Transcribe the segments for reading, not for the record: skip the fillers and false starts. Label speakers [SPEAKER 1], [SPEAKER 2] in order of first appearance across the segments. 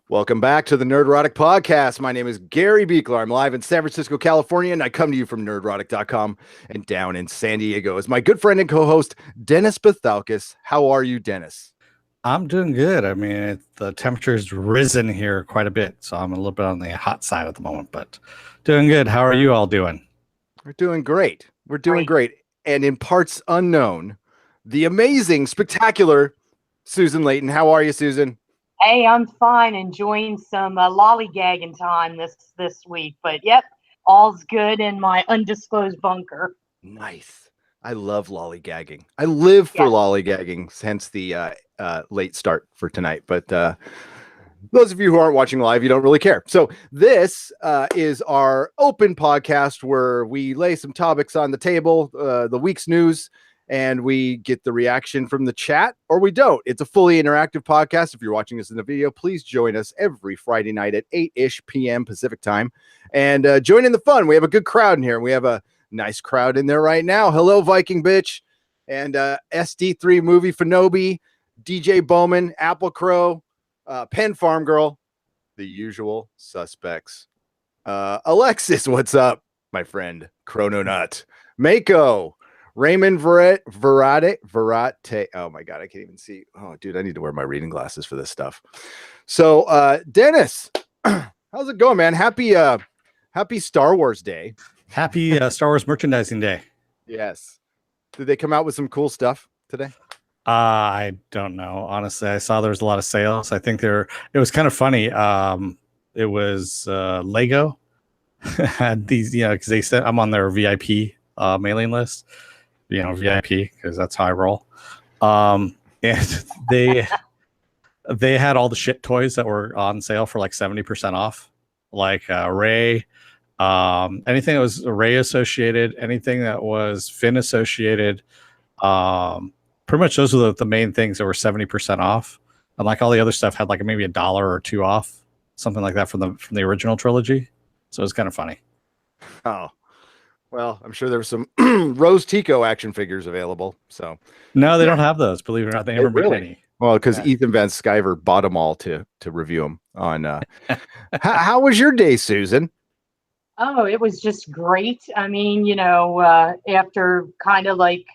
[SPEAKER 1] Welcome back to the Nerdrotic podcast. My name is Gary Beekler. I'm live in San Francisco, California, and I come to you from nerdrotic.com and down in San Diego is my good friend and co-host, Dennis Bethalkis. How are you, Dennis?
[SPEAKER 2] I'm doing good. I mean, the temperature's risen here quite a bit, so I'm a little bit on the hot side at the moment, but doing good. How are you all doing?
[SPEAKER 1] We're doing great. We're doing great. And in parts unknown, the amazing, spectacular Susan Leighton. How are you, Susan?
[SPEAKER 3] Hey, I'm fine. Enjoying some lollygagging time this week. But yep, all's good in my undisclosed bunker.
[SPEAKER 1] Nice. I love lollygagging. I live for lollygagging, hence the late start for tonight. But those of you who aren't watching live, you don't really care. So this is our open podcast where we lay some topics on the table, the week's news, and we get the reaction from the chat, or we don't. It's a fully interactive podcast. If you're watching this in the video, please join us every Friday night at 8-ish p.m. Pacific time and join in the fun. We have a good crowd in here, and we have a nice crowd in there right now. Hello, Viking Bitch, and SD3 Movie Fanobi, DJ Bowman, Apple Crow, Pen Farm Girl, the usual suspects. Alexis, what's up, my friend? Chrononut, Mako, Raymond Verate. Oh my God, I can't even see. Oh, dude, I need to wear my reading glasses for this stuff. So, Dennis, how's it going, man? Happy Star Wars Day.
[SPEAKER 2] Happy Star Wars Merchandising Day.
[SPEAKER 1] Yes. Did they come out with some cool stuff today?
[SPEAKER 2] I don't know. Honestly, I saw there was a lot of sales. I think it was kind of funny. It was Lego had these, because they said I'm on their VIP mailing list. VIP, because that's how I roll. And they had all the shit toys that were on sale for like 70% off, like Rey, anything that was Rey associated, anything that was Finn associated. Pretty much those were the main things that were 70% off, and like all the other stuff had like maybe $1 or $2 off, something like that from the original trilogy. So it was kind of funny.
[SPEAKER 1] Oh. Well, I'm sure there were some Rose Tico action figures available. So
[SPEAKER 2] no, they don't have those. Believe it or not, they haven't made any.
[SPEAKER 1] Well, because Ethan Van Sciver bought them all to review them on. How was your day, Susan?
[SPEAKER 3] Oh, it was just great. I mean, after kind of like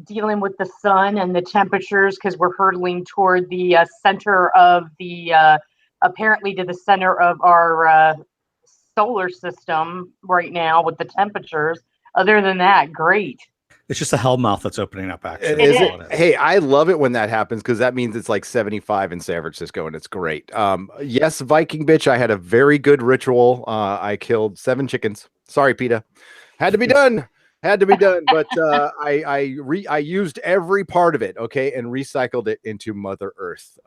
[SPEAKER 3] dealing with the sun and the temperatures, because we're hurtling toward the center of the apparently to the center of our solar system right now with the temperatures. Other than that, great.
[SPEAKER 2] It's just a hellmouth that's opening up, actually.
[SPEAKER 1] Is it? Hey, I love it when that happens, because that means it's like 75 in San Francisco and it's great. Yes, Viking Bitch, I had a very good ritual. I killed 7 chickens. Sorry, PETA. Had to be done. But I used every part of it, okay, and recycled it into Mother Earth.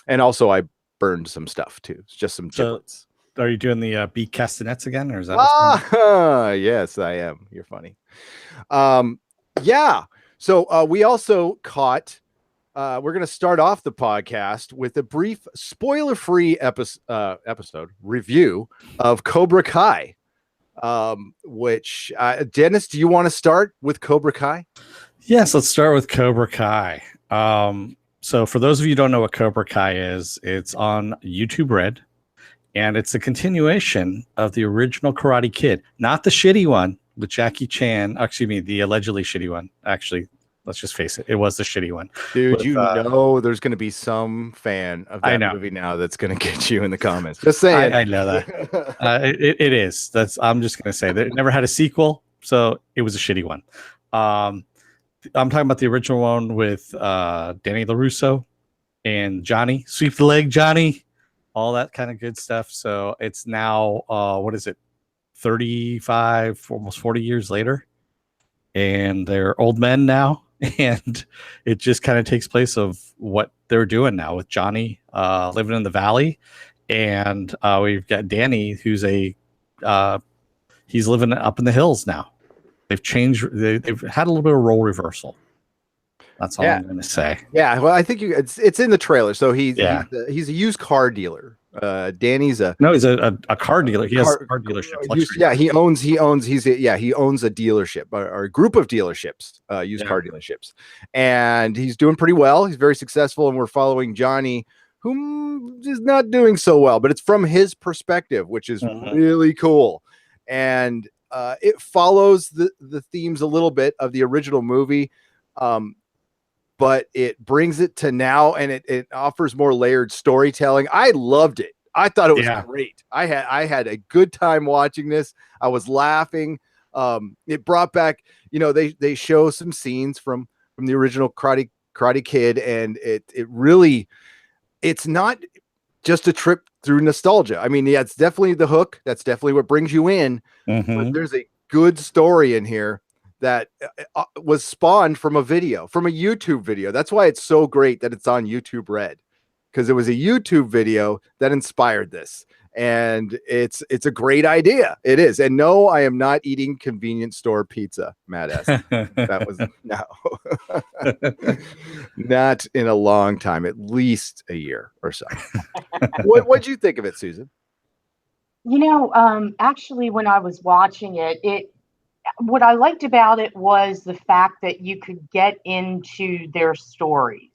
[SPEAKER 1] And also I burned some stuff too. It's just some giblets.
[SPEAKER 2] Are you doing the beak castanets again, or is that?
[SPEAKER 1] Yes, I am. You're funny. Yeah. So we also caught. We're going to start off the podcast with a brief spoiler-free episode review of Cobra Kai. Which Dennis, do you want to start with Cobra Kai?
[SPEAKER 2] Yes, let's start with Cobra Kai. So for those of you who don't know what Cobra Kai is, it's on YouTube Red. And it's a continuation of the original Karate Kid, not the shitty one with Jackie Chan. Excuse me, the allegedly shitty one. Actually, let's just face it. It was the shitty one.
[SPEAKER 1] Dude, there's going to be some fan of that movie now that's going to get you in the comments. Just saying.
[SPEAKER 2] I know that. It is. I'm just going to say that it never had a sequel, so it was a shitty one. I'm talking about the original one with Danny LaRusso and Johnny. Sweep the leg, Johnny. All that kind of good stuff. So it's now, 35, almost 40 years later. And they're old men now. And it just kind of takes place of what they're doing now with Johnny living in the valley. And we've got Danny, who's he's living up in the hills now. They've changed. They've had a little bit of role reversal. That's all I'm going to say.
[SPEAKER 1] Yeah, well, I think it's in the trailer. So he's a used car dealer. Danny's
[SPEAKER 2] he's a car dealer. He has a car dealership.
[SPEAKER 1] He owns a dealership or a group of dealerships, used car dealerships, and he's doing pretty well. He's very successful, and we're following Johnny, whom is not doing so well, but it's from his perspective, which is really cool. And it follows the themes a little bit of the original movie, but it brings it to now, and it offers more layered storytelling. I loved it. I thought it was great. I had a good time watching this. I was laughing. It brought back, they show some scenes from the original Karate Kid, and it really, it's not just a trip through nostalgia. I mean, yeah, it's definitely the hook. That's definitely what brings you in. But there's a good story in here that was spawned from a YouTube video. That's why it's so great that it's on YouTube Red, because it was a YouTube video that inspired this. And it's a great idea. It is. And no, I am not eating convenience store pizza, Matt S. That was not in a long time, at least a year or so. What'd you think of it, Susan?
[SPEAKER 3] Actually, when I was watching it, what I liked about it was the fact that you could get into their stories.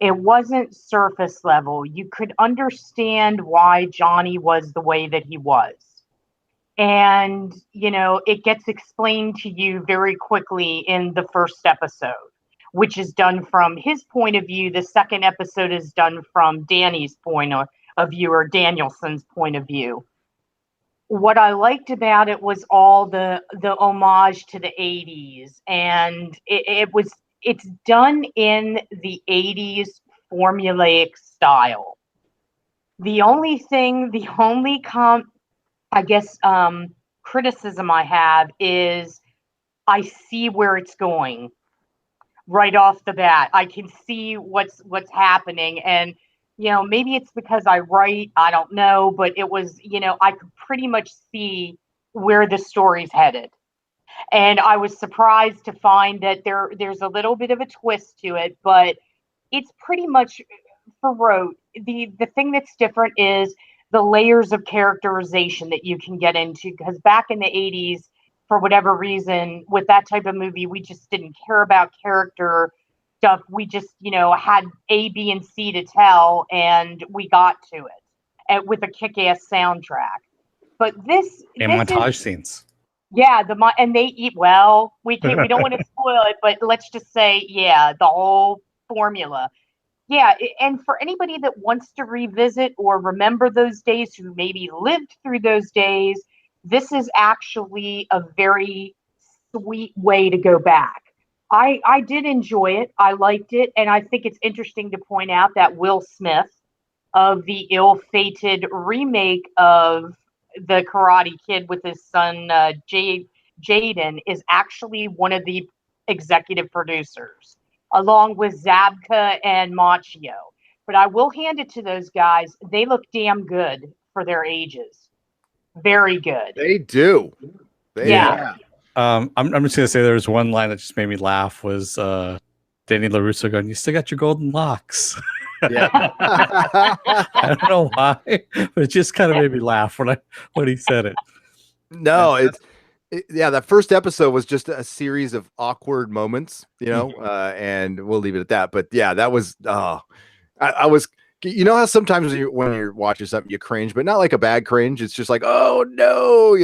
[SPEAKER 3] It wasn't surface level. You could understand why Johnny was the way that he was. And, it gets explained to you very quickly in the first episode, which is done from his point of view. The second episode is done from Danny's point of view, or Danielson's point of view. What I liked about it was all the homage to the 80s, and it's done in the 80s formulaic style. The only criticism I have is I see where it's going right off the bat. I can see what's happening, and maybe it's because I write, I don't know, but it was, I could pretty much see where the story's headed. And I was surprised to find that there's a little bit of a twist to it, but it's pretty much for rote. The thing that's different is the layers of characterization that you can get into, because back in the 80s, for whatever reason, with that type of movie, we just didn't care about character stuff. We just, had A, B, and C to tell, and we got to it, and with a kick-ass soundtrack. But this
[SPEAKER 2] montage scenes.
[SPEAKER 3] Yeah, and they eat well. We don't want to spoil it, but let's just say, the whole formula. Yeah, and for anybody that wants to revisit or remember those days, who maybe lived through those days, this is actually a very sweet way to go back. I did enjoy it. I liked it. And I think it's interesting to point out that Will Smith of the ill-fated remake of The Karate Kid with his son Jaden is actually one of the executive producers, along with Zabka and Machio. But I will hand it to those guys. They look damn good for their ages. Very good.
[SPEAKER 1] They do.
[SPEAKER 3] Yeah.
[SPEAKER 2] I'm just gonna say there's one line that just made me laugh was Danny LaRusso going, "You still got your golden locks."
[SPEAKER 1] Yeah.
[SPEAKER 2] I don't know why, but it just kind of made me laugh when he said it.
[SPEAKER 1] No, that first episode was just a series of awkward moments, and we'll leave it at that. But yeah, that was I was, how sometimes when you're watching something you cringe, but not like a bad cringe. It's just like, oh no,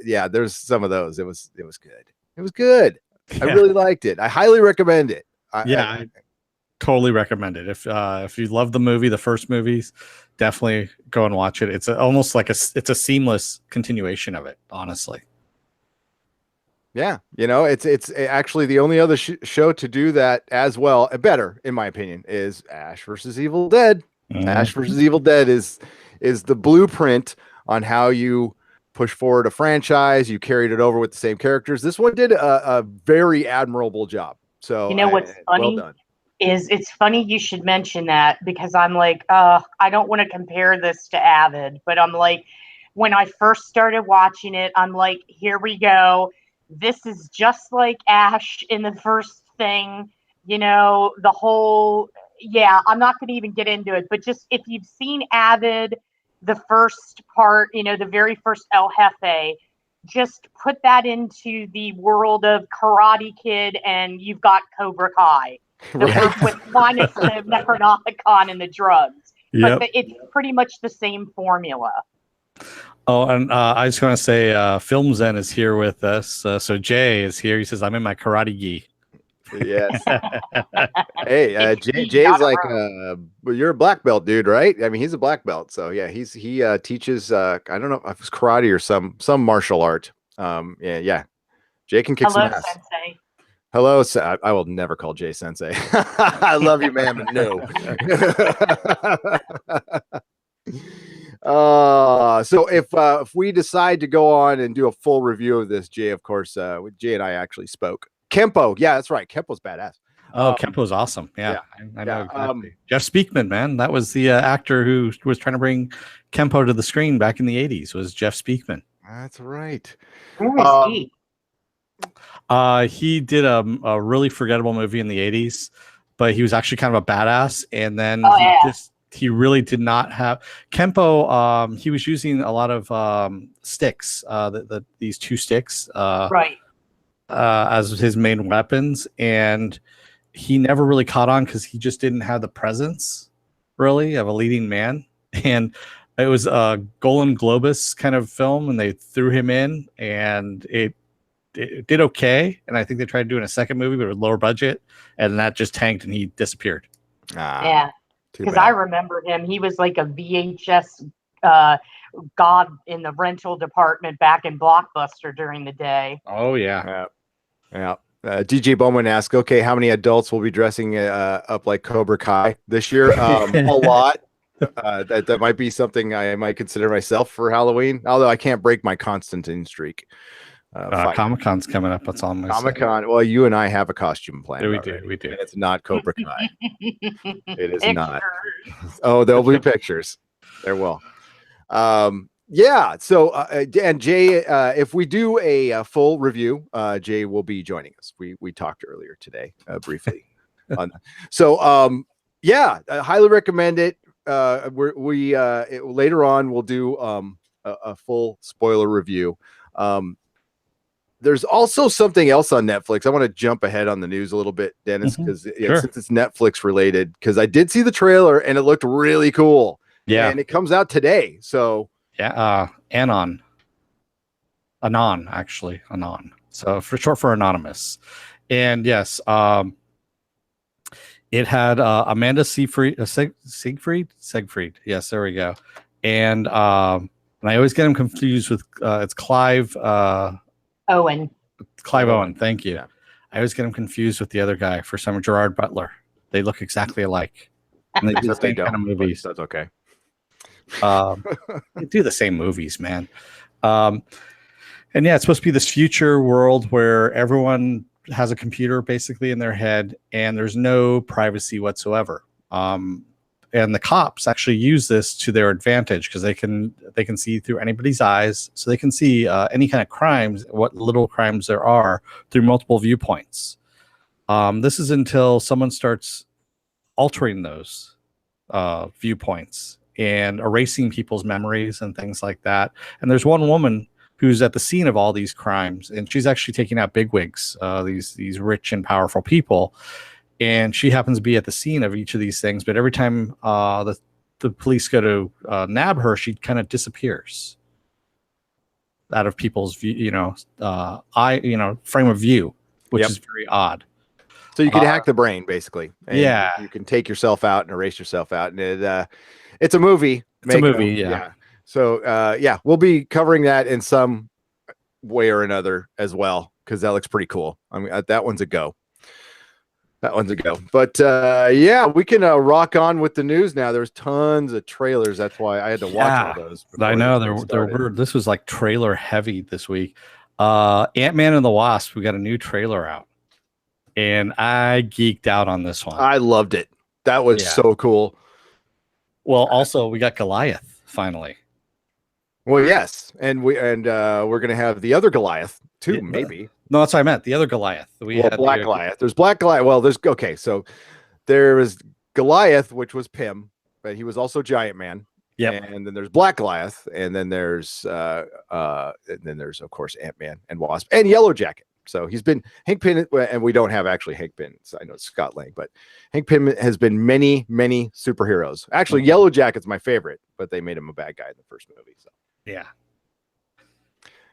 [SPEAKER 1] yeah, there's some of those. It was good. It was good. Yeah. I really liked it. I highly recommend it.
[SPEAKER 2] I totally recommend it. If you love the movie, the first movies, definitely go and watch it. It's almost like it's a seamless continuation of it, honestly.
[SPEAKER 1] Yeah, it's actually the only other show to do that as well, better in my opinion, is Ash versus Evil Dead. Ash versus Evil Dead is the blueprint on how you push forward a franchise. You carried it over with the same characters. This one did a very admirable job. So
[SPEAKER 3] what's funny is it's funny you should mention that, because I'm like, I don't want to compare this to Avid, but I'm like, when I first started watching it, I'm like, here we go. This is just like Ash in the first thing, the whole, I'm not going to even get into it, but just if you've seen Avid, the first part, the very first El Jefe, just put that into the world of Karate Kid and you've got Cobra Kai. Right. With minus the Necronomicon and the drugs.
[SPEAKER 2] Yep.
[SPEAKER 3] It's pretty much the same formula.
[SPEAKER 2] Oh, and I just want to say, Film Zen is here with us. So Jay is here. He says, "I'm in my karate gi."
[SPEAKER 1] Yes. Hey,
[SPEAKER 3] It's
[SPEAKER 1] Jay,
[SPEAKER 3] gi,
[SPEAKER 1] Jay's
[SPEAKER 3] not a
[SPEAKER 1] like,
[SPEAKER 3] robe.
[SPEAKER 1] well, you're a black belt, dude, right? I mean, he's a black belt, so yeah, he teaches. I don't know if it's karate or some martial art. Yeah. Jay can kick some
[SPEAKER 3] Hello,
[SPEAKER 1] ass.
[SPEAKER 3] Sensei.
[SPEAKER 1] Hello, I will never call Jay Sensei. I love you, man, but no. So if we decide to go on and do a full review of this, Jay, of course, Jay and I actually spoke. Kempo, yeah, that's right. Kempo's badass.
[SPEAKER 2] Oh, Kempo's awesome. Yeah, I know
[SPEAKER 1] yeah.
[SPEAKER 2] exactly. Jeff Speakman, man, that was the actor who was trying to bring Kempo to the screen back in the '80s. Was Jeff Speakman?
[SPEAKER 1] That's right.
[SPEAKER 3] Who is he?
[SPEAKER 2] He did a really forgettable movie in the '80s, but he was actually kind of a badass. And then he really did not have Kempo. He was using a lot of sticks, these two sticks,
[SPEAKER 3] Right.
[SPEAKER 2] As his main weapons, and he never really caught on because he just didn't have the presence really of a leading man. And it was a Golden Globus kind of film, and they threw him in, and it did okay. And I think they tried doing a second movie, but with lower budget, and that just tanked, and he disappeared.
[SPEAKER 3] Yeah, because I remember him. He was like a VHS god in the rental department back in Blockbuster during the day.
[SPEAKER 2] Oh yeah.
[SPEAKER 1] DJ Bowman asked, okay, how many adults will be dressing up like Cobra Kai this year? A lot. That might be something I might consider myself for Halloween, although I can't break my Constantine streak.
[SPEAKER 2] Comic-Con's coming up. That's all.
[SPEAKER 1] Comic-Con. Well, you and I have a costume plan.
[SPEAKER 2] We do.
[SPEAKER 1] And it's not Cobra Kai. It is
[SPEAKER 3] Pictures.
[SPEAKER 1] not. Oh, there'll be pictures. There will. Yeah. So, and Jay, if we do a full review, Jay will be joining us. We talked earlier today briefly on that. So, yeah, I highly recommend it. Later on we'll do a full spoiler review. There's also something else on Netflix. I want to jump ahead on the news a little bit, Dennis, because since it's Netflix related, because I did see the trailer and it looked really cool.
[SPEAKER 2] Yeah,
[SPEAKER 1] and it comes out today. So
[SPEAKER 2] yeah, Anon, actually, Anon. So for short for Anonymous, and yes, it had Amanda Seyfried. Yes, there we go. And I always get them confused with it's Clive
[SPEAKER 3] Owen.
[SPEAKER 2] Clive Owen. Thank you. Yeah. I always get them confused with the other guy for some Gerard Butler. They look exactly alike. And they do the same kind of movies.
[SPEAKER 1] That's okay.
[SPEAKER 2] They do the same movies, man. And yeah, it's supposed to be this future world where everyone has a computer basically in their head and there's no privacy whatsoever. And the cops actually use this to their advantage because they can see through anybody's eyes, so they can see any kind of crimes, what little crimes there are, through multiple viewpoints. This is until someone starts altering those viewpoints and erasing people's memories and things like that. And there's one woman who's at the scene of all these crimes, and she's actually taking out bigwigs, these rich and powerful people. And she happens to be at the scene of each of these things, but every time the police go to nab her, she kind of disappears out of people's view, frame of view, which is very odd.
[SPEAKER 1] So you can hack the brain, basically. And
[SPEAKER 2] yeah,
[SPEAKER 1] you can take yourself out and erase yourself out, and it's a movie.
[SPEAKER 2] It's a movie, yeah.
[SPEAKER 1] So we'll be covering that in some way or another as well, because that looks pretty cool. I mean, that one's a go. But we can rock on with the news now. There's tons of trailers. That's why I had to watch all those.
[SPEAKER 2] I know there were. This was like trailer heavy this week. Ant-Man and the Wasp. We got a new trailer out, and I geeked out on this one.
[SPEAKER 1] I loved it. That was so cool.
[SPEAKER 2] Well, also we got Goliath finally.
[SPEAKER 1] Well, yes, and we're gonna have the other Goliath too, maybe.
[SPEAKER 2] No, that's what I meant. The other Goliath.
[SPEAKER 1] Black Goliath. There's Black Goliath. Well, so there was Goliath, which was Pym, but he was also Giant Man.
[SPEAKER 2] Yeah.
[SPEAKER 1] And then there's Black Goliath, and then there's of course Ant-Man and Wasp and Yellow Jacket. So he's been Hank Pym, and we don't have actually Hank Pym. So I know it's Scott Lang, but Hank Pym has been many superheroes. Actually, Yellow Jacket's my favorite, but they made him a bad guy in the first movie. So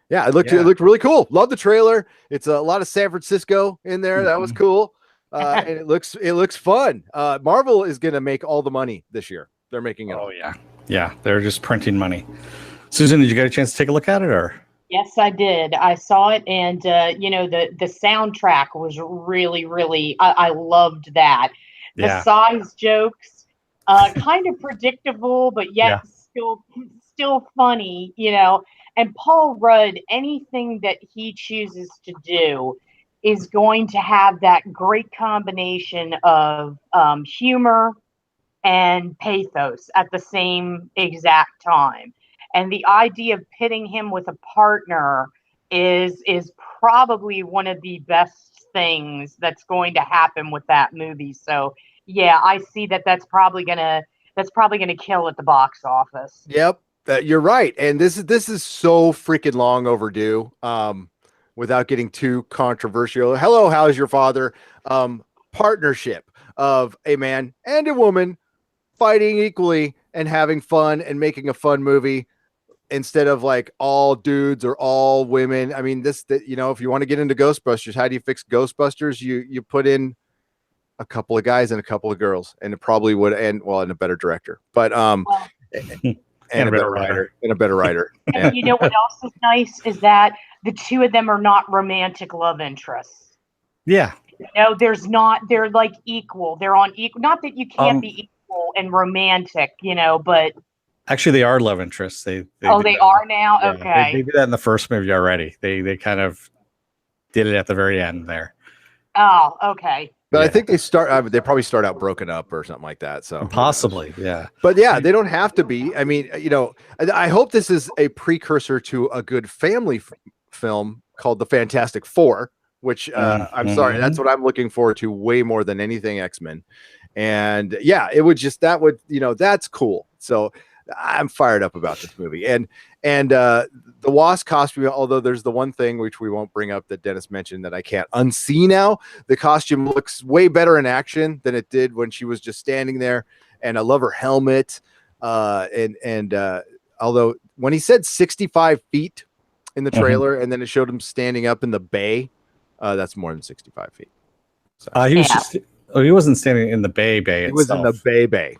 [SPEAKER 1] yeah, it looked really cool. Love the trailer. It's a lot of San Francisco in there. That was cool. And it looks fun. Marvel is going to make all the money this year. They're making it.
[SPEAKER 2] Oh yeah. They're just printing money. Susan, did you get a chance to take a look at it, or?
[SPEAKER 3] Yes, I did. I saw it, and the soundtrack was really. I loved that. The size jokes, kind of predictable, but yet still funny. And Paul Rudd, anything that he chooses to do is going to have that great combination of humor and pathos at the same exact time. And the idea of pitting him with a partner is probably one of the best things that's going to happen with that movie. So yeah, I see that's probably gonna kill at the box office.
[SPEAKER 1] Yep, you're right. And this is so freaking long overdue. Without getting too controversial. Hello, how's your father? Partnership of a man and a woman fighting equally and having fun and making a fun movie instead of like all dudes or all women. I mean, if you want to get into Ghostbusters, how do you fix Ghostbusters? You put in a couple of guys and a couple of girls, and it probably would end well in a better director, but and a better writer.
[SPEAKER 3] And you know what else is nice is that the two of them are not romantic love interests.
[SPEAKER 2] Yeah.
[SPEAKER 3] They're like equal. They're on equal. Not that you can't be equal and romantic, but
[SPEAKER 2] actually they are love interests. They
[SPEAKER 3] are now.
[SPEAKER 2] Yeah,
[SPEAKER 3] okay.
[SPEAKER 2] They did that in the first movie already. They kind of did it at the very end there.
[SPEAKER 3] Oh, okay.
[SPEAKER 1] But I think they probably start out broken up or something like that. So
[SPEAKER 2] possibly, yeah.
[SPEAKER 1] But yeah, they don't have to be. I mean, I hope this is a precursor to a good family film called The Fantastic Four, which I'm sorry, that's what I'm looking forward to way more than anything X-Men. And yeah, that's cool. So I'm fired up about this movie. And the Wasp costume, although there's the one thing which we won't bring up that Dennis mentioned that I can't unsee now. The costume looks way better in action than it did when she was just standing there. And I love her helmet. Although when he said 65 feet in the trailer and then it showed him standing up in the bay, that's more than 65 feet. So.
[SPEAKER 2] He wasn't standing in the bay itself.
[SPEAKER 1] He was in the bay.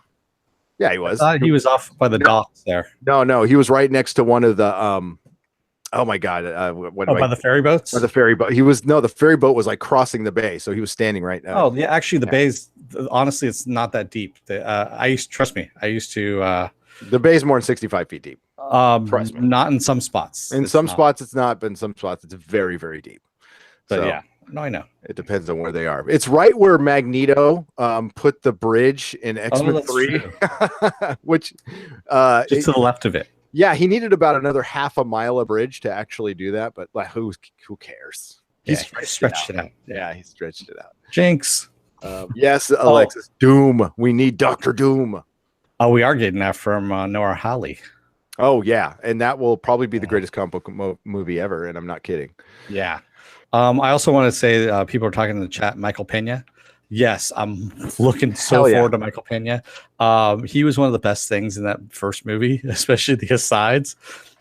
[SPEAKER 1] Yeah, he was.
[SPEAKER 2] He was off by the docks there.
[SPEAKER 1] No, he was right next to one of the oh my god,
[SPEAKER 2] by the ferry boats.
[SPEAKER 1] By the ferry boat. The ferry boat was like crossing the bay, so he was standing right now.
[SPEAKER 2] Oh yeah, actually the bay's honestly it's not that deep. I used to.
[SPEAKER 1] The bay's more than 65 feet deep.
[SPEAKER 2] Not in some spots.
[SPEAKER 1] In some spots it's not, but in some spots it's very, very deep.
[SPEAKER 2] But yeah. No, I know.
[SPEAKER 1] It depends on where they are. It's right where Magneto put the bridge in X-Men 3, which
[SPEAKER 2] just to the left of it.
[SPEAKER 1] Yeah, he needed about another half a mile of bridge to actually do that, but like, who cares?
[SPEAKER 2] He stretched it out.
[SPEAKER 1] Yeah, he stretched it out.
[SPEAKER 2] Jinx.
[SPEAKER 1] Yes, Alexis. Doom. We need Dr. Doom.
[SPEAKER 2] Oh, we are getting that from Nora Hawley.
[SPEAKER 1] Oh yeah, and that will probably be the greatest comic book movie ever, and I'm not kidding.
[SPEAKER 2] Yeah. I also want to say people are talking in the chat. Michael Pena. Yes, I'm looking forward to Michael Pena. He was one of the best things in that first movie, especially the asides.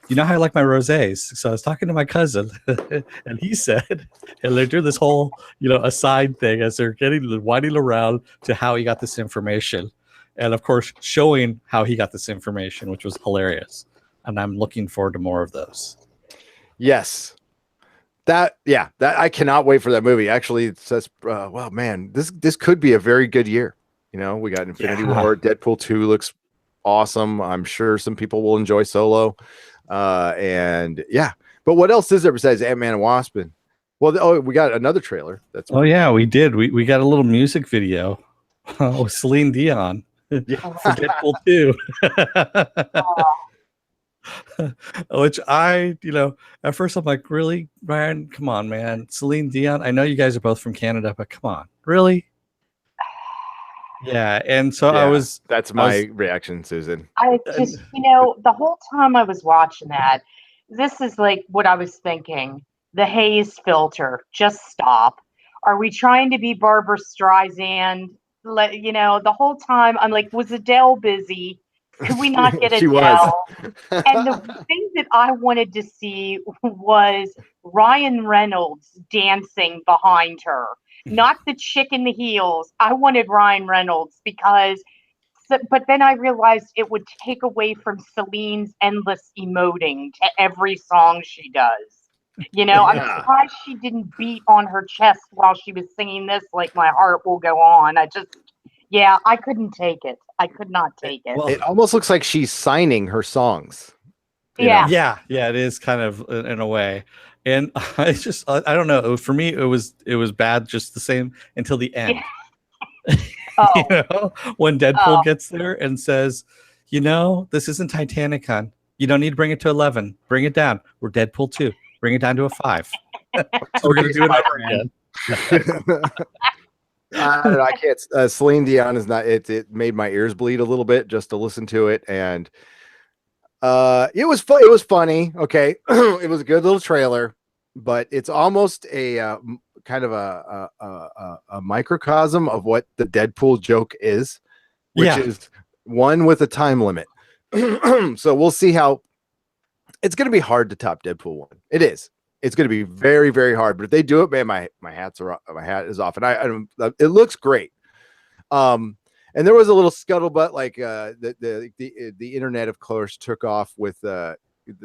[SPEAKER 2] You know how I like my rosés. So I was talking to my cousin, and he said, and they're doing this whole, aside thing as they're winding around to how he got this information, and of course showing how he got this information, which was hilarious. And I'm looking forward to more of those.
[SPEAKER 1] Yes. That I cannot wait for that movie. Actually, it says, well, man, this could be a very good year. We got Infinity War, Deadpool 2 looks awesome. I'm sure some people will enjoy Solo. And yeah, but what else is there besides Ant-Man and Wasp? We got another trailer.
[SPEAKER 2] We did. We got a little music video with Celine Dion for Deadpool 2. Which at first I'm like, really, Ryan? Come on, man. Celine Dion. I know you guys are both from Canada, but come on, really? Yeah. And so
[SPEAKER 1] that's my reaction, Susan.
[SPEAKER 3] I just, the whole time I was watching that, this is like what I was thinking. the haze filter. Just stop. Are we trying to be Barbara Streisand? The whole time I'm like, was Adele busy? Could we not get
[SPEAKER 1] She was.
[SPEAKER 3] Adele? And the thing that I wanted to see was Ryan Reynolds dancing behind her, not the chick in the heels. I wanted Ryan Reynolds but then I realized it would take away from Celine's endless emoting to every song she does. I'm surprised she didn't beat on her chest while she was singing this, like My Heart Will Go On. I couldn't take it. I could not take it.
[SPEAKER 1] Well, it almost looks like she's signing her songs.
[SPEAKER 3] Yeah.
[SPEAKER 2] Yeah, it is kind of in a way. And I don't know. For me, it was bad just the same until the end.
[SPEAKER 3] Oh.
[SPEAKER 2] When Deadpool gets there and says, this isn't Titanic, hon. You don't need to bring it to 11. Bring it down. We're Deadpool 2. Bring it down to a 5. So we're going to do it over again.
[SPEAKER 1] I don't know. I can't. Celine Dion is not. It made my ears bleed a little bit just to listen to it, and it was fun. It was funny. Okay, it was a good little trailer, but it's almost a kind of a microcosm of what the Deadpool joke is, which is one with a time limit. So we'll see how. It's going to be hard to top Deadpool 1. It is. It's going to be very, very hard. But if they do it, man, my hat is off, and I don't. It looks great. And there was a little scuttlebutt, like the internet, of course, took off with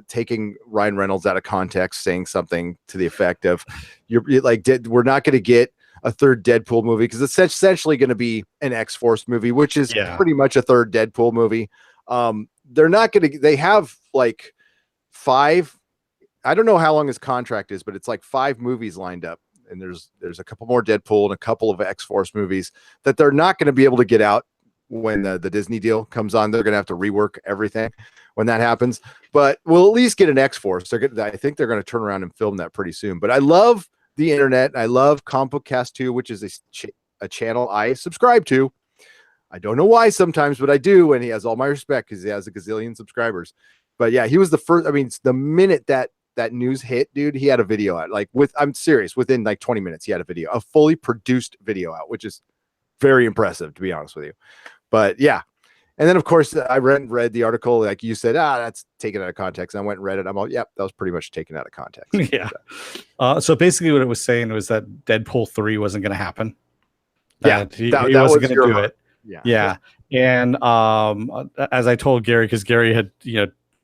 [SPEAKER 1] taking Ryan Reynolds out of context, saying something to the effect of, "You're like, we're not going to get a third Deadpool movie because it's essentially going to be an X-Force movie, which is pretty much a third Deadpool movie." They're not going to. They have like 5. I don't know how long his contract is, but it's like 5 movies lined up, and there's a couple more Deadpool and a couple of X-Force movies that they're not going to be able to get out when the Disney deal comes on. They're going to have to rework everything when that happens, but we'll at least get an X-Force. I think they're going to turn around and film that pretty soon. But I love the internet. I love ComboCast 2, which is a channel I subscribe to. I don't know why sometimes, but I do, and he has all my respect because he has a gazillion subscribers. But yeah, he was the first. I mean, the minute that news hit, dude, he had a video out. I'm serious, within like 20 minutes, he had a fully produced video out, which is very impressive, to be honest with you. But yeah. And then of course I read the article, like you said, that's taken out of context. And I went and read it. I'm all, yep, that was pretty much taken out of context.
[SPEAKER 2] Yeah. So basically what it was saying was that Deadpool 3 wasn't going to happen.
[SPEAKER 1] Yeah.
[SPEAKER 2] He wasn't going to do it. Yeah. And as I told Gary, because Gary had,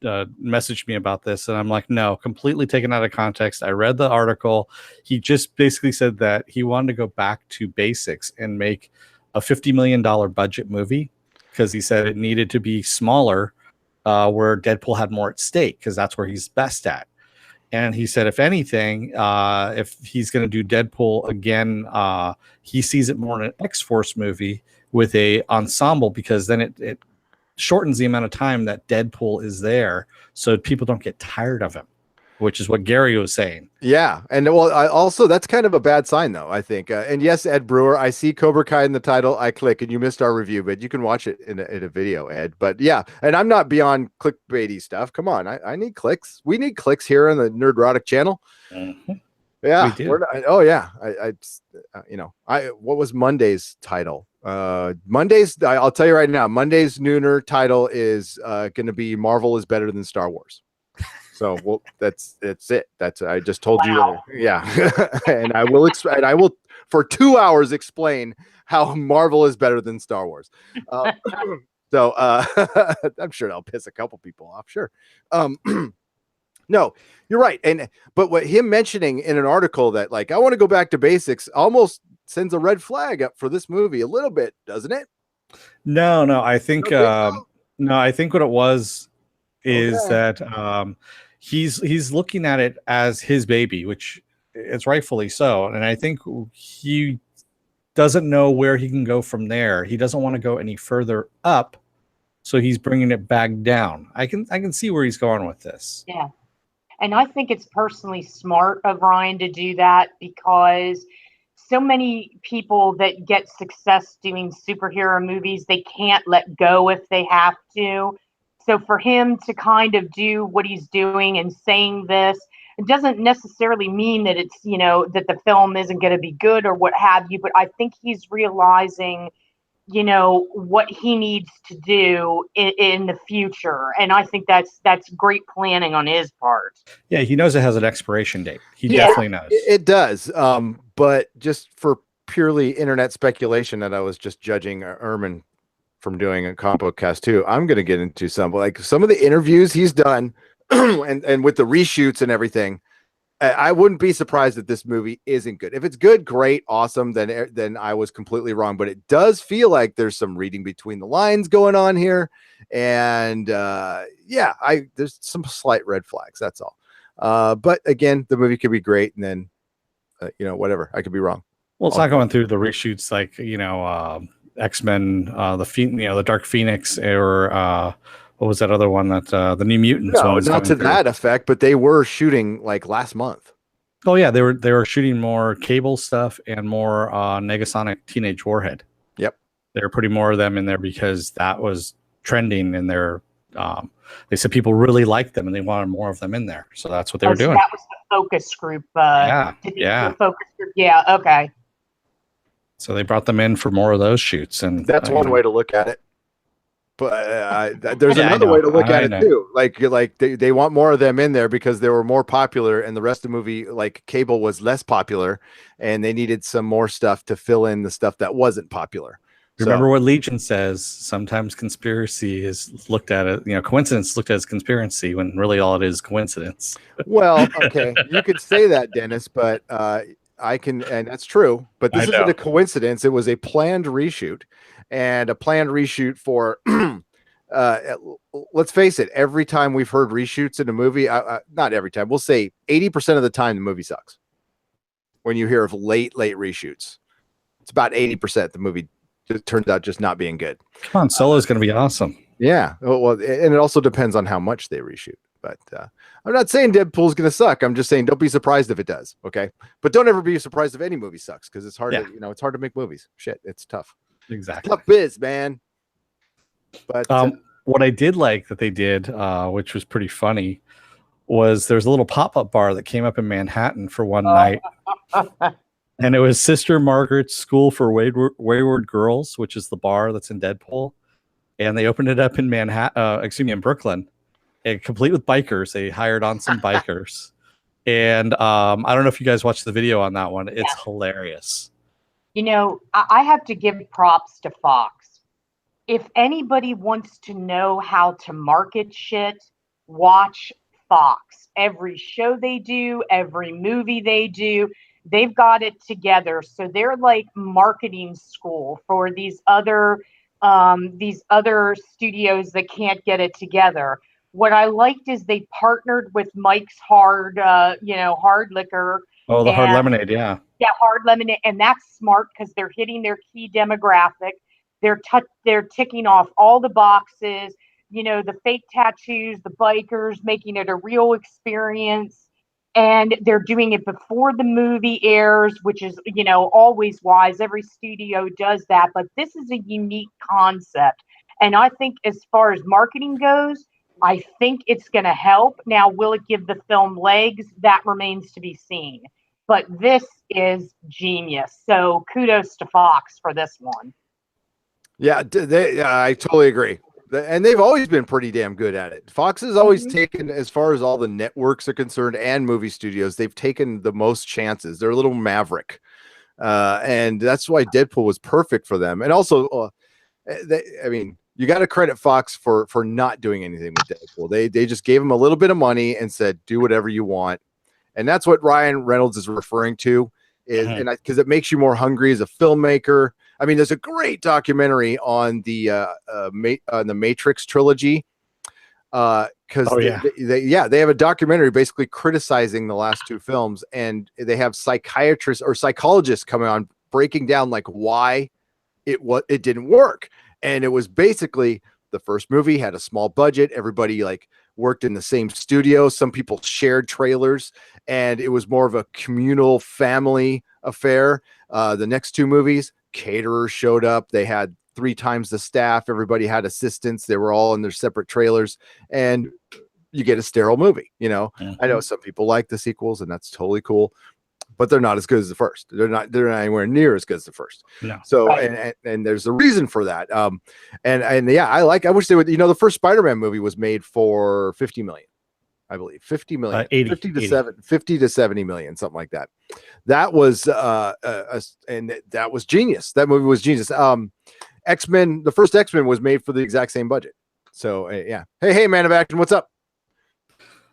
[SPEAKER 2] messaged me about this, and I'm like, no, completely taken out of context. I read the article. He just basically said that he wanted to go back to basics and make a $50 million budget movie because he said it needed to be smaller, where Deadpool had more at stake because that's where he's best at. And he said, if anything, if he's going to do Deadpool again, he sees it more in an X-Force movie with a ensemble, because then it shortens the amount of time that Deadpool is there, so people don't get tired of him, which is what Gary was saying.
[SPEAKER 1] Yeah, and also that's kind of a bad sign, though, I think. And yes, Ed Brewer, I see Cobra Kai in the title. I click, and you missed our review, but you can watch it in a video, Ed. But yeah, and I'm not beyond clickbaity stuff. Come on, I need clicks. We need clicks here on the Nerdrotic channel.
[SPEAKER 2] Mm-hmm.
[SPEAKER 1] Yeah. What was Monday's title? Monday's, I'll tell you right now, Monday's nooner title is going to be Marvel is better than Star Wars. So that's it. I just told you. Yeah. And I will for 2 hours explain how Marvel is better than Star Wars. So I'm sure that'll piss a couple people off. Sure. No, you're right. But what him mentioning in an article that, like, I want to go back to basics almost sends a red flag up for this movie a little bit, doesn't it?
[SPEAKER 2] No, I think I think what it was is that he's looking at it as his baby, which it's rightfully so. And I think he doesn't know where he can go from there. He doesn't want to go any further up, so he's bringing it back down. I can see where he's going with this.
[SPEAKER 3] Yeah. And I think it's personally smart of Ryan to do that, because so many people that get success doing superhero movies, they can't let go if they have to. So for him to kind of do what he's doing and saying this, It doesn't necessarily mean that it's, that the film isn't going to be good or what have you, but I think he's realizing, what he needs to do in the future. And I think that's great planning on his part.
[SPEAKER 2] Yeah, he knows it has an expiration date. He definitely knows.
[SPEAKER 1] It does. But just for purely internet speculation that I was just judging Erman from doing a combo cast too, I'm going to get into some of the interviews he's done and with the reshoots and everything. I wouldn't be surprised if this movie isn't good. If it's good, great, awesome. Then I was completely wrong. But it does feel like there's some reading between the lines going on here, and there's some slight red flags. That's all. But again, the movie could be great, and then whatever. I could be wrong.
[SPEAKER 2] Well, it's not going through the reshoots like X-Men, the Dark Phoenix, or what was that other one that the New Mutants?
[SPEAKER 1] No, not to that effect, but they were shooting like last month.
[SPEAKER 2] Oh yeah, they were shooting more Cable stuff and more Negasonic Teenage Warhead.
[SPEAKER 1] Yep,
[SPEAKER 2] they were putting more of them in there because that was trending in their. They said people really liked them and they wanted more of them in there, so that's what they were doing.
[SPEAKER 3] That was the focus group.
[SPEAKER 2] Yeah.
[SPEAKER 3] The focus group. Yeah. Okay.
[SPEAKER 2] So they brought them in for more of those shoots, and
[SPEAKER 1] that's one way to look at it. But there's another way to look at it too. Like they want more of them in there because they were more popular, and the rest of the movie, like Cable, was less popular, and they needed some more stuff to fill in the stuff that wasn't popular.
[SPEAKER 2] Remember what Legion says? Sometimes conspiracy is looked at it, coincidence looked at as conspiracy when really all it is coincidence.
[SPEAKER 1] Well, okay, you could say that, Dennis, but I can, and that's true. But this isn't a coincidence. It was a planned reshoot. And a planned reshoot for, let's face it, every time we've heard reshoots in a movie, not every time, we'll say 80% of the time the movie sucks. When you hear of late reshoots, it's about 80% the movie just turns out just not being good.
[SPEAKER 2] Come on, Solo is going to be awesome.
[SPEAKER 1] Yeah, well, and it also depends on how much they reshoot. But I'm not saying Deadpool's going to suck. I'm just saying don't be surprised if it does, okay? But don't ever be surprised if any movie sucks because it's hard to, it's hard to make movies. Shit, it's tough.
[SPEAKER 2] Exactly.
[SPEAKER 1] Tough biz, man. But
[SPEAKER 2] what I did like that they did, which was pretty funny, was there's a little pop-up bar that came up in Manhattan for one night. And it was Sister Margaret's School for Wayward Girls, which is the bar that's in Deadpool. And they opened it up in in Brooklyn, and complete with bikers. They hired on some bikers. And I don't know if you guys watched the video on that one. It's hilarious.
[SPEAKER 3] I have to give props to Foxx. If anybody wants to know how to market shit, watch Foxx. Every show they do, every movie they do, they've got it together. So they're like marketing school for these other studios that can't get it together. What I liked is they partnered with Mike's Hard Liquor.
[SPEAKER 2] Oh, the Hard Lemonade, yeah.
[SPEAKER 3] Yeah, Hard Lemonade, and that's smart because they're hitting their key demographic. They're ticking off all the boxes. The fake tattoos, the bikers, making it a real experience, and they're doing it before the movie airs, which is always wise. Every studio does that, but this is a unique concept, and I think as far as marketing goes, I think it's going to help. Now, will it give the film legs? That remains to be seen. But this is genius. So kudos to Foxx for this one.
[SPEAKER 1] Yeah, I totally agree. And they've always been pretty damn good at it. Fox has always taken, as far as all the networks are concerned and movie studios, they've taken the most chances. They're a little maverick. And that's why Deadpool was perfect for them. And also, you got to credit Fox for not doing anything with Deadpool. They just gave him a little bit of money and said, do whatever you want. And that's what Ryan Reynolds is referring to, because it makes you more hungry as a filmmaker. I mean, there's a great documentary on the Matrix trilogy. Because they have a documentary basically criticizing the last two films, and they have psychiatrists or psychologists coming on breaking down like why it didn't work. And it was basically the first movie had a small budget. Everybody like worked in the same studio. Some people shared trailers, and it was more of a communal family affair. The next two movies, caterers showed up. They had 3 times the staff. Everybody had assistants. They were all in their separate trailers. And you get a sterile movie. You know, I know some people like the sequels, and that's totally cool, but they're not as good as the first. They're not anywhere near as good as the first.
[SPEAKER 2] No.
[SPEAKER 1] So
[SPEAKER 3] Right.
[SPEAKER 1] and there's a reason for that. And yeah, I wish they would. You know, the first Spider-Man movie was made for 50 million. I believe 50 million, 50 to 70 million, something like that. That was and that was genius. That movie was genius. X-Men, the first X-Men was made for the exact same budget. So yeah. Hey, Man of Action, what's up?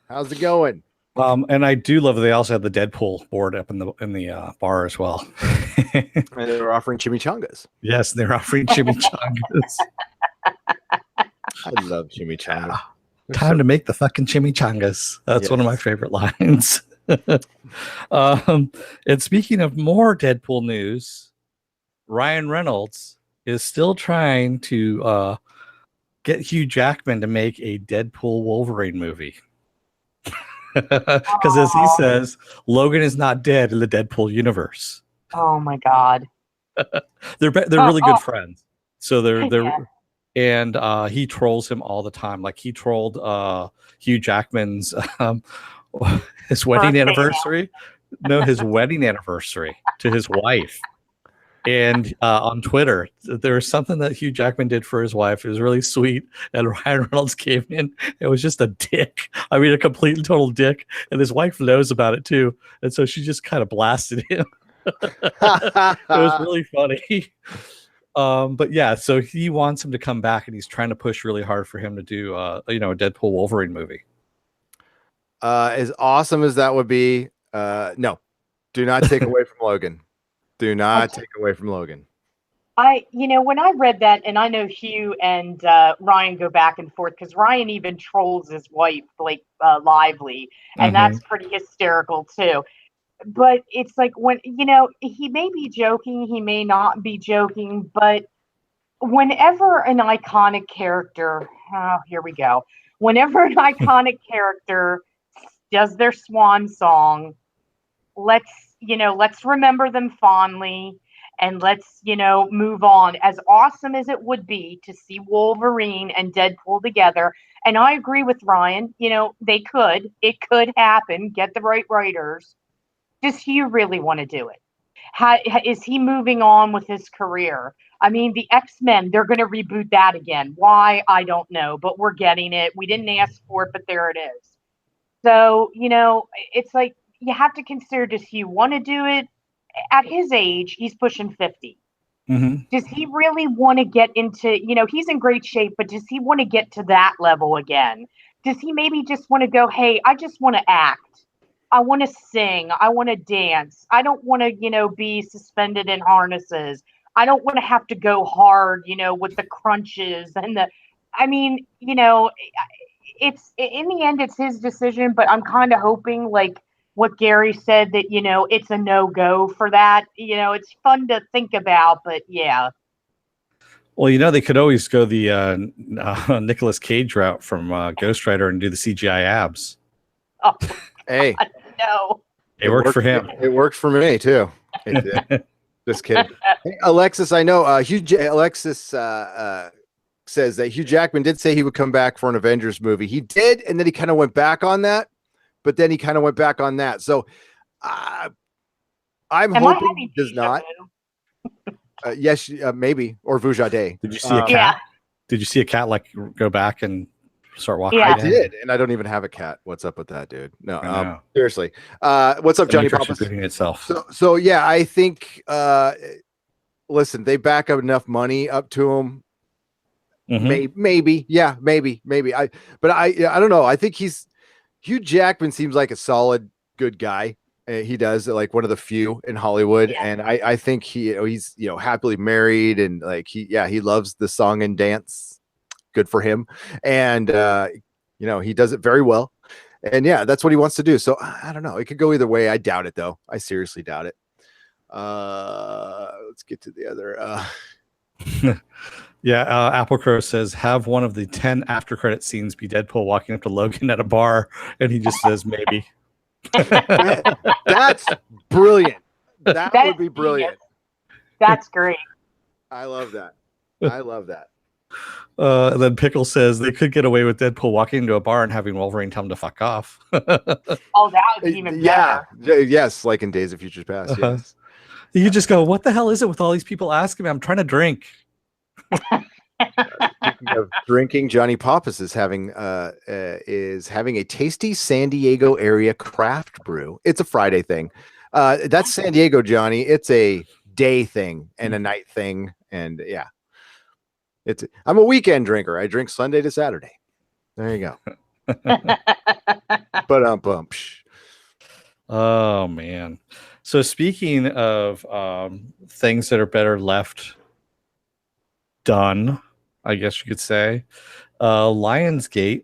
[SPEAKER 1] How's it going?
[SPEAKER 2] And I do love that they also had the Deadpool board up in the bar as well.
[SPEAKER 1] And they were offering chimichangas.
[SPEAKER 2] Yes, they're offering chimichangas.
[SPEAKER 1] I love chimichangas.
[SPEAKER 2] Time to make the fucking chimichangas. That's one of my favorite lines. And speaking of more Deadpool news, Ryan Reynolds is still trying to get Hugh Jackman to make a Deadpool Wolverine movie. Because as he says, Logan is not dead in the Deadpool universe.
[SPEAKER 3] Oh my God.
[SPEAKER 2] They're really good friends. So they're and he trolls him all the time. Like he trolled Hugh Jackman's his wedding anniversary. No, his wedding anniversary to his wife. And on Twitter, there was something that Hugh Jackman did for his wife. It was really sweet. And Ryan Reynolds came in. It was just a dick. I mean, a complete and total dick. And his wife knows about it too. And so she just kind of blasted him. It was really funny. But yeah, so he wants him to come back, and he's trying to push really hard for him to do, a Deadpool Wolverine movie.
[SPEAKER 1] As awesome as that would be, no, do not take away from Logan. Do not take away from Logan.
[SPEAKER 3] When I read that, and I know Hugh and Ryan go back and forth, because Ryan even trolls his wife, Blake Lively, and that's pretty hysterical too. But it's like, when, he may be joking, he may not be joking, but whenever an iconic character, here we go, whenever an iconic character does their swan song, let's remember them fondly, and let's, move on. As awesome as it would be to see Wolverine and Deadpool together, and I agree with Ryan, it could happen, get the right writers. Does he really want to do it? Is he moving on with his career? I mean, the X-Men, they're going to reboot that again. Why? I don't know, but we're getting it. We didn't ask for it, but there it is. So, it's like, you have to consider, does he want to do it? At his age, he's pushing 50. Does he really want to get into, he's in great shape, but does he want to get to that level again? Does he maybe just want to go, hey, I just want to act. I want to sing. I want to dance. I don't want to, be suspended in harnesses. I don't want to have to go hard, with the crunches and it's, in the end, it's his decision, but I'm kind of hoping, like what Gary said, that, it's a no-go for that. It's fun to think about, but yeah.
[SPEAKER 2] Well, they could always go the Nicolas Cage route from Ghost Rider and do the CGI abs.
[SPEAKER 3] Oh,
[SPEAKER 1] hey,
[SPEAKER 3] God, no.
[SPEAKER 2] It worked for him.
[SPEAKER 1] It worked for me too. It did. Just kidding. Hey, Alexis, I know Alexis says that Hugh Jackman did say he would come back for an Avengers movie. He did, and then he kind of went back on that. But then he kind of went back on that. So I'm hoping he does not. Yes, maybe. Or Vujade.
[SPEAKER 2] Did you see a cat? Yeah. Did you see a cat go back and start walking?
[SPEAKER 1] Yeah, I did, and I don't even have a cat. What's up with that, dude? No, seriously. What's up, Johnny Papas?
[SPEAKER 2] Itself.
[SPEAKER 1] So yeah, I think. Listen, they back up enough money up to him. Maybe, yeah, maybe. I don't know. I think Hugh Jackman seems like a solid, good guy. He does, like, one of the few in Hollywood, and I think he's happily married, and like he loves the song and dance. Good for him, and he does it very well, and yeah, that's what he wants to do. So I don't know. It could go either way. I doubt it, though. I seriously doubt it. Let's get to the other.
[SPEAKER 2] Yeah, Apple Crow says, have one of the 10 after credit scenes be Deadpool walking up to Logan at a bar, and he just says maybe.
[SPEAKER 1] That's brilliant. That would be brilliant.
[SPEAKER 3] That's great.
[SPEAKER 1] I love that.
[SPEAKER 2] And then Pickle says they could get away with Deadpool walking into a bar and having Wolverine tell him to fuck off.
[SPEAKER 3] Oh, that would be even better.
[SPEAKER 1] Yes, like in Days of Futures Past.
[SPEAKER 2] Uh-huh.
[SPEAKER 1] Yes.
[SPEAKER 2] You could just go, what the hell is it with all these people asking me? I'm trying to drink.
[SPEAKER 1] Speaking of drinking, Johnny Pappas is having a tasty San Diego area craft brew. It's a Friday thing. That's San Diego, Johnny. It's a day thing and a night thing, and yeah, I'm a weekend drinker. I drink Sunday to Saturday. There you go. But
[SPEAKER 2] Oh man. So speaking of things that are better left done, I guess you could say, Lionsgate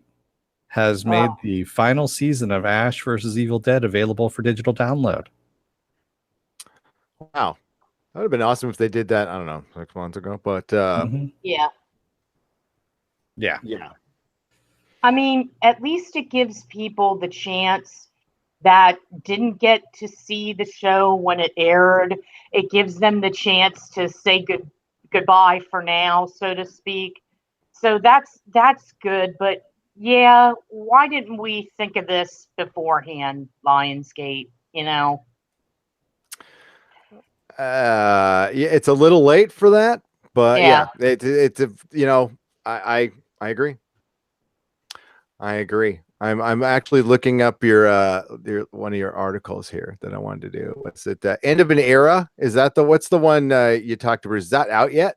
[SPEAKER 2] has made the final season of Ash versus Evil Dead available for digital download.
[SPEAKER 1] Wow. That would have been awesome if they did that, I don't know, 6 months ago. But
[SPEAKER 3] Yeah.
[SPEAKER 1] Yeah.
[SPEAKER 3] I mean, at least it gives people the chance that didn't get to see the show when it aired. It gives them the chance to say goodbye for now, so to speak. So that's good. But yeah, why didn't we think of this beforehand, Lionsgate? You know?
[SPEAKER 1] Yeah, it's a little late for that, but
[SPEAKER 3] Yeah.
[SPEAKER 1] it's I agree. I agree. I'm actually looking up your one of your articles here that I wanted to do. What's it? End of an era? Is that what's the one you talked about? Is that out yet?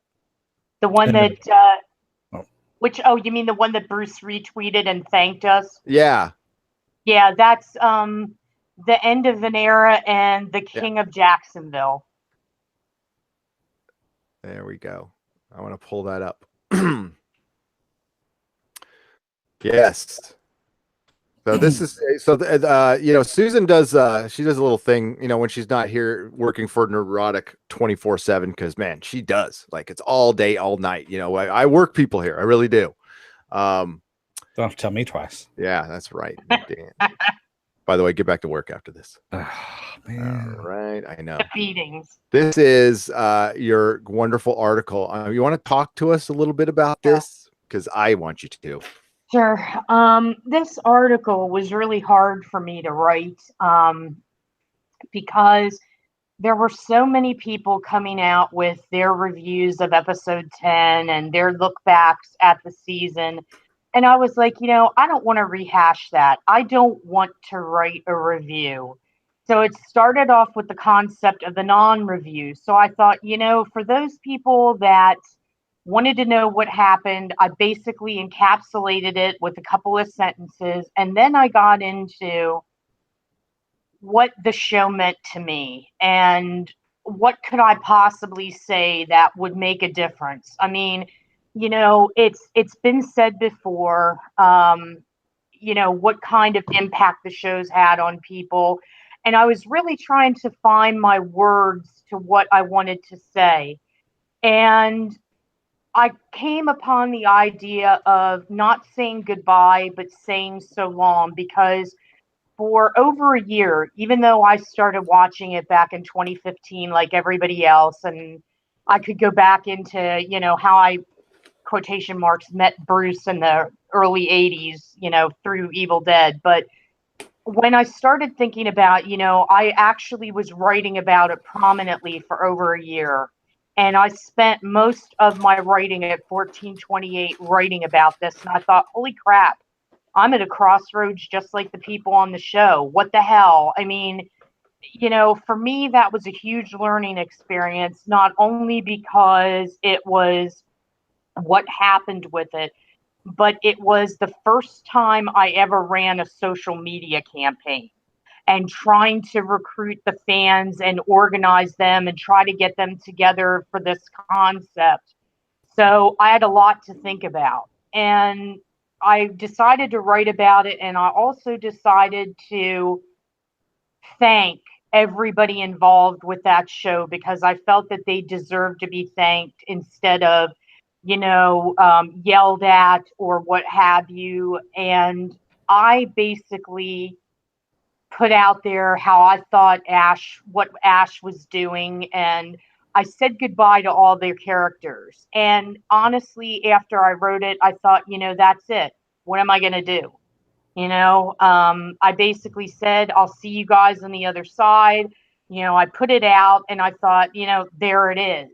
[SPEAKER 3] The one
[SPEAKER 2] And
[SPEAKER 3] that you mean the one that Bruce retweeted and thanked us?
[SPEAKER 1] Yeah.
[SPEAKER 3] Yeah, that's the end of an era and the King of Jacksonville.
[SPEAKER 1] There we go. I want to pull that up. Yes. So this is Susan does she does a little thing, when she's not here working for Nerdrotic 24/7, because man, she does, like, it's all day, all night. I work people here. I really do.
[SPEAKER 2] Don't have to tell me twice.
[SPEAKER 1] Yeah, that's right. By the way, get back to work after this.
[SPEAKER 2] Oh, man.
[SPEAKER 1] All right, I know.
[SPEAKER 3] The beatings.
[SPEAKER 1] This is your wonderful article. You want to talk to us a little bit about this? Because I want you to.
[SPEAKER 3] Sure. This article was really hard for me to write because there were so many people coming out with their reviews of episode 10 and their look backs at the season. And I was like, I don't want to rehash that. I don't want to write a review. So it started off with the concept of the non-review. So I thought, for those people that wanted to know what happened, I basically encapsulated it with a couple of sentences. And then I got into what the show meant to me and what could I possibly say that would make a difference. I mean, it's been said before, what kind of impact the show's had on people. And I was really trying to find my words to what I wanted to say. And I came upon the idea of not saying goodbye, but saying so long, because for over a year, even though I started watching it back in 2015, like everybody else, and I could go back into, how I, quotation marks, met Bruce in the early 80s, through Evil Dead. But when I started thinking about, I actually was writing about it prominently for over a year. And I spent most of my writing at 1428 writing about this. And I thought, holy crap, I'm at a crossroads just like the people on the show. What the hell? I mean, for me, that was a huge learning experience, not only because it was what happened with it, but it was the first time I ever ran a social media campaign and trying to recruit the fans and organize them and try to get them together for this concept. So I had a lot to think about. And I decided to write about it. And I also decided to thank everybody involved with that show, because I felt that they deserved to be thanked instead of, yelled at or what have you. And I basically put out there how I thought what Ash was doing. And I said goodbye to all their characters. And honestly, after I wrote it, I thought, that's it. What am I going to do? I basically said, I'll see you guys on the other side. I put it out and I thought, there it is.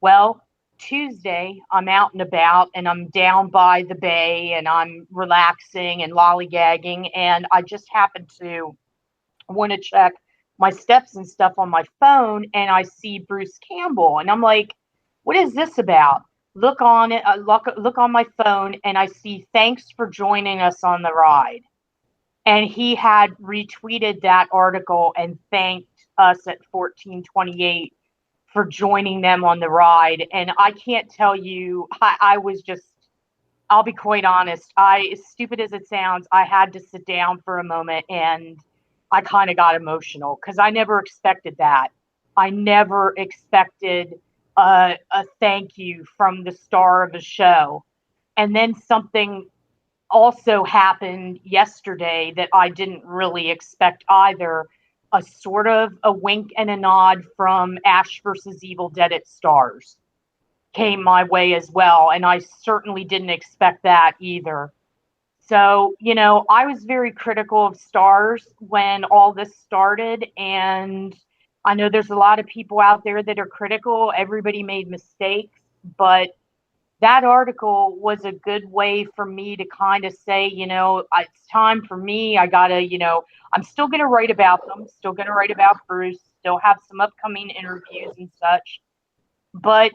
[SPEAKER 3] Well, Tuesday, I'm out and about and I'm down by the bay and I'm relaxing and lollygagging. And I just happened to want to check my steps and stuff on my phone. And I see Bruce Campbell and I'm like, what is this about? Look on it, look on my phone, and I see thanks for joining us on the ride. And he had retweeted that article and thanked us at 1428 for joining them on the ride. And I can't tell you, I was just, I'll be quite honest, as stupid as it sounds, I had to sit down for a moment and I kind of got emotional because I never expected that. I never expected a thank you from the star of a show. And then something also happened yesterday that I didn't really expect either. A sort of a wink and a nod from Ash versus Evil Dead at Stars came my way as well. And I certainly didn't expect that either. So, I was very critical of Stars when all this started. And I know there's a lot of people out there that are critical. Everybody made mistakes, but that article was a good way for me to kind of say, it's time for me. I got to, I'm still going to write about them, still going to write about Bruce, still have some upcoming interviews and such. But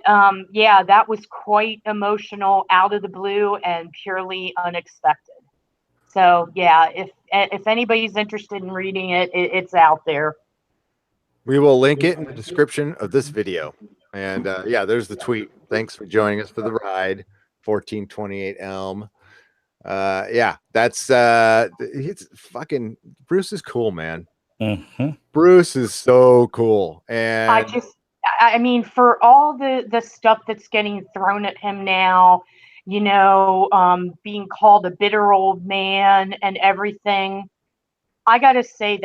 [SPEAKER 3] yeah, that was quite emotional, out of the blue and purely unexpected. So yeah, if anybody's interested in reading it, it's out there.
[SPEAKER 1] We will link it in the description of this video. And yeah, there's the tweet. Thanks for joining us for the ride. 1428 Elm. Yeah, that's it's fucking Bruce is cool, man.
[SPEAKER 2] Mm-hmm.
[SPEAKER 1] Bruce is so cool. And
[SPEAKER 3] I mean, for all the stuff that's getting thrown at him now, being called a bitter old man and everything, I gotta say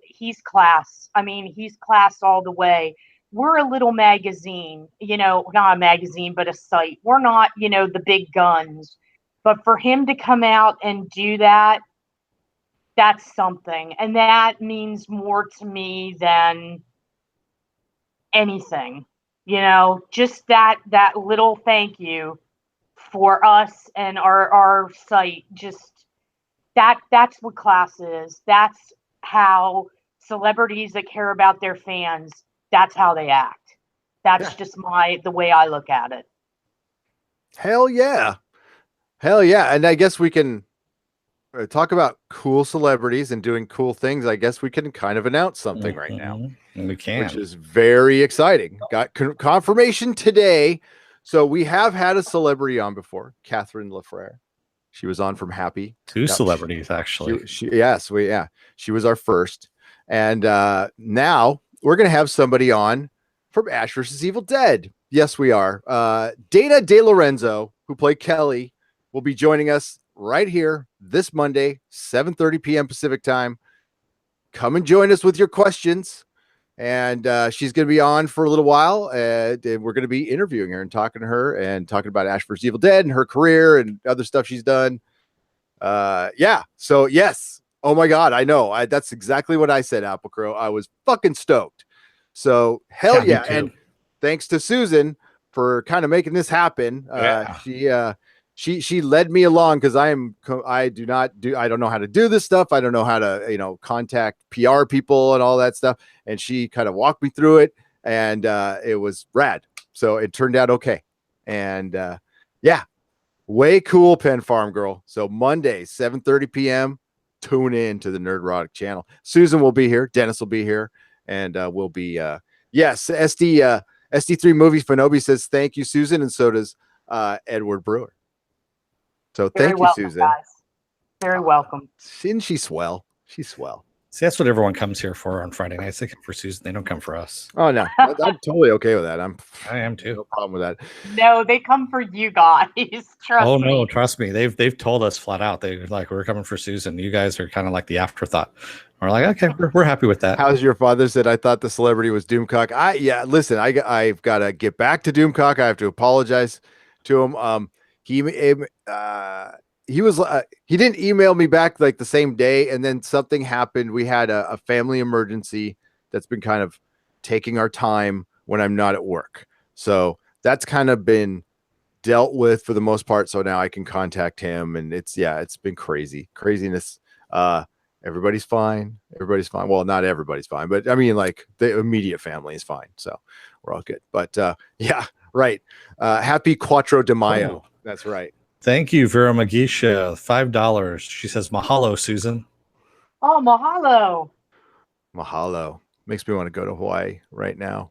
[SPEAKER 3] he's class. I mean, he's class all the way. We're a little magazine, not a magazine, but a site. We're not, the big guns. But for him to come out and do that, that's something. And that means more to me than anything. Just that little thank you for us and our site. Just that's what class is. That's how celebrities that care about their fans, that's how they act. That's just the way I look at it.
[SPEAKER 1] Hell yeah. And I guess we can talk about cool celebrities and doing cool things. I guess we can kind of announce something right now.
[SPEAKER 2] We can.
[SPEAKER 1] Which is very exciting. Got confirmation today. So we have had a celebrity on before, Catherine Lafrere. She was on from Happy.
[SPEAKER 2] Two celebrities, actually.
[SPEAKER 1] She was our first. And now we're going to have somebody on from Ash versus Evil Dead. Yes, we are. Dana De Lorenzo, who played Kelly, will be joining us right here this Monday, 7:30 p.m. Pacific time. Come and join us with your questions. And she's going to be on for a little while. And we're going to be interviewing her and talking to her and talking about Ash vs. Evil Dead and her career and other stuff she's done. Yeah. So, yes. Oh, my God. I know. That's exactly what I said, Apple Crow. I was fucking stoked. So, hell yeah. And thanks to Susan for kind of making this happen. She led me along because I don't know how to do this stuff. I don't know how to, contact PR people and all that stuff. And she kind of walked me through it and it was rad. So it turned out okay. And yeah, way cool, Penn Farm Girl. So Monday, 7:30 p.m. Tune in to the Nerdrotic channel. Susan will be here. Dennis will be here. And we'll be, yes, SD3 Movies Fanobi says, thank you, Susan. And so does Edward Brewer. So thank you, Susan.
[SPEAKER 3] Guys. Very welcome.
[SPEAKER 1] Isn't she swell? She's swell.
[SPEAKER 2] See, that's what everyone comes here for on Friday nights. They come for Susan. They don't come for us.
[SPEAKER 1] Oh no, I'm totally okay with that.
[SPEAKER 2] I am too.
[SPEAKER 1] No problem with that.
[SPEAKER 3] No, they come for you guys. Trust me.
[SPEAKER 2] No, trust me. They've told us flat out. They're like, we're coming for Susan. You guys are kind of like the afterthought. We're like, okay, we're happy with that.
[SPEAKER 1] How's your father said? I thought the celebrity was Doomcock. Listen, I've got to get back to Doomcock. I have to apologize to him. He was he didn't email me back like the same day, and then something happened. We had a family emergency that's been kind of taking our time when I'm not at work. So that's kind of been dealt with for the most part. So now I can contact him, and it's been craziness. Everybody's fine. Well, not everybody's fine, but I mean, like the immediate family is fine. So we're all good. But yeah, right. Happy Quattro de Mayo.
[SPEAKER 2] Oh.
[SPEAKER 1] That's right.
[SPEAKER 2] Thank you, Vera Magisha. $5. She says, mahalo, Susan.
[SPEAKER 3] Oh,
[SPEAKER 1] Mahalo. Makes me want to go to Hawaii right now.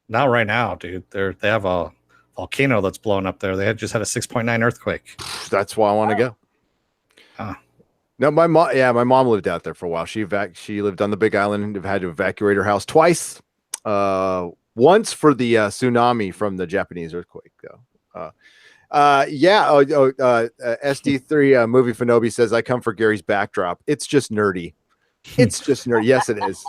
[SPEAKER 2] Not right now, dude. They have a volcano that's blowing up there. They just had a 6.9 earthquake.
[SPEAKER 1] That's why I want to go.
[SPEAKER 2] Huh.
[SPEAKER 1] No, my mom lived out there for a while. She lived on the Big Island and had to evacuate her house twice. Once for the tsunami from the Japanese earthquake, though. SD3 movie Fanobi says, I come for Gary's backdrop. It's just nerdy. It's just nerdy. Yes, it is.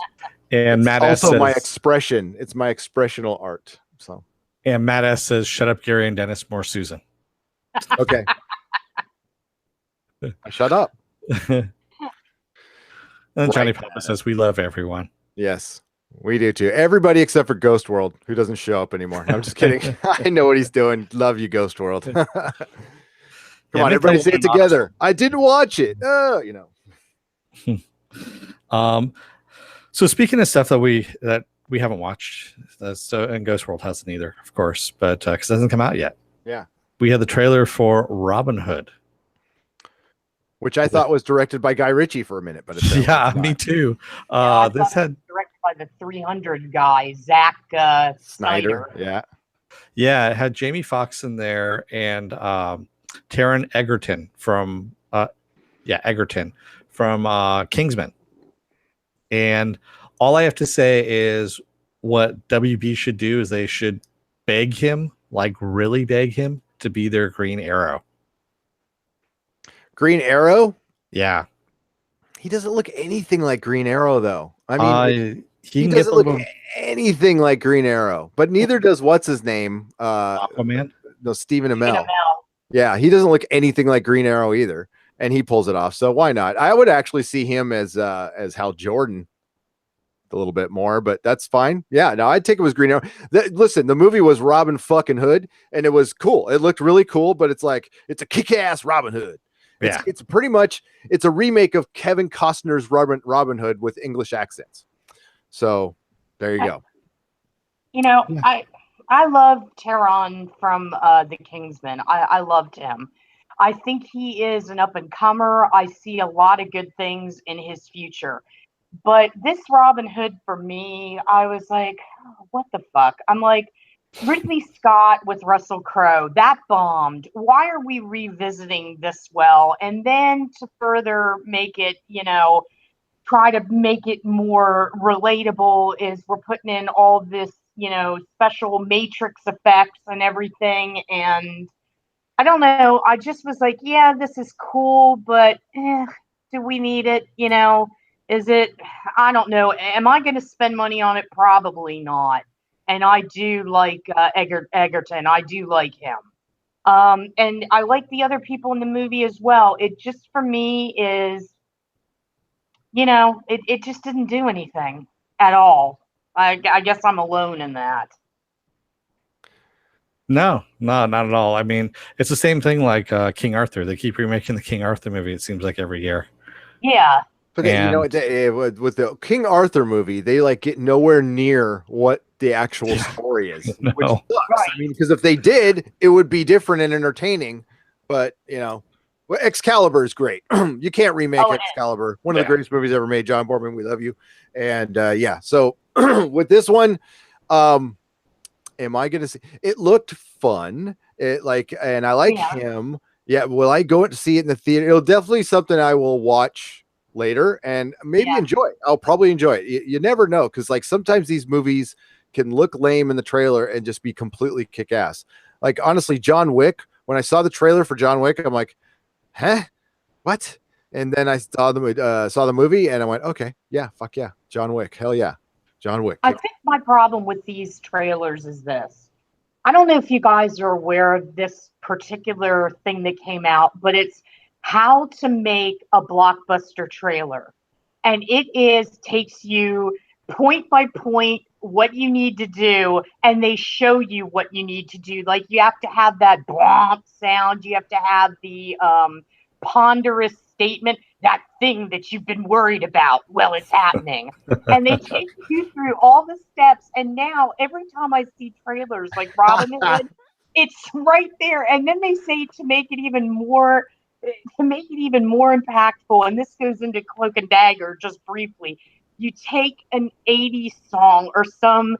[SPEAKER 2] And
[SPEAKER 1] it's
[SPEAKER 2] Matt S
[SPEAKER 1] also
[SPEAKER 2] says,
[SPEAKER 1] my expression. It's my expressional art. So.
[SPEAKER 2] And Matt S says, shut up, Gary and Dennis, more Susan.
[SPEAKER 1] Okay. Shut up.
[SPEAKER 2] And then Johnny Papa says, we love everyone.
[SPEAKER 1] Yes, we do too. Everybody except for Ghost World, who doesn't show up anymore. I'm just kidding. I know what he's doing. Love you, Ghost World. Come on, everybody say it together. I didn't watch it.
[SPEAKER 2] So speaking of stuff that we haven't watched, and Ghost World hasn't either, of course, but because it hasn't come out yet.
[SPEAKER 1] Yeah.
[SPEAKER 2] We had the trailer for Robin Hood,
[SPEAKER 1] which I thought was directed by Guy Ritchie for a minute, but
[SPEAKER 2] yeah, me too. This had
[SPEAKER 3] directed by the 300 guy, Zack Snyder.
[SPEAKER 2] Yeah, it had Jamie Foxx in there and Taron Egerton from Kingsman. And all I have to say is what WB should do is they should beg him, like really beg him, to be their Green Arrow.
[SPEAKER 1] Green Arrow?
[SPEAKER 2] Yeah.
[SPEAKER 1] He doesn't look anything like Green Arrow, though. I mean,
[SPEAKER 2] he
[SPEAKER 1] doesn't look anything like Green Arrow, but neither does what's his name?
[SPEAKER 2] Aquaman?
[SPEAKER 1] No, Stephen Amell. Yeah, he doesn't look anything like Green Arrow either, and he pulls it off. So why not? I would actually see him as Hal Jordan a little bit more, but that's fine. Yeah, no, I'd take him as Green Arrow. Listen, the movie was Robin fucking Hood, and it was cool. It looked really cool, but it's like it's a kick-ass Robin Hood. It's pretty much a remake of Kevin Costner's Robin Hood with English accents. So there you go.
[SPEAKER 3] I love Taron from the Kingsman. I loved him. I think he is an up and comer. I see a lot of good things in his future. But this Robin Hood for me, I was like, what the fuck? I'm like, Ridley Scott with Russell Crowe, that bombed. Why are we revisiting this well? And then to further make it, try to make it more relatable is we're putting in all this, special Matrix effects and everything. And I don't know. I just was like, yeah, this is cool, but do we need it? Is it, I don't know. Am I going to spend money on it? Probably not. And I do like Egerton. I do like him. And I like the other people in the movie as well. It just, for me, is, it just didn't do anything at all. I guess I'm alone in that.
[SPEAKER 2] No, not at all. I mean, it's the same thing like King Arthur. They keep remaking the King Arthur movie, it seems like, every year.
[SPEAKER 3] Yeah.
[SPEAKER 1] But with the King Arthur movie, they get nowhere near what the actual story is.
[SPEAKER 2] No.
[SPEAKER 1] Which sucks. Right. I mean, because if they did, it would be different and entertaining. But Excalibur is great. You can't remake Excalibur. One of the greatest movies ever made. John Borman, we love you. And so with this one, am I gonna see it? Looked fun. And I like him. Yeah. Will I go to see it in the theater? It'll definitely something I will watch later and maybe enjoy it. I'll probably enjoy it. You never know, because like sometimes these movies can look lame in the trailer and just be completely kick-ass. Like honestly, John Wick, when I saw the trailer for John Wick, I'm like, huh? What? And then I saw the movie and I went, okay, yeah, fuck yeah. John Wick, hell yeah. John Wick.
[SPEAKER 3] I think my problem with these trailers is this. I don't know if you guys are aware of this particular thing that came out, but it's how to make a blockbuster trailer. And takes you point by point what you need to do, and they show you what you need to do. Like you have to have that blomp sound, you have to have the ponderous statement, that thing that you've been worried about. Well, it's happening. And they take you through all the steps. And now every time I see trailers like Robin Hood, it's right there. And then they say to make it even more impactful, and this goes into Cloak and Dagger just briefly, you take an 80s song or some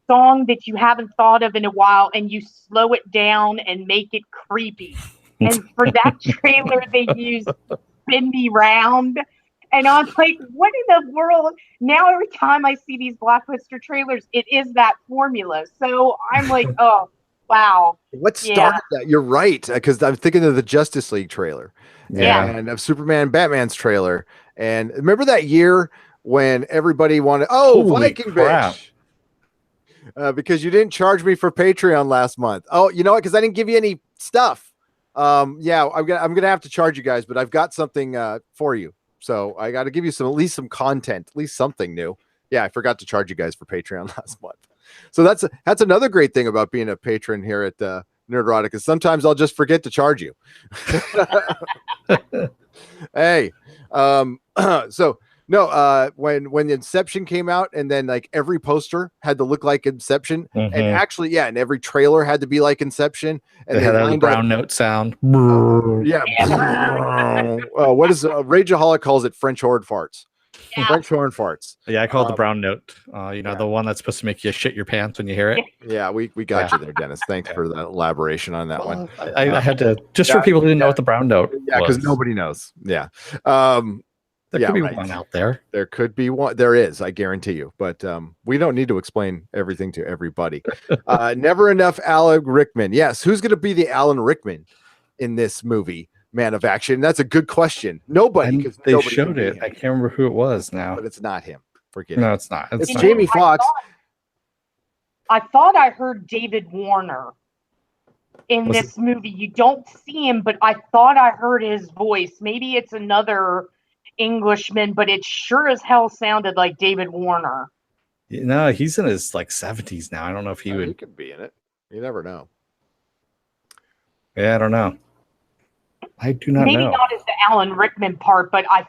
[SPEAKER 3] song that you haven't thought of in a while and you slow it down and make it creepy. And for that trailer, they use Spin Me Round. And I'm like, what in the world? Now every time I see these blockbuster trailers, it is that formula. So I'm like, oh, wow.
[SPEAKER 1] What started that? You're right, because I'm thinking of the Justice League trailer, and of Superman and Batman's trailer. And remember that year when everybody wanted, Viking bitch, because you didn't charge me for Patreon last month. Oh, you know what? Because I didn't give you any stuff. I'm gonna have to charge you guys, but I've got something for you. So I got to give you at least some content, at least something new. Yeah, I forgot to charge you guys for Patreon last month. So that's another great thing about being a patron here at Nerdrotic, is sometimes I'll just forget to charge you. Hey, so no, when Inception came out, and then like every poster had to look like Inception, and actually, and every trailer had to be like Inception, and
[SPEAKER 2] they had a brown note sound.
[SPEAKER 1] What is Rageaholic calls it? French horn farts. Yeah. French horn farts.
[SPEAKER 2] Yeah, I call it the brown note. The one that's supposed to make you shit your pants when you hear it.
[SPEAKER 1] Yeah, we got you there, Dennis. Thanks for that elaboration on that one.
[SPEAKER 2] I had to, just for people who didn't know what the brown note was.
[SPEAKER 1] Yeah, because nobody knows. Yeah.
[SPEAKER 2] There could be one out there.
[SPEAKER 1] There could be one. There is, I guarantee you. But we don't need to explain everything to everybody. Never enough Alan Rickman. Yes, who's going to be the Alan Rickman in this movie, Man of Action? That's a good question. Nobody.
[SPEAKER 2] Because they showed it. I can't remember who it was now.
[SPEAKER 1] But it's not him. Forget
[SPEAKER 2] it.
[SPEAKER 1] No,
[SPEAKER 2] it's not.
[SPEAKER 1] It's Jamie Foxx.
[SPEAKER 3] I thought I heard David Warner in this movie. You don't see him, but I thought I heard his voice. Maybe it's another Englishman, but it sure as hell sounded like David Warner.
[SPEAKER 2] No, he's in his 70s now. I don't know if he would.
[SPEAKER 1] He could be in it. You never know.
[SPEAKER 2] Yeah, I don't know. I do not know.
[SPEAKER 3] Maybe not as the Alan Rickman part, but I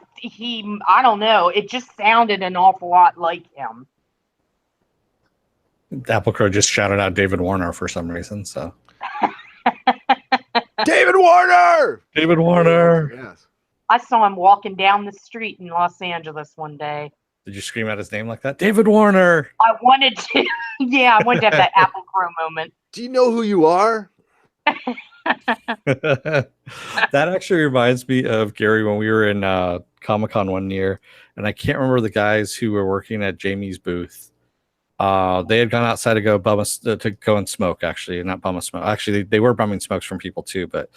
[SPEAKER 3] don't know. It just sounded an awful lot like him.
[SPEAKER 2] Apple Crow just shouted out David Warner for some reason. So
[SPEAKER 1] David Warner.
[SPEAKER 2] David Warner.
[SPEAKER 1] Yes.
[SPEAKER 3] I saw him walking down the street in Los Angeles one day.
[SPEAKER 2] Did you scream out his name like that? David Warner.
[SPEAKER 3] I wanted to. Yeah, I wanted to have that Apple Crow moment.
[SPEAKER 1] Do you know who you are?
[SPEAKER 2] That actually reminds me of Gary when we were in Comic-Con one year, and I can't remember the guys who were working at Jamie's booth. They had gone outside to go to go and smoke. Actually, not bum a smoke. Actually, they were bumming smokes from people too, but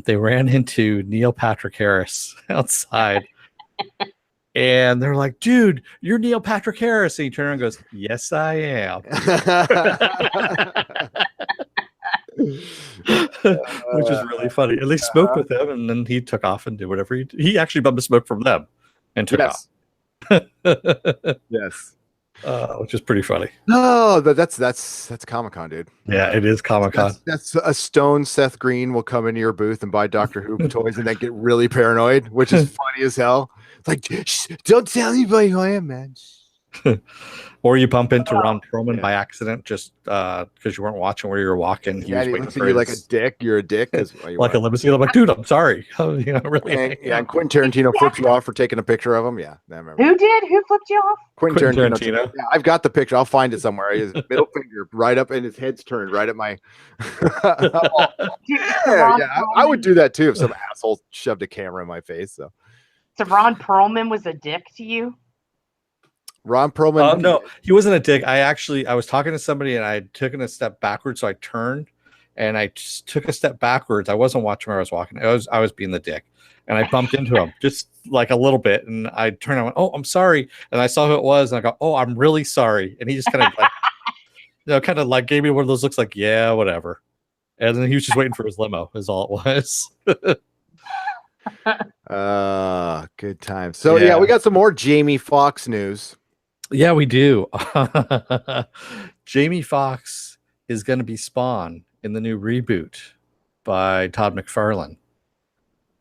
[SPEAKER 2] they ran into Neil Patrick Harris outside. And they're like, dude, you're Neil Patrick Harris. And he turned around and goes, yes, I am. Which is really funny. And they smoked with him, and then he took off and did whatever he actually bummed a smoke from them and took off.
[SPEAKER 1] Yes.
[SPEAKER 2] Which is pretty funny.
[SPEAKER 1] No, that's Comic-Con, dude.
[SPEAKER 2] Yeah, it is Comic-Con.
[SPEAKER 1] That's a stone Seth Green will come into your booth and buy Doctor Who toys and then get really paranoid, which is funny as hell. It's like, shh, don't tell anybody who I am, man.
[SPEAKER 2] Or you bump into Ron Perlman by accident just because you weren't watching where you were walking.
[SPEAKER 1] He was waiting for you like a dick. You're a dick.
[SPEAKER 2] Like a limousine. I'm like, dude, I'm sorry. Really.
[SPEAKER 1] And Quentin Tarantino flipped you off for taking a picture of him. Yeah.
[SPEAKER 3] Who did? Who flipped you off?
[SPEAKER 1] Quentin Tarantino. Yeah, I've got the picture. I'll find it somewhere. His middle finger right up, and his head's turned right at my. I would do that too if some asshole shoved a camera in my face. So.
[SPEAKER 3] So Ron Perlman was a dick to you?
[SPEAKER 1] Ron Perlman.
[SPEAKER 2] No, he wasn't a dick. I was talking to somebody and I had taken a step backwards, so I turned and I just took a step backwards. I wasn't watching where I was walking. I was being the dick, and I bumped into him just like a little bit. And I turned and went, "Oh, I'm sorry." And I saw who it was, and I go, "Oh, I'm really sorry." And he just kind of like, kind of like gave me one of those looks, like, "Yeah, whatever." And then he was just waiting for his limo. Is all it was.
[SPEAKER 1] Good time. So yeah, we got some more Jamie Foxx news.
[SPEAKER 2] Yeah, we do. Jamie Foxx is going to be Spawn in the new reboot by Todd McFarlane.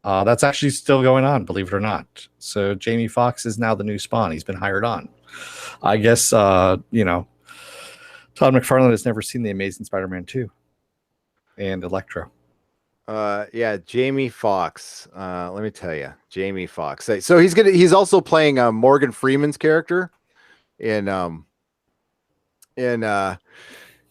[SPEAKER 2] That's actually still going on, believe it or not. So Jamie Foxx is now the new Spawn. He's been hired on. I guess, Todd McFarlane has never seen The Amazing Spider-Man 2 and Electro.
[SPEAKER 1] Yeah, Jamie Foxx. Let me tell you, Jamie Foxx. So he's also playing Morgan Freeman's character in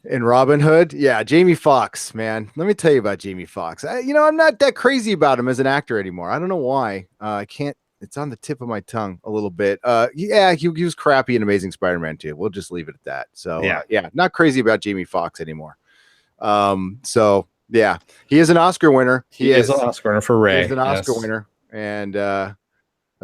[SPEAKER 1] Robin Hood. Yeah, Jamie Foxx, man. Let me tell you about Jamie Foxx. I'm not that crazy about him as an actor anymore. I don't know why. I can't. It's on the tip of my tongue a little bit. Yeah, he was crappy in Amazing Spider-Man 2. We'll just leave it at that. So yeah, not crazy about Jamie Foxx anymore. So yeah, he is an Oscar winner. He is
[SPEAKER 2] an Oscar winner for Ray.
[SPEAKER 1] He's an Oscar winner and a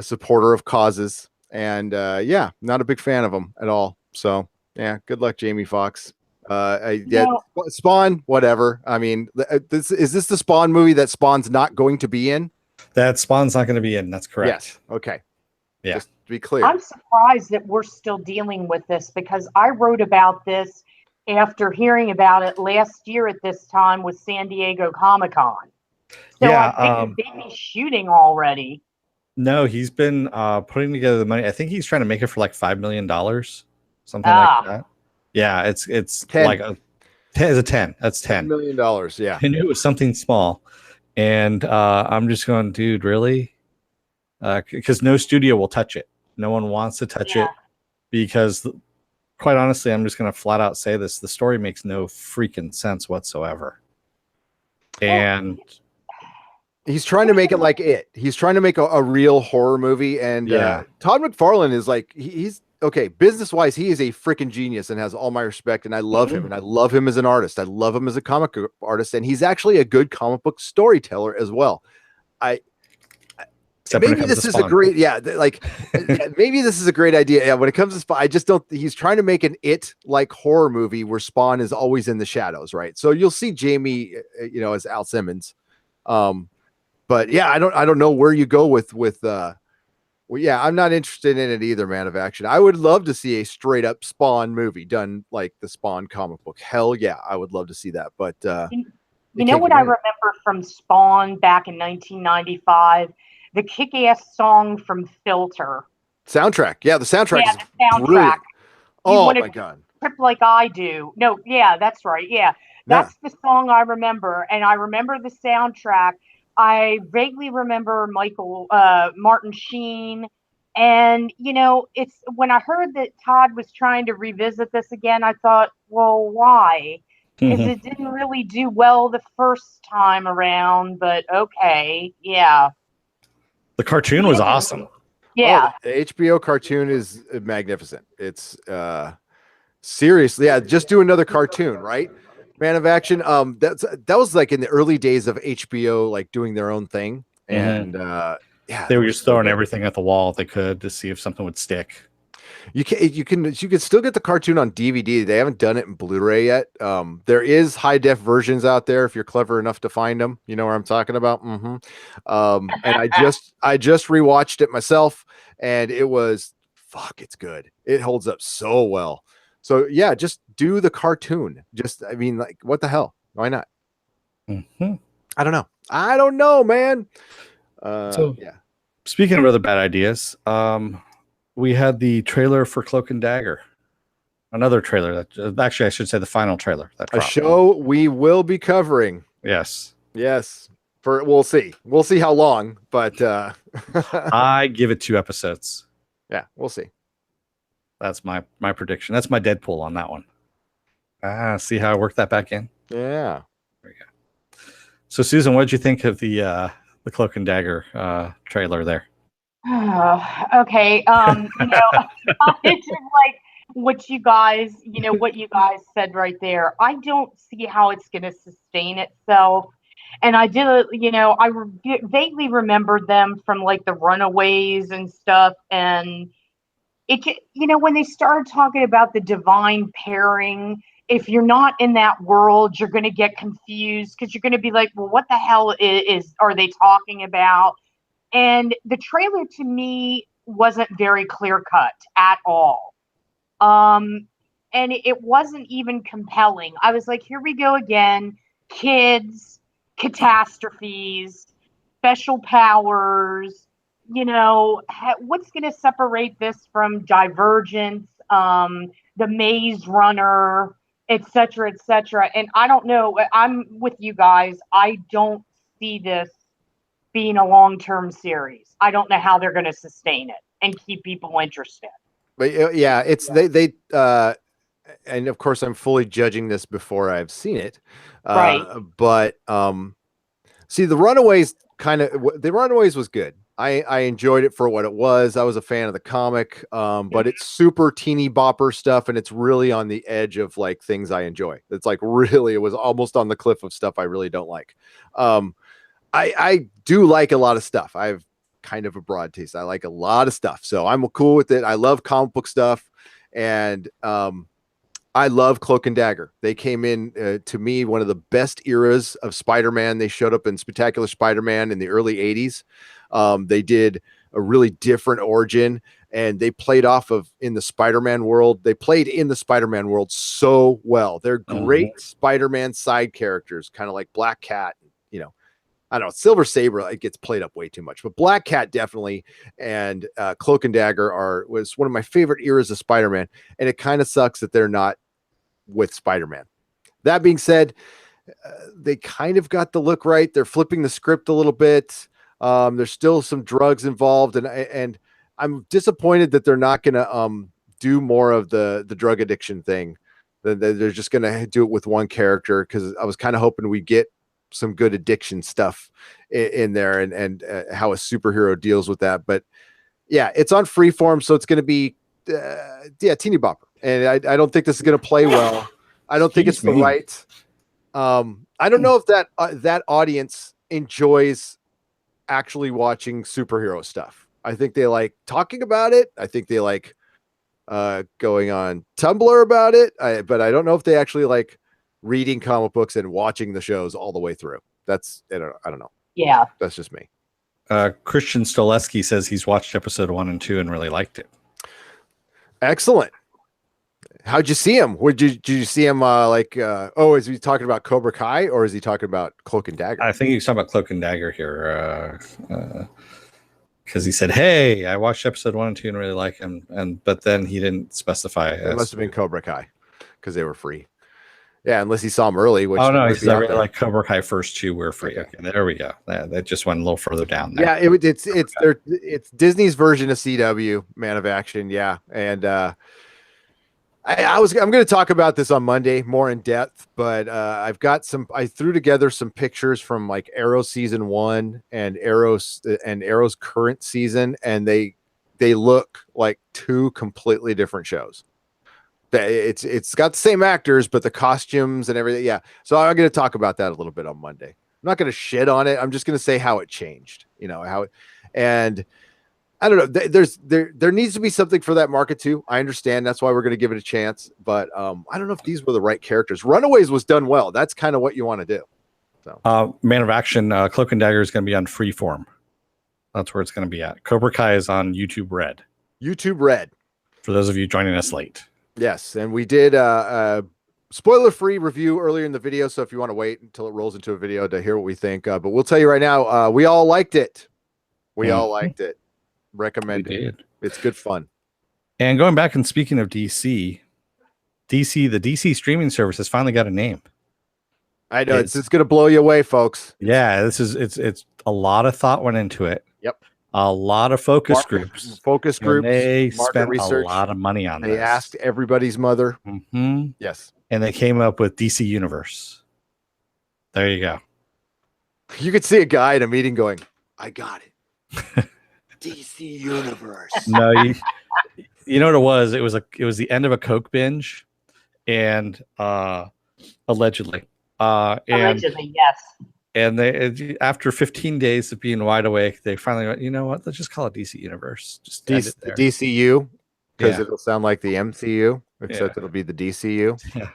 [SPEAKER 1] supporter of causes. And yeah, not a big fan of him at all. So yeah, good luck, Jamie Foxx. Spawn, whatever. I mean, is this the Spawn movie that Spawn's not going to be in?
[SPEAKER 2] That Spawn's not going to be in. That's correct.
[SPEAKER 1] Yes. Okay.
[SPEAKER 2] Yeah.
[SPEAKER 1] Just to be clear.
[SPEAKER 3] I'm surprised that we're still dealing with this because I wrote about this after hearing about it last year at this time with San Diego Comic-Con. So I think they'd be shooting already.
[SPEAKER 2] No, he's been putting together the money. I think he's trying to make it for like $5 million, something like that. Yeah, it's
[SPEAKER 1] 10.
[SPEAKER 2] like a 10 is a 10. That's $10
[SPEAKER 1] million. Yeah,
[SPEAKER 2] I knew it was something small, and I'm just going, dude, really? Because no studio will touch it. No one wants to touch it because, quite honestly, I'm just going to flat out say this: the story makes no freaking sense whatsoever, and.
[SPEAKER 1] He's trying to make it like it. He's trying to make a real horror movie. And Todd McFarlane is like, he's okay. Business wise, he is a freaking genius and has all my respect. And I love him. And I love him as an artist. I love him as a comic artist. And he's actually a good comic book storyteller as well. Maybe this is a great, maybe this is a great idea. Yeah, when it comes to Spawn, I just don't. He's trying to make an like horror movie where Spawn is always in the shadows, right? So you'll see Jamie, as Al Simmons. But yeah, I don't know where you go with I'm not interested in it either, man of action. I would love to see a straight up Spawn movie done like the Spawn comic book. Hell yeah, I would love to see that. But
[SPEAKER 3] you know what I remember from Spawn back in 1995? The kick-ass song from Filter.
[SPEAKER 1] Soundtrack. Yeah, the soundtrack is
[SPEAKER 3] soundtrack.
[SPEAKER 1] Brilliant. Oh my god.
[SPEAKER 3] Trip like I do. No, yeah, that's right. Yeah. That's the song I remember. And I remember the soundtrack. I vaguely remember Martin Sheen. And, it's when I heard that Todd was trying to revisit this again, I thought, well, why? Because it didn't really do well the first time around, but okay. Yeah.
[SPEAKER 2] The cartoon was awesome.
[SPEAKER 3] Yeah.
[SPEAKER 1] The HBO cartoon is magnificent. It's seriously, just do another cartoon, right? Man of Action. That was like in the early days of HBO, like doing their own thing, and
[SPEAKER 2] they were just throwing everything at the wall they could to see if something would stick.
[SPEAKER 1] You can still get the cartoon on DVD. They haven't done it in Blu-ray yet. There is high def versions out there if you're clever enough to find them. You know what I'm talking about. And I just rewatched it myself, and it was it's good. It holds up so well. So yeah, just do the cartoon. What the hell? Why not? I don't know, man.
[SPEAKER 2] Speaking of other bad ideas, we had the trailer for Cloak and Dagger. Another trailer that actually, I should say, the final trailer.
[SPEAKER 1] A show we will be covering.
[SPEAKER 2] Yes.
[SPEAKER 1] We'll see how long, but
[SPEAKER 2] I give it 2 episodes.
[SPEAKER 1] Yeah, we'll see.
[SPEAKER 2] That's my prediction. That's my Deadpool on that one. See how I worked that back in?
[SPEAKER 1] Yeah.
[SPEAKER 2] There you go. So, Susan, what did you think of the Cloak and Dagger trailer there?
[SPEAKER 3] Okay. It's just like what you guys, what you guys said right there. I don't see how it's going to sustain itself. And I did, vaguely remembered them from like the Runaways and stuff. And when they started talking about the divine pairing, if you're not in that world, you're going to get confused because you're going to be like, well, what the hell are they talking about? And the trailer to me wasn't very clear cut at all. And it wasn't even compelling. I was like, here we go again. Kids, catastrophes, special powers. What's going to separate this from Divergence, the Maze Runner, et cetera, et cetera. And I don't know. I'm with you guys. I don't see this being a long-term series. I don't know how they're going to sustain it and keep people interested.
[SPEAKER 1] But yeah, it's they and of course I'm fully judging this before I've seen it.
[SPEAKER 3] Right.
[SPEAKER 1] But see, the Runaways was good. I enjoyed it for what it was. I was a fan of the comic, but it's super teeny bopper stuff, and it's really on the edge of like things I enjoy. It's like really, it was almost on the cliff of stuff I really don't like. I do like a lot of stuff. I've kind of a broad taste. I like a lot of stuff, so I'm cool with it. I love comic book stuff, and I love Cloak and Dagger. They came in to me one of the best eras of Spider-Man. They showed up in Spectacular Spider-Man in the early 80s. They did a really different origin, and they played off of in the Spider-Man world. They played in the Spider-Man world so well. They're great Spider-Man side characters, kind of like Black Cat. I don't know, Silver Saber, it gets played up way too much, but Black Cat definitely, and Cloak and Dagger was one of my favorite eras of Spider-Man, and it kind of sucks that they're not with Spider-Man. That being said, they kind of got the look right. They're flipping the script a little bit. There's still some drugs involved, and I'm disappointed that they're not going to do more of the drug addiction thing. They're just going to do it with one character, because I was kind of hoping we get some good addiction stuff in there, and how a superhero deals with that. But yeah, it's on Freeform, so it's going to be teeny bopper, and I don't think this is going to play well. I don't think it's the right. I don't know if that audience enjoys actually watching superhero stuff. I think they like talking about it. I think they like going on Tumblr about it. But I don't know if they actually like reading comic books and watching the shows all the way through. I don't know.
[SPEAKER 3] Yeah,
[SPEAKER 1] that's just me.
[SPEAKER 2] Christian Stoleski says he's watched episode 1 and 2 and really liked it.
[SPEAKER 1] Excellent. How'd you see him? Did you see him is he talking about Cobra Kai, or is he talking about Cloak and Dagger?
[SPEAKER 2] I think he's talking about Cloak and Dagger here, because he said, hey, I watched episode 1 and 2 and really like him, but then he didn't specify.
[SPEAKER 1] It must have been Cobra Kai, because they were free. Yeah, unless he saw them early. Which
[SPEAKER 2] he said I really like Cobra Kai first 2 were free. Okay, there we go. That just went a little further down there.
[SPEAKER 1] Yeah, it's Disney's version of CW, Man of Action. Yeah, and I'm going to talk about this on Monday more in depth, but I threw together some pictures from like Arrow season 1 and Arrow's current season, and they look like two completely different shows. It's got the same actors, but the costumes and everything. Yeah. So I'm going to talk about that a little bit on Monday. I'm not going to shit on it. I'm just going to say how it changed, and I don't know. There needs to be something for that market too. I understand. That's why we're going to give it a chance, but I don't know if these were the right characters. Runaways was done well. That's kind of what you want to do. So
[SPEAKER 2] Man of Action, Cloak and Dagger is going to be on Freeform. That's where it's going to be at. Cobra Kai is on YouTube Red.
[SPEAKER 1] YouTube Red. For
[SPEAKER 2] those of you joining us late.
[SPEAKER 1] Yes, and we did a spoiler-free review earlier in the video, so if you want to wait until it rolls into a video to hear what we think, but we'll tell you right now, we all liked it. We all liked it. Recommend it. It's good fun.
[SPEAKER 2] And going back and speaking of DC, the DC streaming service has finally got a name.
[SPEAKER 1] I know it's going to blow you away, folks.
[SPEAKER 2] Yeah, it's a lot of thought went into it.
[SPEAKER 1] Yep.
[SPEAKER 2] A lot of focus groups. They spent
[SPEAKER 1] research.
[SPEAKER 2] A lot of money on this.
[SPEAKER 1] They asked everybody's mother.
[SPEAKER 2] Mm-hmm.
[SPEAKER 1] Yes.
[SPEAKER 2] And they came up with DC Universe. There you go.
[SPEAKER 1] You could see a guy in a meeting going, I got it. DC Universe.
[SPEAKER 2] No, you know what it was? It was the end of a Coke binge, and allegedly,
[SPEAKER 3] Allegedly, yes.
[SPEAKER 2] and they after 15 days of being wide awake, they finally went, you know what? Let's just call it DC Universe. Just end it there.
[SPEAKER 1] DCU, because
[SPEAKER 2] Yeah.
[SPEAKER 1] it'll sound like the MCU, except
[SPEAKER 2] Yeah.
[SPEAKER 1] it'll be the DCU.
[SPEAKER 2] Yeah.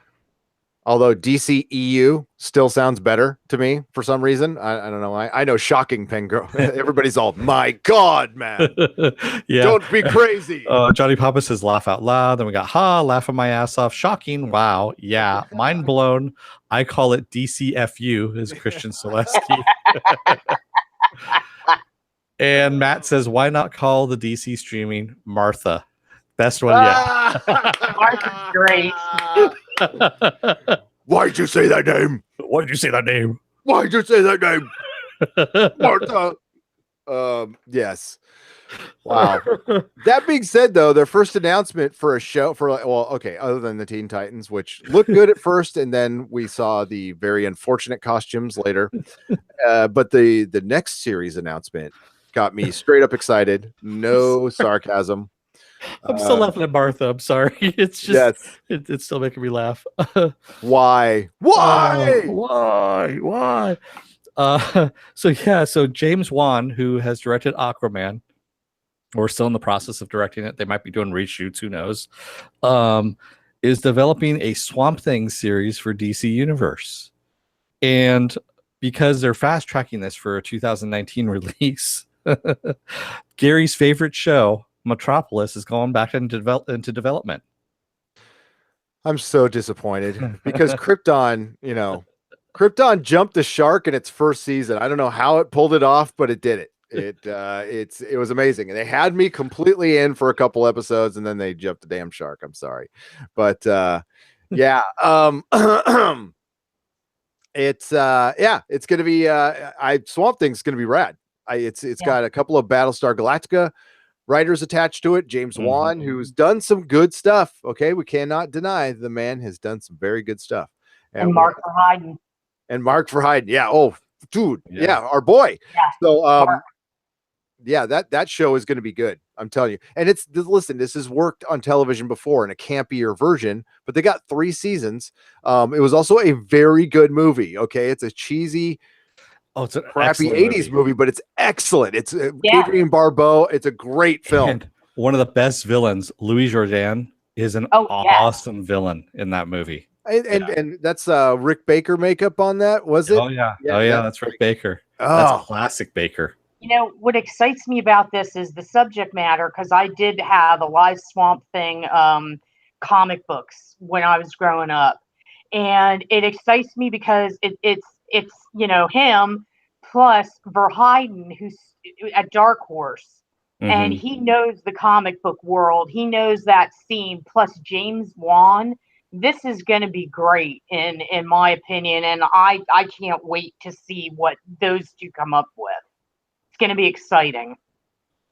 [SPEAKER 1] Although DCEU still sounds better to me for some reason. I don't know. I know shocking Penguin. Everybody's all, my God, man.
[SPEAKER 2] Yeah.
[SPEAKER 1] Don't be crazy.
[SPEAKER 2] Johnny Papa says laugh out loud. Then we got laughing my ass off. Shocking. Wow. Yeah. Mind blown. I call it DCFU, is Christian Selesky. And Matt says, why not call the DC streaming Martha? Best one yet.
[SPEAKER 3] Martha's great.
[SPEAKER 1] Why'd you say that name?
[SPEAKER 2] Why'd you say that name?
[SPEAKER 1] Why'd you say that name? Martha. Yes. Wow. That being said, though, their first announcement for a show other than the Teen Titans, which looked good at first, and then we saw the very unfortunate costumes later. But the next series announcement got me straight up excited. No sarcasm.
[SPEAKER 2] I'm still laughing at Martha. I'm sorry. It's just it's still making me laugh.
[SPEAKER 1] Why?
[SPEAKER 2] So James Wan, who has directed Aquaman, we're still in the process of directing it. They might be doing reshoots, who knows? Is developing a Swamp Thing series for DC Universe. And because they're fast tracking this for a 2019 release, Gary's favorite show, Metropolis, is going back into development.
[SPEAKER 1] I'm so disappointed because Krypton jumped the shark in its first season. I don't know how it pulled it off, but it did it. It was amazing. And they had me completely in for a couple episodes, and then they jumped the damn shark. I'm sorry. But yeah. It's gonna be Swamp Thing's gonna be rad. It's got a couple of Battlestar Galactica writers attached to it. James Wan, who's done some good stuff. Okay, we cannot deny the man has done some very good stuff.
[SPEAKER 3] And Mark Verheiden.
[SPEAKER 1] Yeah. Oh, dude. Yeah, our boy.
[SPEAKER 3] Yeah.
[SPEAKER 1] So that show is going to be good. I'm telling you. And listen, this has worked on television before in a campier version, but they got 3 seasons. It was also a very good movie. Okay, it's a cheesy,
[SPEAKER 2] it's a
[SPEAKER 1] crappy 80s movie, but it's excellent. It's Adrienne Barbeau. It's a great film.
[SPEAKER 2] And one of the best villains, Louis Jourdan, is an awesome villain in that movie.
[SPEAKER 1] And that's Rick Baker makeup on that, was it?
[SPEAKER 2] Oh yeah. That's Rick Baker.
[SPEAKER 1] Oh.
[SPEAKER 2] That's a classic Baker.
[SPEAKER 3] You know, what excites me about this is the subject matter, because I did have a live Swamp Thing comic books when I was growing up. And it excites me because it's him plus Verheiden, who's at Dark Horse. And he knows the comic book world. He knows that scene, plus James Wan. This is going to be great in my opinion. And I can't wait to see what those two come up with. It's going to be exciting.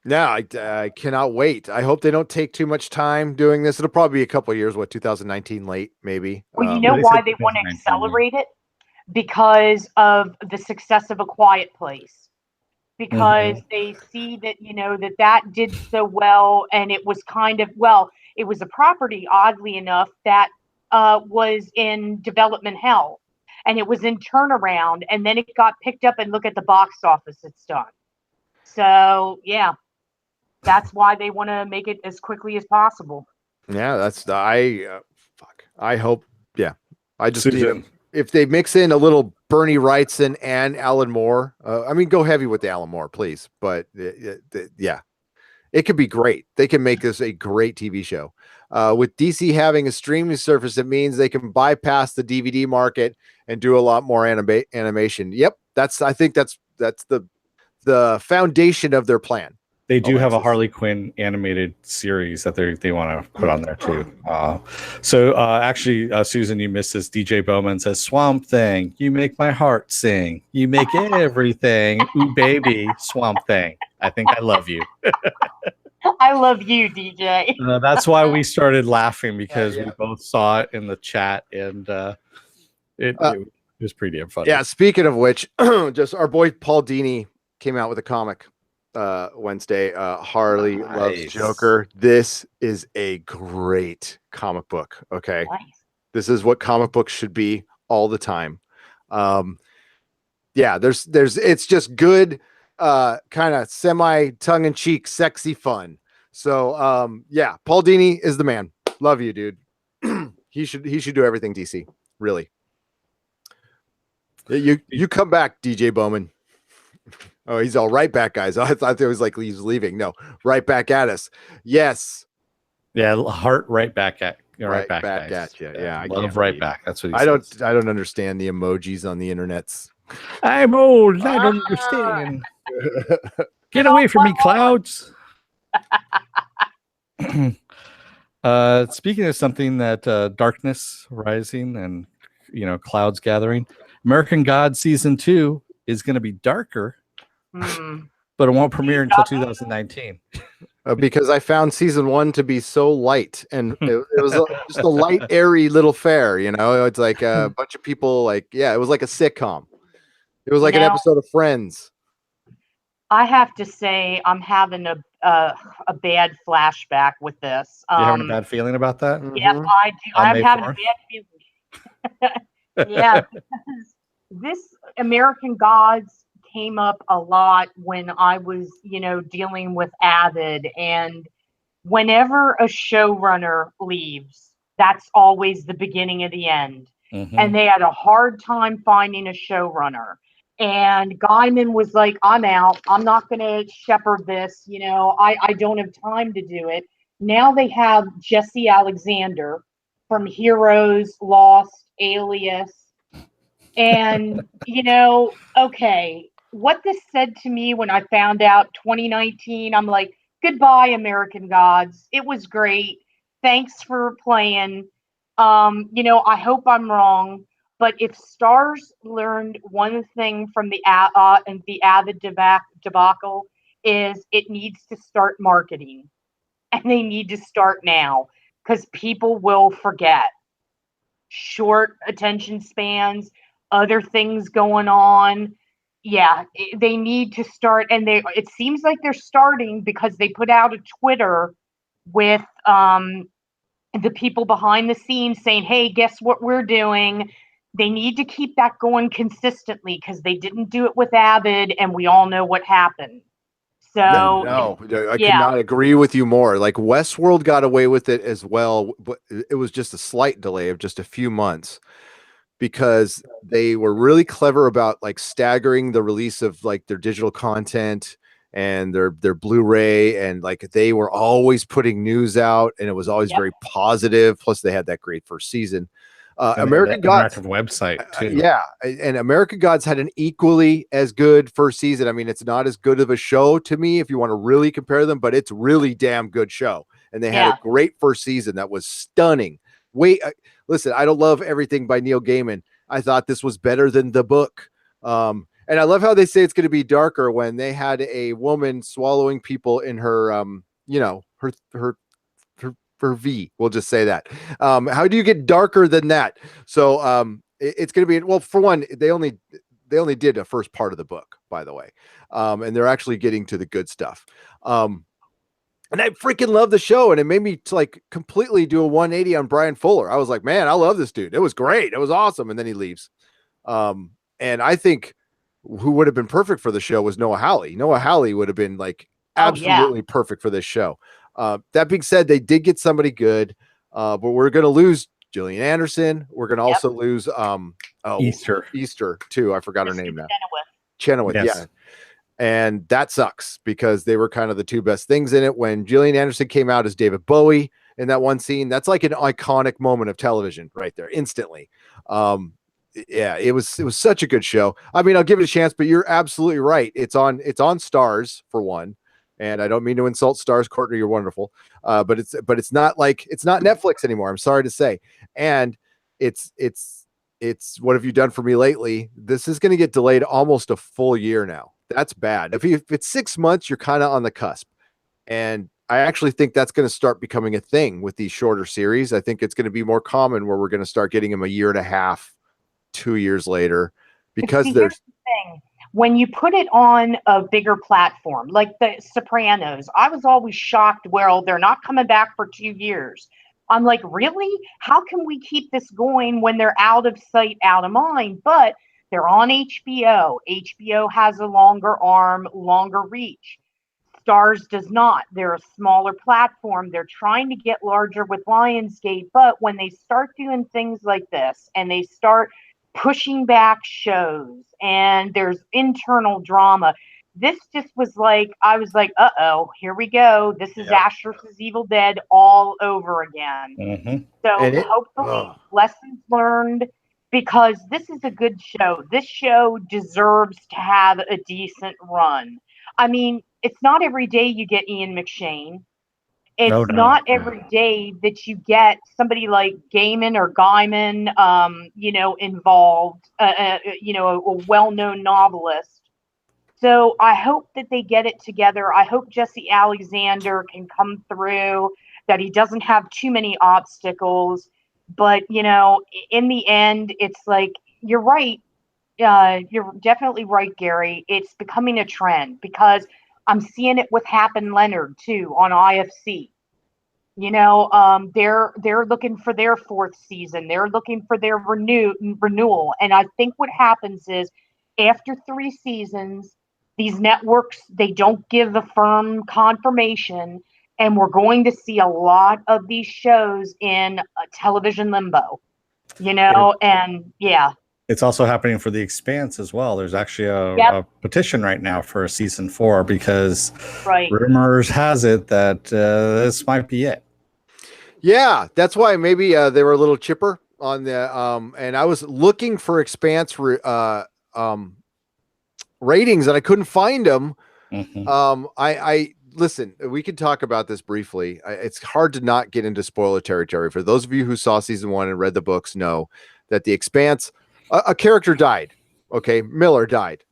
[SPEAKER 1] Yeah, I cannot wait. I hope they don't take too much time doing this. It'll probably be a couple of years, 2019 late, maybe.
[SPEAKER 3] Well, you know why they want to accelerate it? Because of the success of A Quiet Place. Because they see that, that did so well, and it was it was a property, oddly enough, that was in development hell. And it was in turnaround, and then it got picked up, and look at the box office it's done. So, yeah, that's why they want to make it as quickly as possible.
[SPEAKER 1] Yeah, I hope, I just, if they mix in a little Bernie Wrightson and Alan Moore, go heavy with the Alan Moore, please. But it could be great. They can make this a great TV show. With DC having a streaming service, it means they can bypass the DVD market and do a lot more animation. Yep, I think that's the foundation of their plan.
[SPEAKER 2] They do have a Harley Quinn animated series that they want to put on there too. Actually, Susan, you missed this. DJ Bowman says, Swamp Thing, you make my heart sing. You make everything. Ooh, baby, Swamp Thing. I think I love you.
[SPEAKER 3] I love you, DJ.
[SPEAKER 2] That's why we started laughing, because we both saw it in the chat, and it was pretty damn funny.
[SPEAKER 1] Yeah, speaking of which, just our boy Paul Dini came out with a comic Wednesday. Harley loves
[SPEAKER 2] Nice.
[SPEAKER 1] Joker. This is a great comic book. Okay.
[SPEAKER 3] Nice.
[SPEAKER 1] This is what comic books should be all the time. Yeah, there's it's just good, kind of semi tongue-in-cheek, sexy fun. So yeah, Paul Dini is the man. Love you, dude. he should do everything DC, really. You come back, DJ Bowman. Oh, he's all right back, guys. I thought it was like he's leaving. No, right back at us. Yes.
[SPEAKER 2] Yeah, heart right back at
[SPEAKER 1] Right back
[SPEAKER 2] guys.
[SPEAKER 1] at you. Yeah, I
[SPEAKER 2] love
[SPEAKER 1] can't
[SPEAKER 2] right
[SPEAKER 1] read.
[SPEAKER 2] back. That's what he
[SPEAKER 1] I
[SPEAKER 2] says.
[SPEAKER 1] don't understand the emojis on the internets.
[SPEAKER 2] I'm old. I don't understand. Get away from me, clouds. Speaking of something that darkness rising and clouds gathering, American God season 2 is going to be darker, but it won't premiere until 2019.
[SPEAKER 1] Because I found season 1 to be so light, and it was just a light, airy little fair. It's like a bunch of people. Like, yeah, it was like a sitcom. It was like an episode of Friends.
[SPEAKER 3] I have to say, I'm having a bad flashback with this.
[SPEAKER 2] You having a bad feeling about that?
[SPEAKER 3] Yes, I do. I'm having a bad feeling. Yeah, because this American Gods came up a lot when I was, dealing with Avid, and whenever a showrunner leaves, that's always the beginning of the end. And they had a hard time finding a showrunner. And Gaiman was like, I'm out. I'm not going to shepherd this. I don't have time to do it. Now they have Jesse Alexander from Heroes, Lost, Alias. And, okay, what this said to me when I found out 2019, I'm like, goodbye, American Gods. It was great. Thanks for playing. I hope I'm wrong. But if Stars learned one thing from the Avid debacle, is it needs to start marketing, and they need to start now, because people will forget. Short attention spans, other things going on. Yeah, they need to start, and it seems like they're starting, because they put out a Twitter with the people behind the scenes saying, hey, guess what we're doing? They need to keep that going consistently, because they didn't do it with Avid, and we all know what happened. So
[SPEAKER 1] no, I cannot agree with you more. Like, Westworld got away with it as well, but it was just a slight delay of just a few months, because they were really clever about like staggering the release of like their digital content and their Blu-ray, and like they were always putting news out, and it was always very positive. Plus, they had that great first season. American Gods
[SPEAKER 2] website too.
[SPEAKER 1] Yeah, and American Gods had an equally as good first season. I mean, it's not as good of a show to me if you want to really compare them, but it's really damn good show. And they had a great first season that was stunning. Listen, I don't love everything by Neil Gaiman. I thought this was better than the book. And I love how they say it's going to be darker when they had a woman swallowing people in her, her V. We'll just say that. How do you get darker than that? So it's going to be, well, for one, they only did a first part of the book, by the way. And they're actually getting to the good stuff. And I freaking love the show, and it made me like completely do a 180 on Brian Fuller. I was like, man, I love this dude. It was great. It was awesome. And then he leaves. And I think who would have been perfect for the show was Noah Hawley. Noah Hawley would have been like absolutely perfect for this show. That being said, they did get somebody good, but we're going to lose Gillian Anderson. We're going to also lose Easter too. I forgot her name now. Chenoweth, yeah. And that sucks, because they were kind of the two best things in it. When Gillian Anderson came out as David Bowie in that one scene, that's like an iconic moment of television right there, instantly. Yeah, it was such a good show. I mean, I'll give it a chance, but you're absolutely right. It's on Stars for one. And I don't mean to insult Stars, Courtney, you're wonderful. But it's not Netflix anymore. I'm sorry to say. And it's what have you done for me lately? This is going to get delayed almost a full year now. That's bad. If it's 6 months, you're kind of on the cusp. And I actually think that's going to start becoming a thing with these shorter series. I think it's going to be more common where we're going to start getting them a year and a half, 2 years later, because
[SPEAKER 3] here's the thing. when you put it on a bigger platform, like The Sopranos, I was always shocked, well, they're not coming back for 2 years. I'm like, really? How can we keep this going when they're out of sight, out of mind? But they're on HBO. HBO has a longer arm, longer reach. Stars does not. They're a smaller platform. They're trying to get larger with Lionsgate, but when they start doing things like this and they start pushing back shows and there's internal drama, this just was like, I was like, uh-oh, here we go. This is Ash versus Evil Dead all over again.
[SPEAKER 2] Mm-hmm.
[SPEAKER 3] So hopefully lessons learned, because this is a good show. This show deserves to have a decent run. I mean, it's not every day you get Ian McShane. It's not every day that you get somebody like Gaiman or Gaiman, involved, a well-known novelist. So I hope that they get it together. I hope Jesse Alexander can come through, that he doesn't have too many obstacles. But, in the end, it's like, you're right. You're definitely right, Gary. It's becoming a trend, because I'm seeing it with Hap and Leonard too on IFC. They're looking for their 4th season. They're looking for their renewal. And I think what happens is, after 3 seasons, these networks, they don't give a firm confirmation, and we're going to see a lot of these shows in a television limbo. And yeah.
[SPEAKER 2] It's also happening for The Expanse as well. There's actually a petition right now for a season 4, because rumors has it that this might be it.
[SPEAKER 1] Yeah, that's why maybe they were a little chipper on the and I was looking for Expanse ratings and I couldn't find them.
[SPEAKER 2] Mm-hmm.
[SPEAKER 1] I listen, we could talk about this briefly. It's hard to not get into spoiler territory. For those of you who saw season 1 and read the books, know that The Expanse, a character died. Okay, Miller died.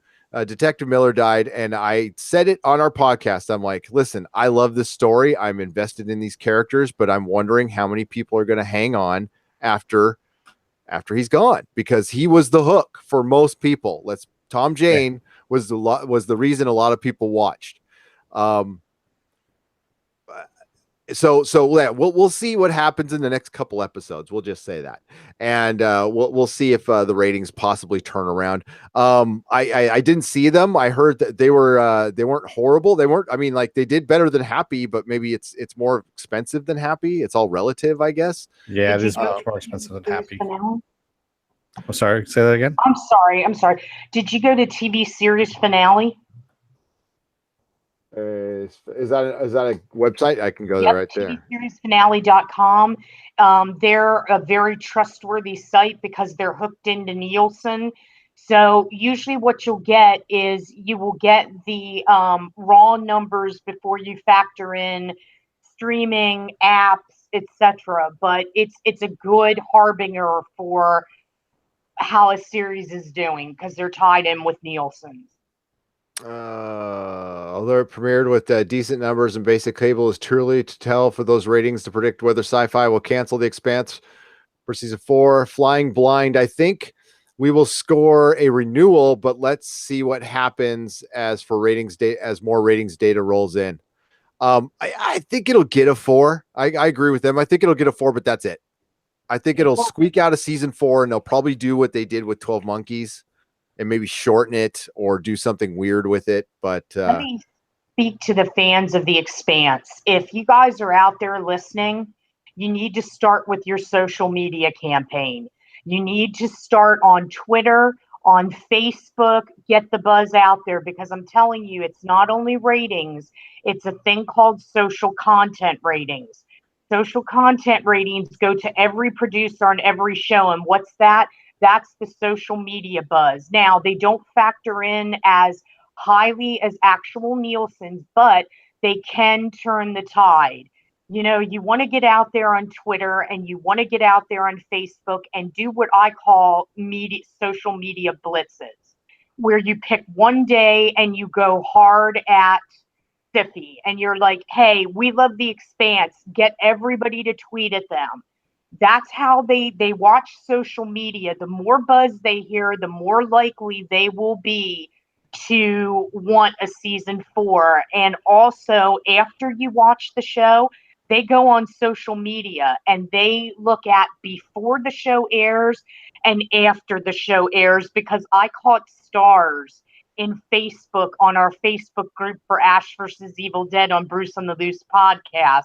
[SPEAKER 1] Detective Miller died, and I said it on our podcast. I'm like, listen, I love this story. I'm invested in these characters, but I'm wondering how many people are going to hang on after he's gone, because he was the hook for most people. Tom Jane was the reason a lot of people watched. So yeah, we'll see what happens in the next couple episodes. We'll just say that, and we'll see if the ratings possibly turn around. I didn't see them. I heard that they weren't horrible. They weren't. I mean, like, they did better than Happy, but maybe it's more expensive than Happy. It's all relative, I guess.
[SPEAKER 2] Yeah, it is much more expensive than Happy. I'm sorry. Say that again.
[SPEAKER 3] I'm sorry. Did you go to TV series finale?
[SPEAKER 1] Is that a website? I can go there right there.
[SPEAKER 3] TVSeriesFinale.com. They're a very trustworthy site because they're hooked into Nielsen. So usually what you'll get is you will get the raw numbers before you factor in streaming apps, etc. But it's a good harbinger for how a series is doing, because they're tied in with Nielsen's.
[SPEAKER 1] Although it premiered with decent numbers and basic cable, is too early to tell for those ratings to predict whether Sci-Fi will cancel The Expanse for season 4. Flying blind, I think we will score a renewal, but let's see what happens as more ratings data rolls in. I think it'll get a 4. I agree with them. I think it'll get a 4, but that's it. I think it'll squeak out a season 4, and they'll probably do what they did with 12 Monkeys and maybe shorten it or do something weird with it. But
[SPEAKER 3] let me speak to the fans of The Expanse. If you guys are out there listening, you need to start with your social media campaign. You need to start on Twitter, on Facebook, get the buzz out there, because I'm telling you, it's not only ratings, it's a thing called social content ratings. Social content ratings go to every producer on every show. And what's that? That's the social media buzz. Now, they don't factor in as highly as actual Nielsen's, but they can turn the tide. You want to get out there on Twitter and you want to get out there on Facebook and do what I call social media blitzes, where you pick one day and you go hard at Siffy and you're like, hey, we love The Expanse. Get everybody to tweet at them. That's how they watch social media. The more buzz they hear, the more likely they will be to want a season 4. And also, after you watch the show, they go on social media and they look at before the show airs and after the show airs, because I caught stars in Facebook on our Facebook group for Ash versus Evil Dead on Bruce on the Loose podcast.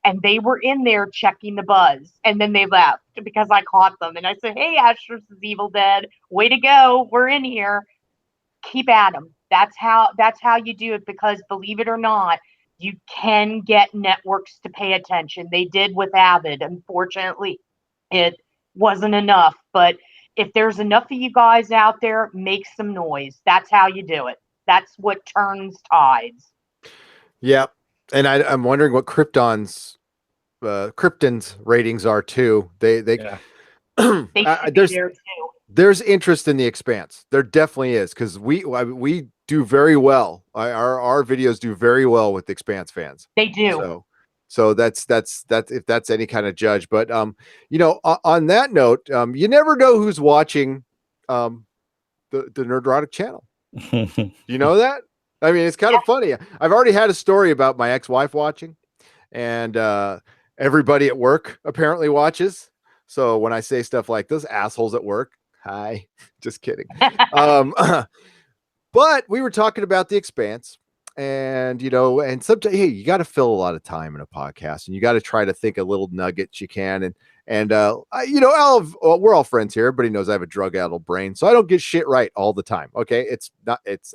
[SPEAKER 3] And they were in there checking the buzz. And then they left because I caught them. And I said, hey, Ash versus Evil Dead, way to go. We're in here. Keep at them. That's how you do it, because believe it or not, you can get networks to pay attention. They did with Avid. Unfortunately, it wasn't enough. But if there's enough of you guys out there, make some noise. That's how you do it. That's what turns tides.
[SPEAKER 1] Yeah. And I'm wondering what Krypton's ratings are too. They
[SPEAKER 3] They should be there too.
[SPEAKER 1] There's interest in the Expanse. There definitely is, because we do very well. Our videos do very well with Expanse fans.
[SPEAKER 3] They do.
[SPEAKER 1] So that's if that's any kind of judge. But you know, on that note, you never know who's watching the Nerdrotic channel. You know that? I mean, it's kind of funny. I've already had a story about my ex-wife watching, and everybody at work apparently watches. So when I say stuff like those assholes at work, hi, just kidding. But we were talking about the Expanse, and you know, and sometimes, hey, you got to fill a lot of time in a podcast, and you got to try to think of little nuggets you can. And you know, we're all friends here. Everybody knows I have a drug-addled brain, so I don't get shit right all the time. Okay,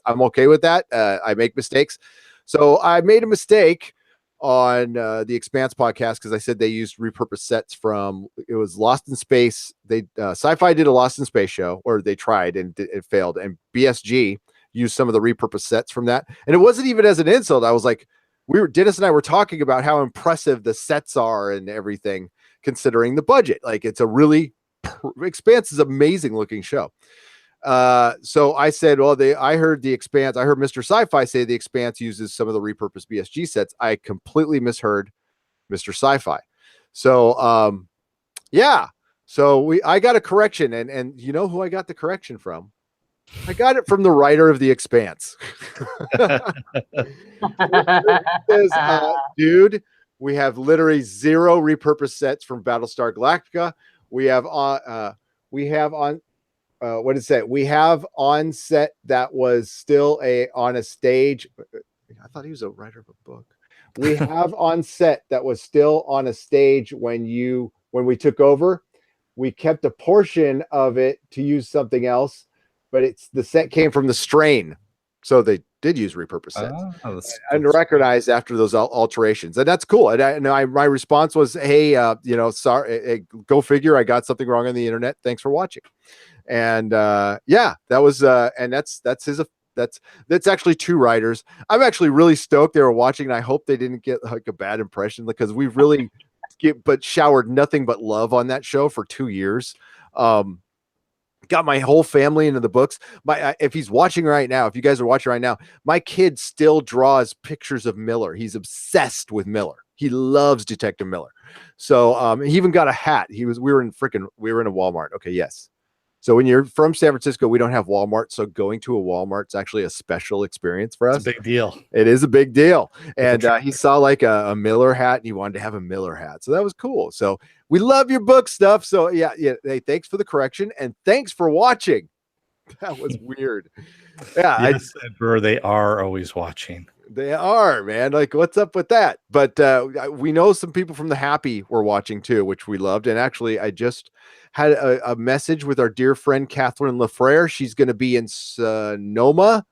[SPEAKER 1] I'm okay with that. I make mistakes. So I made a mistake on the Expanse podcast because I said they used repurposed sets from, it was Lost in Space. They Sci-Fi did a Lost in Space show, or they tried and it failed, and BSG used some of the repurposed sets from that. And it wasn't even as an insult. I was like, Dennis and I were talking about how impressive the sets are and everything, considering the budget. Like, it's a really Expanse is amazing looking show. So I said, well, I heard the Expanse. I heard Mr. Sci-Fi say the Expanse uses some of the repurposed BSG sets. I completely misheard Mr. Sci-Fi. So, yeah. So I got a correction, and you know who I got the correction from? I got it from the writer of the Expanse. Says, dude, we have literally 0 repurposed sets from Battlestar Galactica. We have on what did it say? We have on set that was still on a stage. I thought he was a writer of a book. We have on set that was still on a stage when we took over. We kept a portion of it to use something else, but the set came from the Strain. So they did use repurposed sets and recognized after those alterations, and that's cool. And my response was, "Hey, you know, sorry, go figure. I got something wrong on the internet. Thanks for watching." And yeah, that was and that's actually 2 writers. I'm actually really stoked they were watching, and I hope they didn't get like a bad impression, because we've really showered nothing but love on that show for 2 years. Got my whole family into the books. If he's watching right now, if you guys are watching right now, my kid still draws pictures of Miller. He's obsessed with Miller. He loves Detective Miller. So he even got a hat. We were in a Walmart. Okay, yes. So when you're from San Francisco, we don't have Walmart. So going to a Walmart is actually a special experience for us.
[SPEAKER 2] It's a big deal.
[SPEAKER 1] It is a big deal. And he saw like a Miller hat, and he wanted to have a Miller hat. So that was cool. So we love your book stuff. So yeah. Hey, thanks for the correction, and thanks for watching. That was weird. Yeah.
[SPEAKER 2] Yes, Edward, they are always watching.
[SPEAKER 1] They are, man. Like, what's up with that? But we know some people from the Happy were watching too, which we loved. And actually, I just had a message with our dear friend Catherine Lafrere. She's going to be in Sonora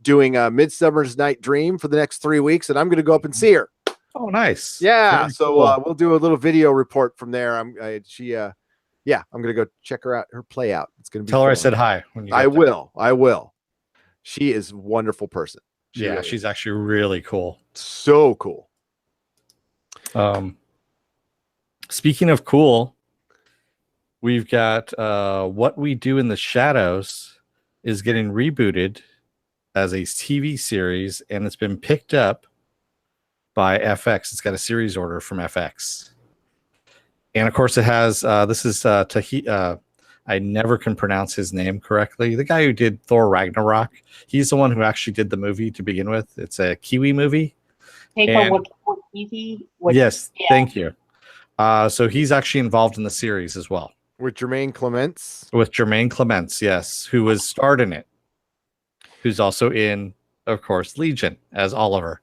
[SPEAKER 1] doing a Midsummer's Night Dream for the next 3 weeks, and I'm going to go up and see her.
[SPEAKER 2] Oh, nice.
[SPEAKER 1] Yeah.
[SPEAKER 2] Very
[SPEAKER 1] So
[SPEAKER 2] cool.
[SPEAKER 1] we'll do a little video report from there. I'm going to go check her out, her play out. It's going to be
[SPEAKER 2] Tell her
[SPEAKER 1] fun.
[SPEAKER 2] I said hi. When you
[SPEAKER 1] I will. She is a wonderful person.
[SPEAKER 2] She's actually really cool.
[SPEAKER 1] So cool.
[SPEAKER 2] Speaking of cool, we've got What We Do in the Shadows is getting rebooted as a TV series, and it's been picked up by FX. It's got a series order from FX. And of course it has, this is I never can pronounce his name correctly. The guy who did Thor Ragnarok, he's the one who actually did the movie to begin with. It's a Kiwi movie.
[SPEAKER 3] Taika
[SPEAKER 2] Yes, thank you. So he's actually involved in the series as well.
[SPEAKER 1] With Jermaine Clements?
[SPEAKER 2] With Jermaine Clements, yes, who was starred in it. Who's also in, of course, Legion as Oliver.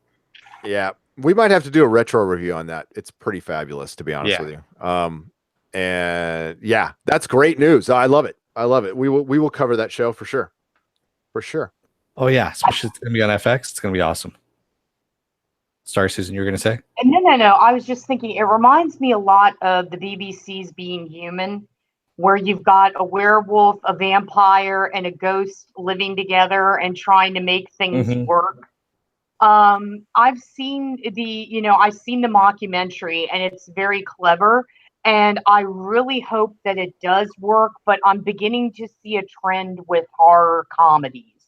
[SPEAKER 1] Yeah. We might have to do a retro review on that. It's pretty fabulous, to be honest
[SPEAKER 2] Yeah.
[SPEAKER 1] with you. And yeah, that's great news. I love it. I love it. We will cover that show for sure. For sure.
[SPEAKER 2] Oh yeah, especially it's gonna be on FX. It's gonna be awesome. Sorry, Susan, you were gonna say?
[SPEAKER 3] No. I was just thinking it reminds me a lot of the BBC's Being Human, where you've got a werewolf, a vampire, and a ghost living together and trying to make things work. I've seen I've seen the mockumentary, and it's very clever. And I really hope that it does work, but I'm beginning to see a trend with horror comedies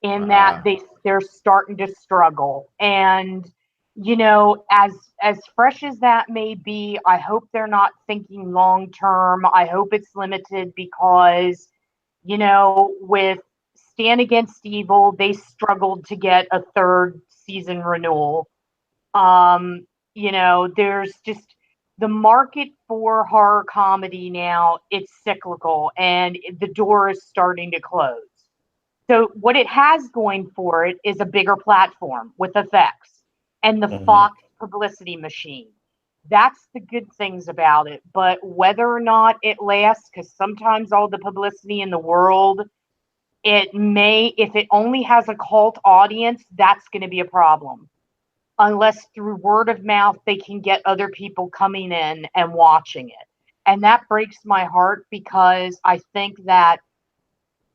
[SPEAKER 3] in that they're starting to struggle. And as fresh as that may be, I hope they're not thinking long term. I hope it's limited because, with Stand Against Evil, they struggled to get a third season renewal. There's just the market for horror comedy now, it's cyclical and the door is starting to close. So what it has going for it is a bigger platform with effects and the Foxx publicity machine. That's the good things about it. But whether or not it lasts, because sometimes all the publicity in the world, if it only has a cult audience, that's going to be a problem. Unless through word of mouth, they can get other people coming in and watching it. And that breaks my heart because I think that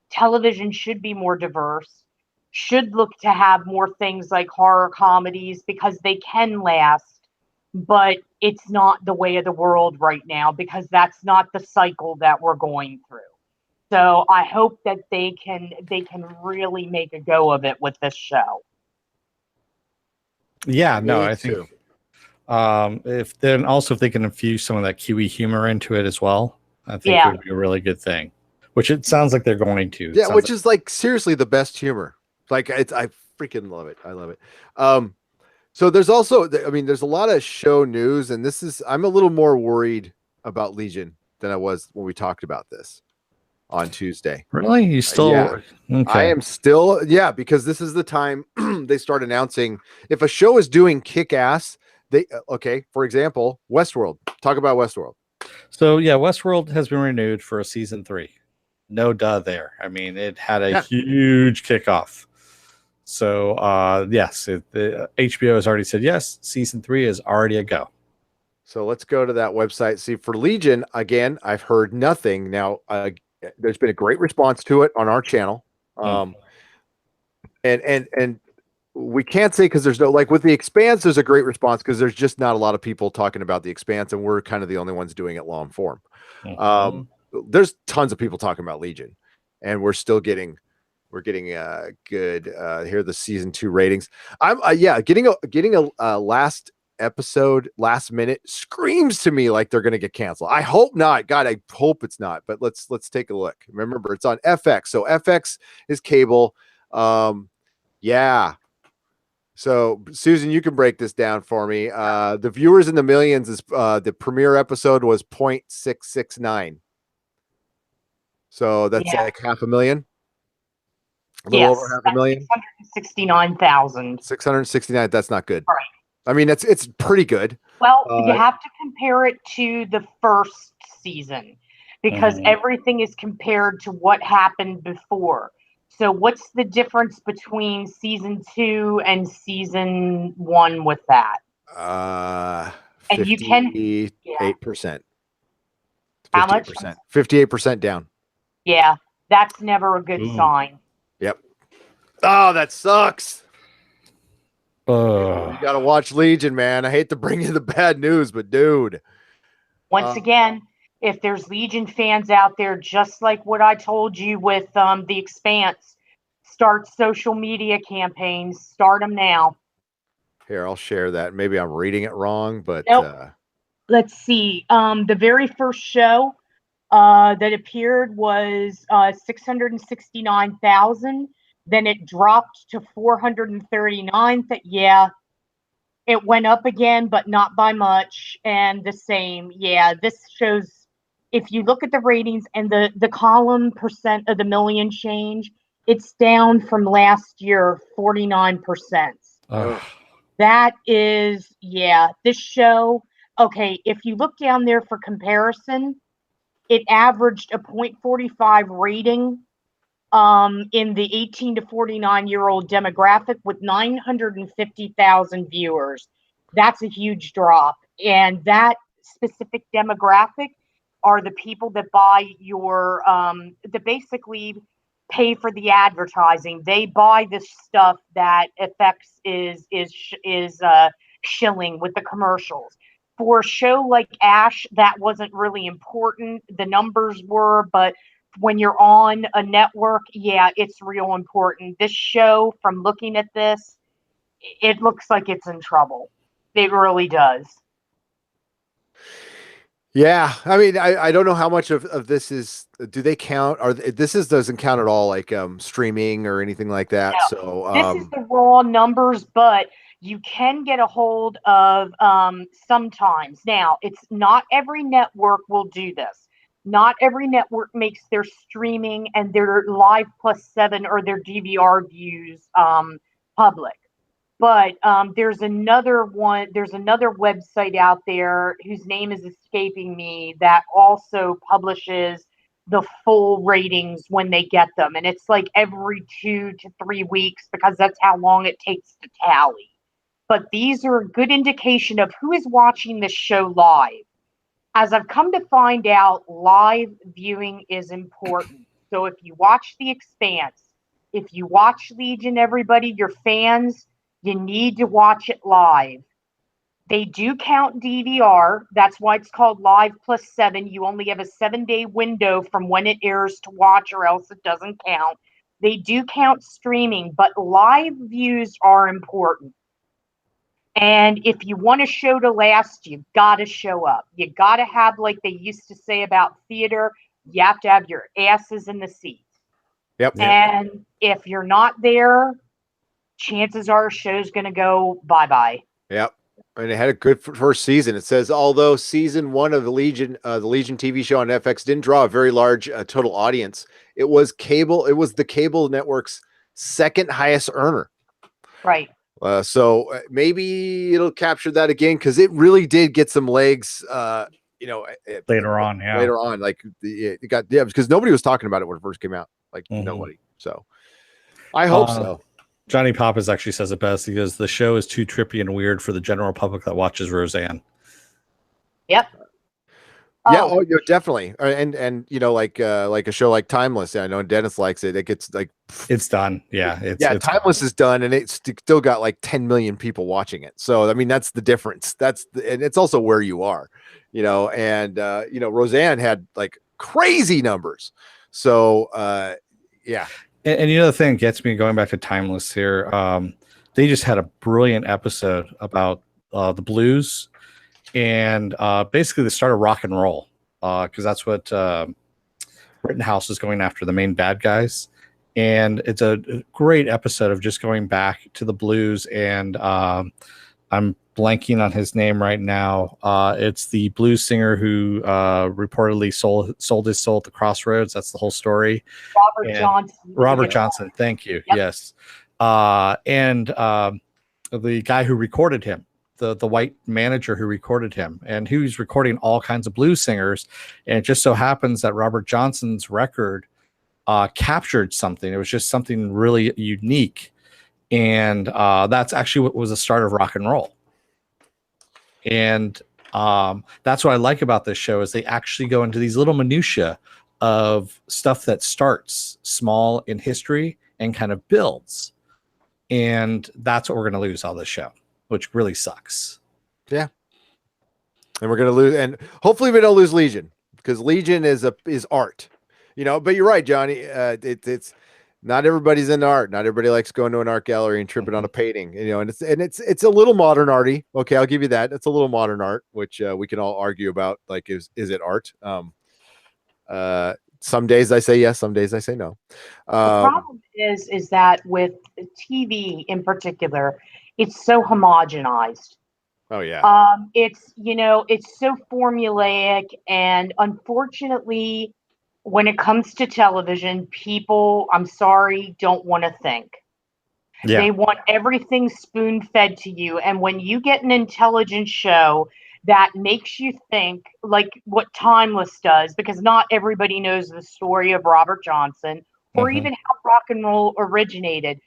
[SPEAKER 3] television should be more diverse, should look to have more things like horror comedies because they can last, but it's not the way of the world right now because that's not the cycle that we're going through. So I hope that they can really make a go of it with this show.
[SPEAKER 2] Yeah, no, I think if they can infuse some of that Kiwi humor into it as well, I think it would be a really good thing. Which it sounds like they're going to.
[SPEAKER 1] Yeah, which is like seriously the best humor. Like I freaking love it. I love it. So there's also, there's a lot of show news, and I'm a little more worried about Legion than I was when we talked about this on Tuesday.
[SPEAKER 2] Really? You still?
[SPEAKER 1] Yeah. Okay. I am still, because this is the time they start announcing if a show is doing kick ass. For example, Westworld. Talk about Westworld.
[SPEAKER 2] So yeah, Westworld has been renewed for a season 3. No duh there. I mean, it had a huge kickoff. So yes, the HBO has already said yes. Season 3 is already a go.
[SPEAKER 1] So let's go to that website. See, for Legion, again, I've heard nothing. Now, there's been a great response to it on our channel. And we can't say because there's no, like with the Expanse, there's a great response because there's just not a lot of people talking about the Expanse, and we're kind of the only ones doing it long form. There's tons of people talking about Legion, and we're getting good here are the season 2 ratings. I'm getting a last episode last minute screams to me like they're going to get canceled. I hope not. God, I hope it's not. But let's take a look. Remember, it's on FX. So FX is cable. So Susan, you can break this down for me. The viewers in the millions is the premiere episode was 0.669. So that's like 500,000. A little over 500,000.
[SPEAKER 3] 669,000.
[SPEAKER 1] 669. That's not good.
[SPEAKER 3] Right.
[SPEAKER 1] I mean, it's pretty good.
[SPEAKER 3] Well, you have to compare it to the first season because everything is compared to what happened before. So what's the difference between season 2 and season 1 with that?
[SPEAKER 1] 58%.
[SPEAKER 3] How much?
[SPEAKER 1] 58% down.
[SPEAKER 3] Yeah, that's never a good sign.
[SPEAKER 1] Yep. Oh, that sucks. You got to watch Legion, man. I hate to bring you the bad news, but dude.
[SPEAKER 3] Once again, if there's Legion fans out there, just like what I told you with The Expanse, start social media campaigns. Start them now.
[SPEAKER 1] Here, I'll share that. Maybe I'm reading it wrong, but
[SPEAKER 3] nope. Let's see. The very first show that appeared was 669,000. Then it dropped to 439. Yeah, it went up again, but not by much. And the same. Yeah, this shows, if you look at the ratings and the column percent of the million change, it's down from last year 49%.
[SPEAKER 2] Ugh.
[SPEAKER 3] That is, yeah, this show. Okay, if you look down there for comparison, it averaged a 0.45 rating in the 18 to 49-year-old demographic with 950,000 viewers. That's a huge drop. And that specific demographic are the people that buy your, that basically pay for the advertising. They buy this stuff that FX is shilling with the commercials. For a show like Ash, that wasn't really important. The numbers were, but when you're on a network, yeah, it's real important. This show, from looking at this, it looks like it's in trouble. It really does.
[SPEAKER 1] Yeah, I mean, I don't know how much of this is. Do they count? Doesn't count at all, like streaming or anything like that.
[SPEAKER 3] No.
[SPEAKER 1] So
[SPEAKER 3] This is the raw numbers, but you can get a hold of sometimes. Now, it's not every network will do this. Not every network makes their streaming and their Live Plus 7 or their DVR views public. But there's another website out there whose name is escaping me that also publishes the full ratings when they get them. And it's like every 2 to 3 weeks, because that's how long it takes to tally. But these are a good indication of who is watching this show live. As I've come to find out, live viewing is important. So if you watch The Expanse, if you watch Legion, everybody, your fans, you need to watch it live. They do count DVR. That's why it's called Live Plus 7. You only have a 7-day window from when it airs to watch, or else it doesn't count. They do count streaming, but live views are important. And if you want a show to last, you've got to show up. You got to have, like they used to say about theater, you have to have your asses in the seats.
[SPEAKER 1] Yep.
[SPEAKER 3] And if you're not there, chances are a show's going to go bye-bye.
[SPEAKER 1] Yep. And it had a good first season. It says, although season 1 of the Legion TV show on FX didn't draw a very large total audience, it was the cable network's second highest earner.
[SPEAKER 3] Right.
[SPEAKER 1] So maybe it'll capture that again, because it really did get some legs.
[SPEAKER 2] Later on,
[SPEAKER 1] like it got because nobody was talking about it when it first came out. Like nobody. So I hope so.
[SPEAKER 2] Johnny Pappas actually says it best. He goes, "The show is too trippy and weird for the general public that watches Roseanne."
[SPEAKER 3] Yep.
[SPEAKER 1] Yeah, definitely. And like a show like Timeless, I know Dennis likes it. It gets like
[SPEAKER 2] it's done. Yeah, it's
[SPEAKER 1] Timeless
[SPEAKER 2] gone.
[SPEAKER 1] is done, and it's still got like 10 million people watching it. So I mean, that's the difference. And it's also where you are, and Roseanne had like crazy numbers. So yeah.
[SPEAKER 2] And the thing gets me going back to Timeless here. They just had a brilliant episode about the blues and basically the start of rock and roll, because that's what Rittenhouse is going after, the main bad guys. And it's a great episode of just going back to the blues. And I'm blanking on his name right now. It's the blues singer who reportedly sold his soul at the crossroads. That's the whole story. Robert Johnson. Thank you. Yep. Yes. And the guy who recorded him, the white manager who recorded him, and who's recording all kinds of blues singers. And it just so happens that Robert Johnson's record captured something. It was just something really unique. And that's actually what was the start of rock and roll. And that's what I like about this show, is they actually go into these little minutia of stuff that starts small in history and kind of builds. And that's what we're going to lose on this show, which really sucks.
[SPEAKER 1] Yeah. And we're going to lose, and hopefully we don't lose Legion, because Legion is art, but you're right, Johnny. It's not everybody's into art. Not everybody likes going to an art gallery and tripping on a painting, and it's a little modern arty. Okay. I'll give you that. It's a little modern art, which we can all argue about. Like, is it art? Some days I say yes, some days I say no.
[SPEAKER 3] The problem is that with TV in particular, it's so homogenized.
[SPEAKER 1] Oh yeah.
[SPEAKER 3] It's so formulaic, and unfortunately, when it comes to television, people, I'm sorry, don't want to think.
[SPEAKER 2] Yeah.
[SPEAKER 3] They want everything spoon-fed to you, and when you get an intelligent show that makes you think, like what Timeless does, because not everybody knows the story of Robert Johnson or even how rock and roll originated.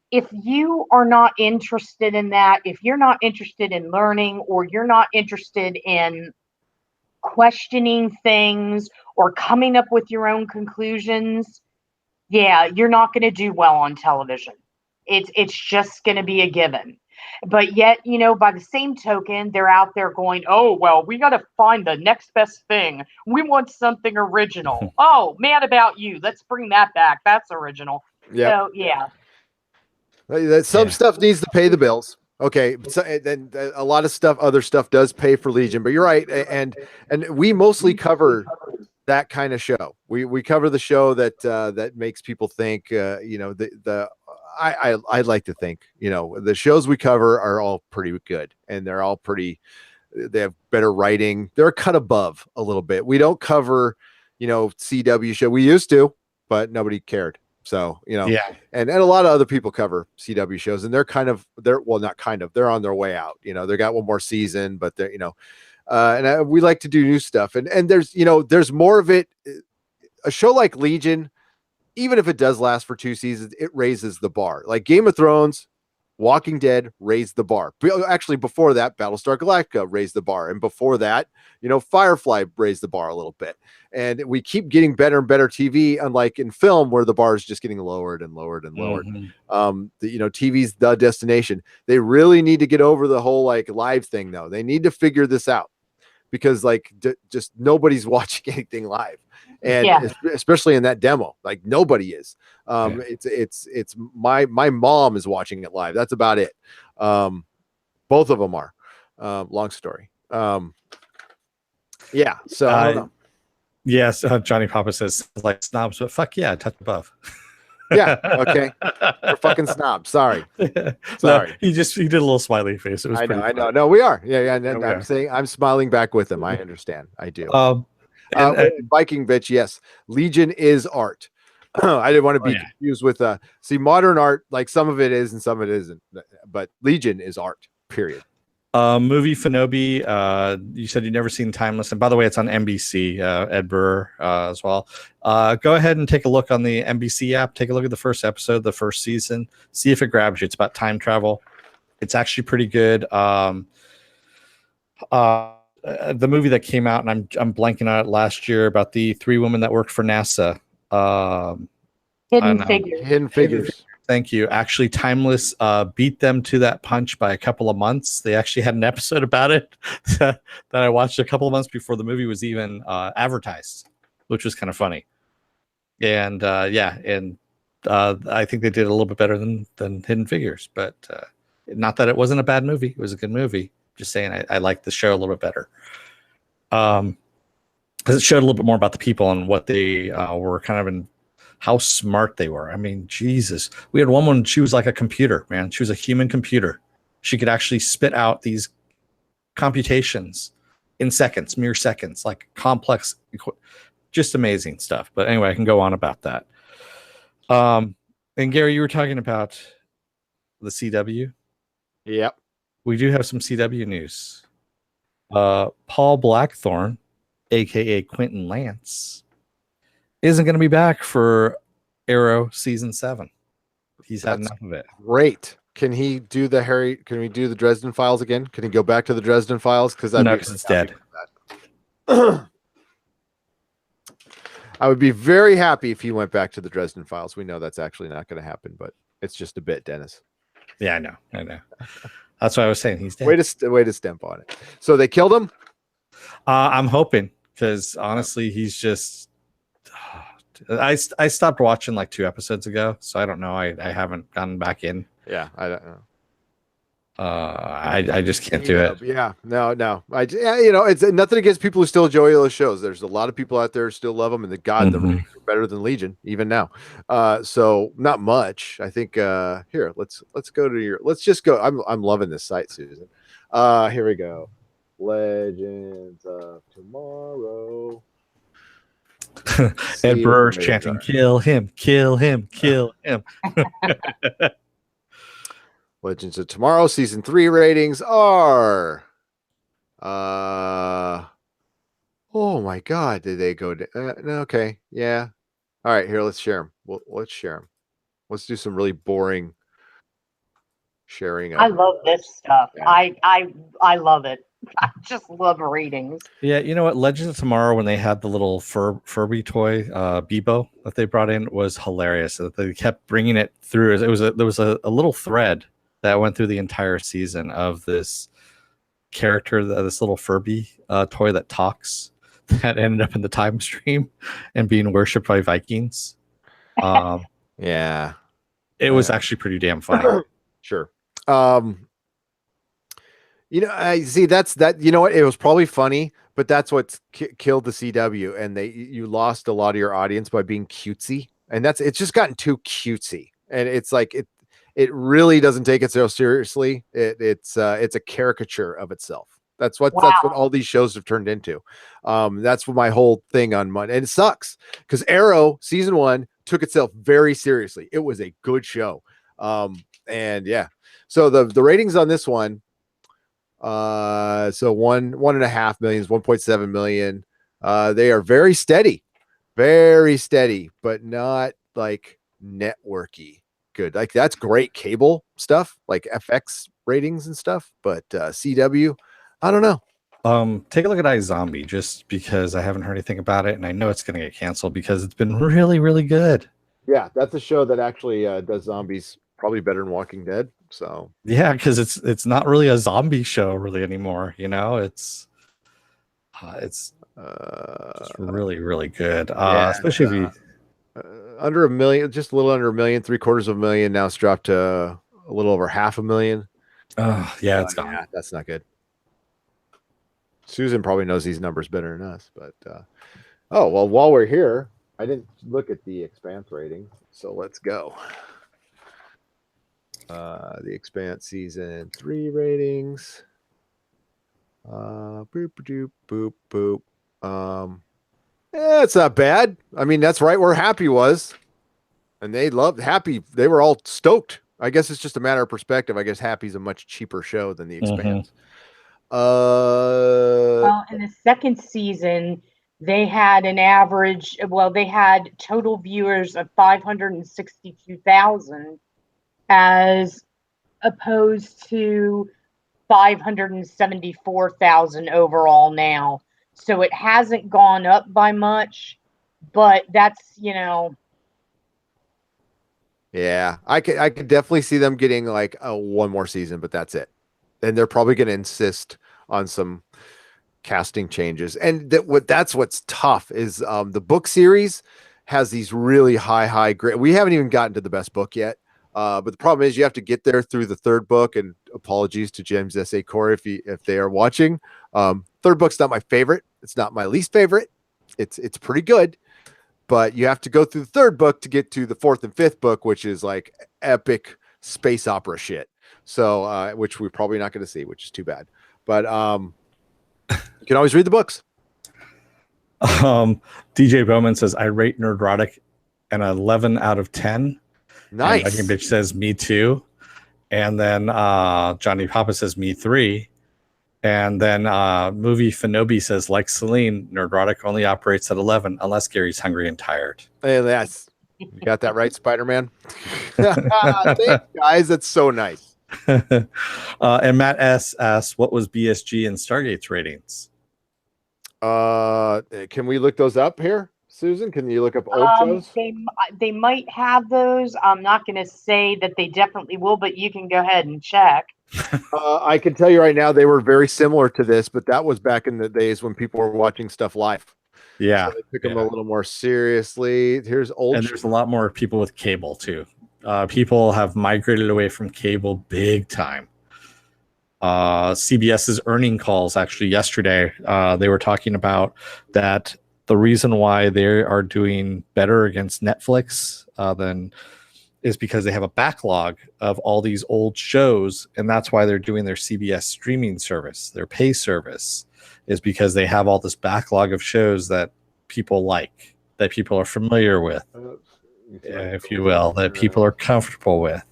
[SPEAKER 3] If you are not interested in that, if you're not interested in learning, or you're not interested in questioning things or coming up with your own conclusions, yeah, you're not going to do well on television. It's just going to be a given. But yet, by the same token, they're out there going, oh, well, we got to find the next best thing. We want something original. Oh, Mad About You. Let's bring that back. That's original.
[SPEAKER 1] Yep.
[SPEAKER 3] So, yeah.
[SPEAKER 1] Some stuff needs to pay the bills. Okay, so then a lot of stuff, other stuff does pay for Legion, but you're right, and we mostly cover that kind of show. We cover the show that makes people think. I'd like to think the shows we cover are all pretty good, and they're all pretty. They have better writing. They're a cut above a little bit. We don't cover CW show. We used to, but nobody cared. So,
[SPEAKER 2] Yeah.
[SPEAKER 1] and a lot of other people cover CW shows, and they're they're on their way out. They got one more season, but they're, we like to do new stuff. And there's more of it. A show like Legion, even if it does last for 2 seasons, it raises the bar. Like Game of Thrones, Walking Dead raised the bar. Actually, before that, Battlestar Galactica raised the bar. And before that, Firefly raised the bar a little bit. And we keep getting better and better TV, unlike in film where the bar is just getting lowered and lowered and lowered. TV's the destination. They really need to get over the whole live thing, though. They need to figure this out because just nobody's watching anything live. And especially in that demo, nobody is. It's my mom is watching it live. That's about it. Both of them are. Long story. So I don't know.
[SPEAKER 2] Yes, Johnny Papa says snobs, but fuck yeah, touch above.
[SPEAKER 1] Yeah, okay. We're fucking snobs. Sorry.
[SPEAKER 2] No, he did a little smiley face. It was
[SPEAKER 1] I know. No, we are. Yeah. I'm saying I'm smiling back with him. I understand. I do. Viking bitch, yes. Legion is art. I didn't want to be confused with modern art, some of it is and some of it isn't. But Legion is art, period.
[SPEAKER 2] Movie Fanobi, you said you'd never seen Timeless, and by the way, it's on NBC, Ed Burr as well. Go ahead and take a look on the NBC app. Take a look at the first episode, the first season. See if it grabs you. It's about time travel. It's actually pretty good. The movie that came out, and I'm blanking on it, last year, about the 3 women that worked for NASA.
[SPEAKER 3] Hidden Figures.
[SPEAKER 2] Thank you. Actually, Timeless beat them to that punch by a couple of months. They actually had an episode about it that I watched a couple of months before the movie was even advertised, which was kind of funny. And I think they did a little bit better than Hidden Figures, but not that it wasn't a bad movie. It was a good movie. Just saying, I liked the show a little bit better. Because it showed a little bit more about the people and what they were kind of in, how smart they were. I mean, Jesus. We had one woman, she was like a computer, man. She was a human computer. She could actually spit out these computations in seconds, mere seconds, like complex, just amazing stuff. But anyway, I can go on about that. And Gary, you were talking about the CW.
[SPEAKER 1] Yep.
[SPEAKER 2] We do have some CW news. Paul Blackthorne, aka Quentin Lance, isn't going to be back for Arrow season 7. He's had enough of it.
[SPEAKER 1] Great. Can he do can we do the Dresden Files again? Can he go back to the Dresden Files? Because
[SPEAKER 2] it's dead.
[SPEAKER 1] I would be very happy if he went back to the Dresden Files. We know that's actually not going to happen, but it's just a bit, Dennis.
[SPEAKER 2] Yeah, I know. That's what I was saying. He's dead.
[SPEAKER 1] Way to stamp on it. So they killed him?
[SPEAKER 2] I'm hoping, because honestly, he's just. I stopped watching 2 episodes ago, so I don't know. I haven't gotten back in.
[SPEAKER 1] Yeah, I don't know.
[SPEAKER 2] I just can't do it.
[SPEAKER 1] Yeah, no. It's nothing against people who still enjoy those shows. There's a lot of people out there who still love them, and the ratings are better than Legion even now. So not much. I think here, let's go to let's just go. I'm loving this site, Susan. Here we go. Legends of Tomorrow.
[SPEAKER 2] Ed Brewer's chanting, "Kill him, kill him, kill him."
[SPEAKER 1] Legends of Tomorrow season 3 ratings are oh my god, did they go no, okay, yeah, all right, here, let's share them. Let's share them. Let's do some really boring sharing.
[SPEAKER 3] I love this stuff.
[SPEAKER 1] Yeah.
[SPEAKER 3] I love it. I just love ratings.
[SPEAKER 2] Yeah, you know what? Legends of Tomorrow, when they had the little Furby toy, Bebo, that they brought in, was hilarious. That they kept bringing it through. There was a little thread that went through the entire season of this character, this little Furby toy that talks, that ended up in the time stream and being worshipped by Vikings.
[SPEAKER 1] Yeah,
[SPEAKER 2] it was actually pretty damn funny.
[SPEAKER 1] Sure. I see that. You know what? It was probably funny, but that's what's killed the CW, and you lost a lot of your audience by being cutesy, and it's just gotten too cutesy, and it's like it really doesn't take it so seriously. It's a caricature of itself. That's what all these shows have turned into. That's what my whole thing on Monday, and it sucks because Arrow season 1 took itself very seriously. It was a good show, and yeah. So the ratings on this one. So 1.5 million, 1.7 million. They are very steady, but not like networky good. Like that's great cable stuff, like FX ratings and stuff. But CW, I don't know.
[SPEAKER 2] Take a look at iZombie, just because I haven't heard anything about it, and I know it's going to get canceled because it's been really, really good.
[SPEAKER 1] Yeah, that's a show that actually does zombies probably better than Walking Dead. So
[SPEAKER 2] yeah, because it's not really a zombie show really anymore. It's just really, really good. Especially if you
[SPEAKER 1] under $1 million, just a little under $1 million, $750,000. Now it's dropped to a little over $500,000.
[SPEAKER 2] Yeah, it's gone.
[SPEAKER 1] Yeah, that's not good. Susan probably knows these numbers better than us, but while we're here, I didn't look at the Expanse rating, so let's go. The Expanse season 3 ratings. Boop doop boop boop. Yeah, it's not bad. I mean, that's right where Happy was, and they loved Happy. They were all stoked. I guess it's just a matter of perspective. I guess Happy's a much cheaper show than the Expanse.
[SPEAKER 3] Well, in the second season, they had an average. Well, they had total viewers of 562,000. As opposed to 574,000 overall now. So it hasn't gone up by much, but that's,
[SPEAKER 1] Yeah, I could definitely see them getting like one more season, but that's it. And they're probably going to insist on some casting changes. And that's what's tough is the book series has these really high grade. We haven't even gotten to the best book yet. But the problem is you have to get there through the third book, and apologies to James S.A. Corey if they are watching. Third book's not my favorite. It's not my least favorite. It's pretty good, but you have to go through the third book to get to the fourth and fifth book, which is like epic space opera shit. So, which we're probably not going to see, which is too bad. But you can always read the books.
[SPEAKER 2] DJ Bowman says, I rate Nerdrotic an 11 out of 10.
[SPEAKER 1] Nice.
[SPEAKER 2] Viking Bitch says me too. And then Johnny Papa says me 3. And then Movie Finobi says, like Celine, Nerdrotic only operates at 11 unless Gary's hungry and tired.
[SPEAKER 1] Hey, you got that right, Spider-Man. Thanks, guys. That's so nice.
[SPEAKER 2] And Matt S asks, what was BSG and Stargate's ratings?
[SPEAKER 1] Can we look those up here? Susan, can you look up old shows?
[SPEAKER 3] They might have those. I'm not going to say that they definitely will, but you can go ahead and check.
[SPEAKER 1] I can tell you right now, they were very similar to this, but that was back in the days when people were watching stuff live.
[SPEAKER 2] Yeah.
[SPEAKER 1] So they took them a little more seriously. Here's old.
[SPEAKER 2] And there's a lot more people with cable too. People have migrated away from cable big time. CBS's earning calls actually yesterday. They were talking about that the reason why they are doing better against Netflix than is because they have a backlog of all these old shows, and that's why they're doing their CBS streaming service, their pay service, is because they have all this backlog of shows that people like, that people are familiar with, if you will, that people are comfortable with,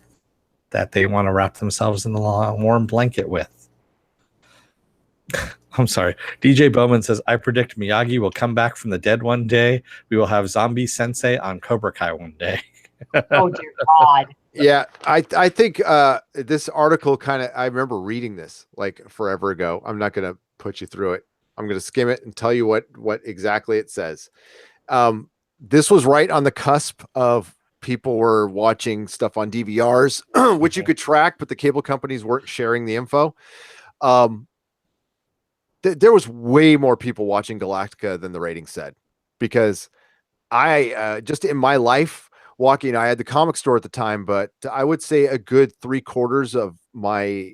[SPEAKER 2] that they want to wrap themselves in the warm blanket with. I'm sorry. DJ Bowman says, I predict Miyagi will come back from the dead one day. We will have Zombie Sensei on Cobra Kai one day.
[SPEAKER 3] Oh, dear God.
[SPEAKER 1] Yeah, I think this article I remember reading this like forever ago. I'm not going to put you through it. I'm going to skim it and tell you what exactly it says. This was right on the cusp of people were watching stuff on DVRs, which you could track, but the cable companies weren't sharing the info. There was way more people watching Galactica than the ratings said, because I just in my life, I had the comic store at the time, but I would say a good 3/4 of my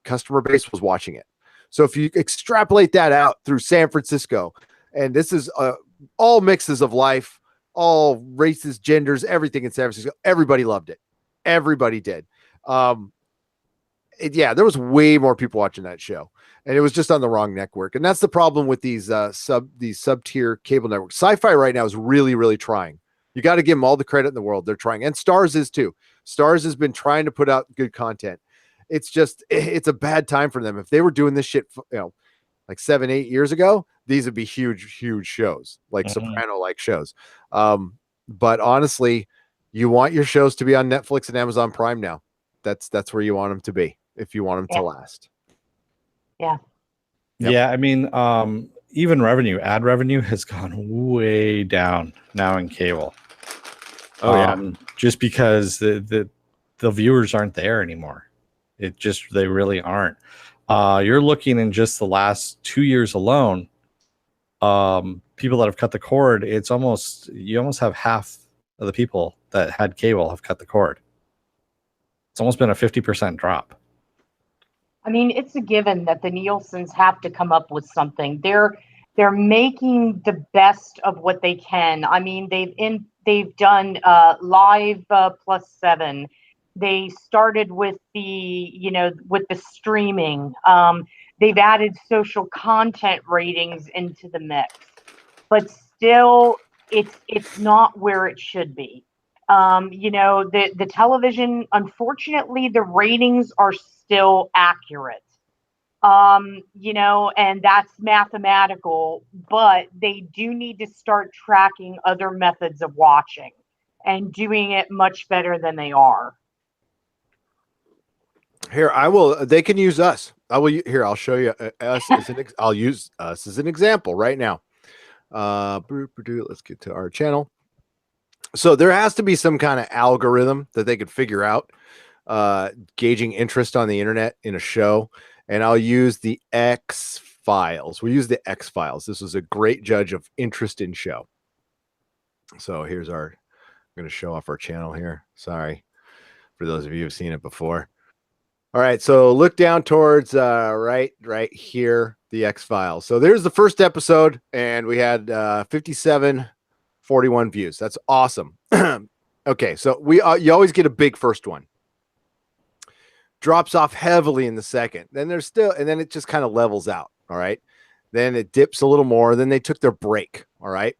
[SPEAKER 1] customer base was watching it. So if you extrapolate that out through San Francisco, and this is all mixes of life, all races, genders, everything in San Francisco, everybody loved it. Everybody did. Yeah, there was way more people watching that show, and it was just on the wrong network. And that's the problem with these sub-tier cable networks. Sci-Fi right now is really, really trying. You got to give them all the credit in the world. They're trying. And Stars is too. Stars has been trying to put out good content. It's just, it's a bad time for them. If they were doing this shit, like 7-8 years ago, these would be huge, huge shows, like Soprano-like shows. But honestly, you want your shows to be on Netflix and Amazon Prime now. That's where you want them to be if you want them to last.
[SPEAKER 3] Yeah.
[SPEAKER 1] Yep.
[SPEAKER 2] Yeah. I mean, even ad revenue has gone way down now in cable.
[SPEAKER 1] Oh yeah.
[SPEAKER 2] Just because the viewers aren't there anymore. They really aren't. You're looking in just the last 2 years alone, people that have cut the cord, you almost have half of the people that had cable have cut the cord. It's almost been a 50% drop.
[SPEAKER 3] I mean, it's a given that the Nielsen's have to come up with something. They're making the best of what they can. I mean, they've done live +7. They started with the streaming. They've added social content ratings into the mix, but still, it's not where it should be. The television, unfortunately, the ratings are still accurate. And that's mathematical, but they do need to start tracking other methods of watching and doing it much better than they are.
[SPEAKER 1] Here, they can use us. I'll show you us I'll use us as an example right now. Let's get to our channel. So there has to be some kind of algorithm that they could figure out, gauging interest on the internet in a show. And I'll use the X-Files. We use the X-Files. This was a great judge of interest in show. So I'm going to show off our channel here. Sorry for those of you who've seen it before. All right, so look down towards right here, the X-Files. So there's the first episode, and we had 5741 views. That's awesome. Okay, so you always get a big first one. Drops off heavily in the second. Then and then it just kind of levels out. All right. Then it dips a little more. Then they took their break. All right.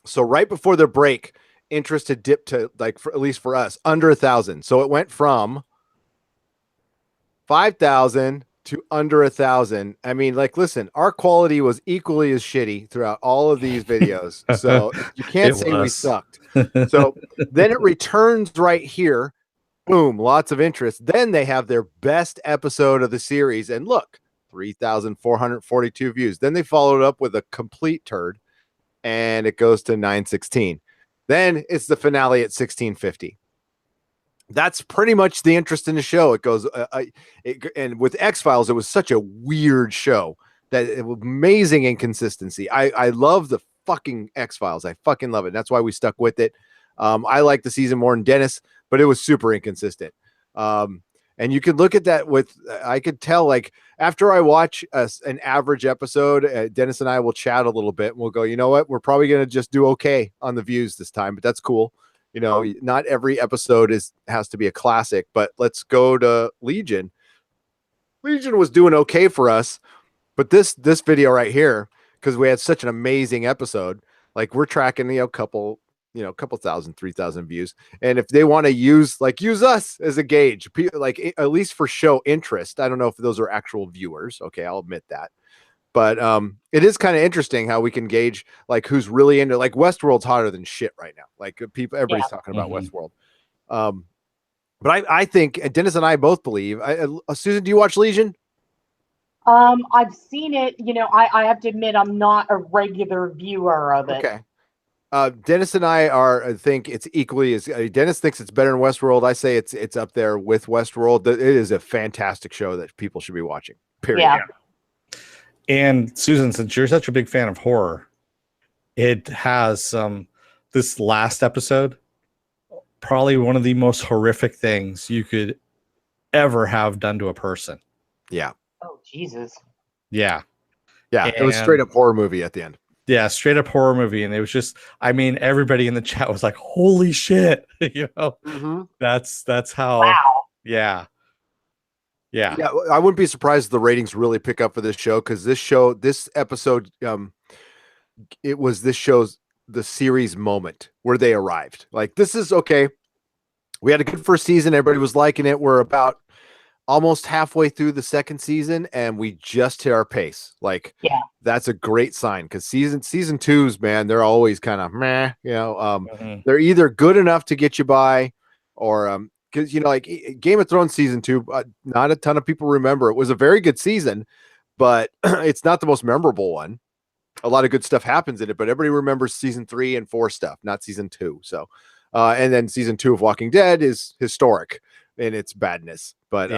[SPEAKER 1] So right before their break, interest had dipped to, at least for us, under 1,000. So it went from 5,000 to under 1,000. I mean, listen, our quality was equally as shitty throughout all of these videos. So you can't say we sucked. So then it returns right here. Boom, lots of interest. Then they have their best episode of the series. And look, 3,442 views. Then they followed up with a complete turd, and it goes to 916. Then it's the finale at 1650. That's pretty much the interest in the show. It goes, and with X-Files, it was such a weird show that it was amazing inconsistency. I love the fucking X-Files. I fucking love it. That's why we stuck with it. I like the season more than Dennis, but it was super inconsistent. And you could look at that with, I could tell, like, after I watch an average episode, Dennis and I will chat a little bit and we'll go, you know what, we're probably going to just do okay on the views this time, but that's cool. You know, not every episode has to be a classic, but let's go to Legion. Legion was doing okay for us, but this video right here, because we had such an amazing episode, like we're tracking, a couple thousand, 3,000 views. And if they want to use us as a gauge, like at least for show interest, I don't know if those are actual viewers. Okay, I'll admit that. But it is kind of interesting how we can gauge like who's really into, like, Westworld's hotter than shit right now. Like everybody's talking about Westworld. But I think Dennis and I both believe. Susan, do you watch Legion?
[SPEAKER 3] I've seen it. You know, I have to admit I'm not a regular viewer of it.
[SPEAKER 1] Okay. Dennis and I think it's equally as Dennis thinks it's better than Westworld. I say it's up there with Westworld. It is a fantastic show that people should be watching. Period.
[SPEAKER 3] Yeah.
[SPEAKER 2] And Susan, since you're such a big fan of horror, it has this last episode, probably one of the most horrific things you could ever have done to a person.
[SPEAKER 1] Yeah.
[SPEAKER 3] Oh, Jesus.
[SPEAKER 2] Yeah.
[SPEAKER 1] Yeah. It was straight up horror movie at the end.
[SPEAKER 2] Yeah, straight up horror movie. And it was just, I mean, everybody in the chat was like, holy shit. You know, that's how.
[SPEAKER 3] Wow.
[SPEAKER 2] Yeah. Yeah.
[SPEAKER 1] Yeah. I wouldn't be surprised if the ratings really pick up for this show, because this episode, it was this show's the series moment where they arrived. Like, this is okay. We had a good first season. Everybody was liking it. We're about almost halfway through the second season and we just hit our pace. Like, yeah, that's a great sign, because season twos, man, they're always kind of meh, you know. They're either good enough to get you by, or because, you know, like Game of Thrones season 2, not a ton of people remember. It was a very good season, but it's not the most memorable one. A lot of good stuff happens in it, but everybody remembers season 3 and 4 stuff, not season 2. So and then season 2 of Walking Dead is historic in its badness. But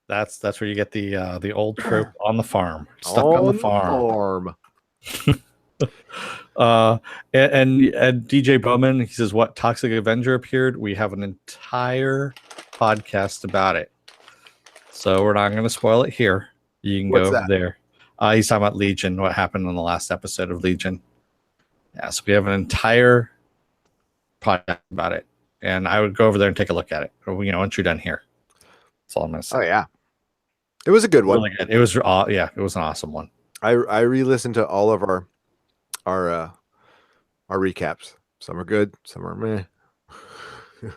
[SPEAKER 2] that's where you get the old trope on the farm, stuck on the farm. And DJ Bowman, he says, what Toxic Avenger appeared? We have an entire podcast about it, so we're not going to spoil it here. You can go over there. He's talking about Legion, what happened in the last episode of Legion. Yeah, so we have an entire podcast about it, and I would go over there and take a look at it, you know, once you're done here. That's all I'm going to say.
[SPEAKER 1] Oh yeah, it was a good one.
[SPEAKER 2] Really good. It was it was an awesome one.
[SPEAKER 1] I re-listened to all of our recaps. Some are good, some are meh.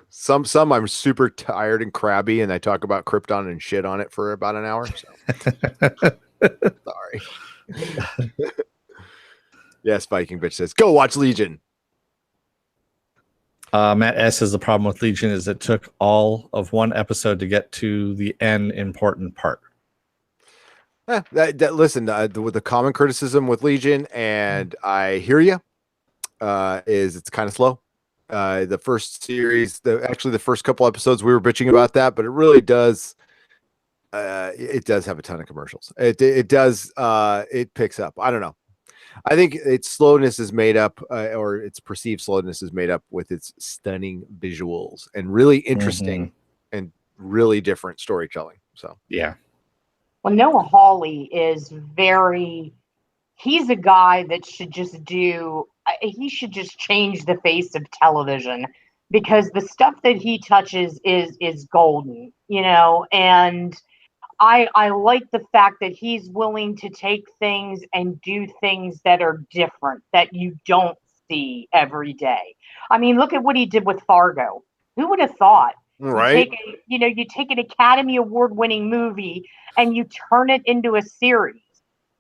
[SPEAKER 1] Some I'm super tired and crabby, and I talk about Krypton and shit on it for about an hour. So. Sorry. Yes, Viking bitch says, go watch Legion.
[SPEAKER 2] Matt S says the problem with Legion is it took all of one episode to get to the end important part.
[SPEAKER 1] Listen, with the common criticism with Legion, and I hear you, is it's kind of slow. The first series, actually the first couple episodes, we were bitching about that, but it really does. It does have a ton of commercials. It does. It picks up. I don't know. I think its slowness is made up, or its perceived slowness is made up with its stunning visuals and really interesting and really different storytelling. So
[SPEAKER 2] yeah.
[SPEAKER 3] Well, Noah Hawley is he's a guy that should just he should just change the face of television, because the stuff that he touches is golden, you know. And I like the fact that he's willing to take things and do things that are different, that you don't see every day. I mean, look at what he did with Fargo. Who would have thought?
[SPEAKER 1] Right.
[SPEAKER 3] You take an Academy Award-winning movie and you turn it into a series.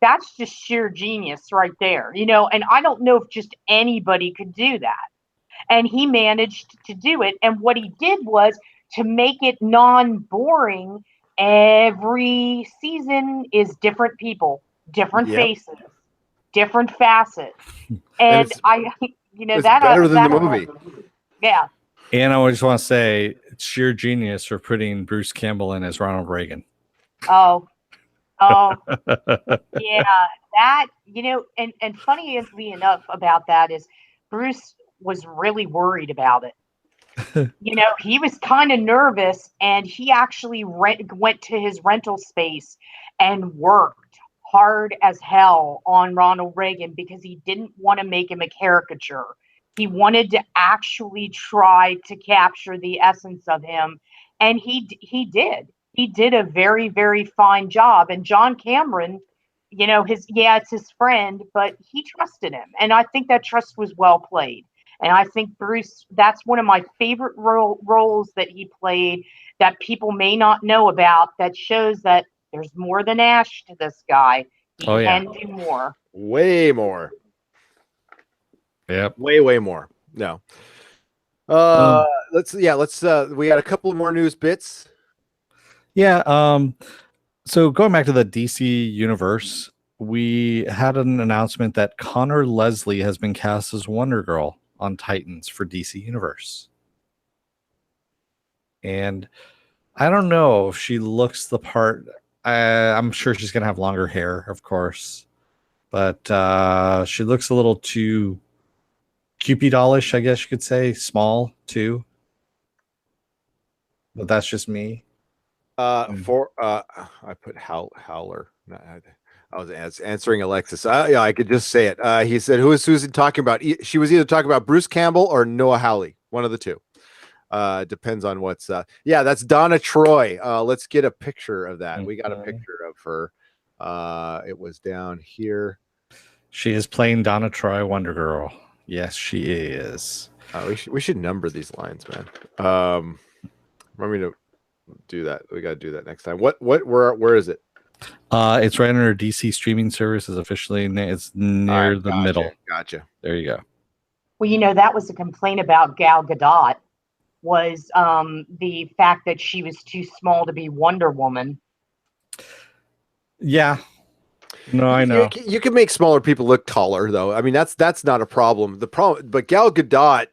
[SPEAKER 3] That's just sheer genius right there, you know. And I don't know if just anybody could do that. And he managed to do it. And what he did was to make it non-boring. Every season is different people, different faces, different facets. And
[SPEAKER 1] it's better than the movie.
[SPEAKER 3] Yeah.
[SPEAKER 2] And I just want to say it's sheer genius for putting Bruce Campbell in as Ronald Reagan.
[SPEAKER 3] Oh, yeah. That, you know, and funnily enough about that is Bruce was really worried about it. He was kind of nervous, and he actually went to his rental space and worked hard as hell on Ronald Reagan because he didn't want to make him a caricature. He wanted to actually try to capture the essence of him, and he did. He did a very, very fine job. And John Cameron, it's his friend, but he trusted him, and I think that trust was well played. And I think Bruce, that's one of my favorite roles that he played that people may not know about, that shows that there's more than Ash to this guy. He can do more.
[SPEAKER 1] Way more.
[SPEAKER 2] Yep.
[SPEAKER 1] Way more. No. Let's we got a couple more news bits.
[SPEAKER 2] Yeah. So going back to the DC universe, we had an announcement that Connor Leslie has been cast as Wonder Girl on Titans for DC Universe. And I don't know if she looks the part. I'm sure she's going to have longer hair, of course. But she looks a little too Cupid dollish, I guess you could say. Small, too. But that's just me.
[SPEAKER 1] I put Howler. I was answering Alexis. I could just say it. He said, "Who is Susan talking about?" She was either talking about Bruce Campbell or Noah Hawley. One of the two. Depends on what's. Yeah, that's Donna Troy. Let's get a picture of that. We got a picture of her. It was down here.
[SPEAKER 2] She is playing Donna Troy, Wonder Girl. Yes, she is.
[SPEAKER 1] We should number these lines, man. Want me to do that? We got to do that next time. Where is it?
[SPEAKER 2] It's right under DC streaming services officially. It's near the middle.
[SPEAKER 1] Gotcha.
[SPEAKER 2] There you go.
[SPEAKER 3] Well, that was a complaint about Gal Gadot, was the fact that she was too small to be Wonder Woman.
[SPEAKER 2] Yeah. No, I know.
[SPEAKER 1] You can make smaller people look taller, though. I mean, that's not a problem. But Gal Gadot,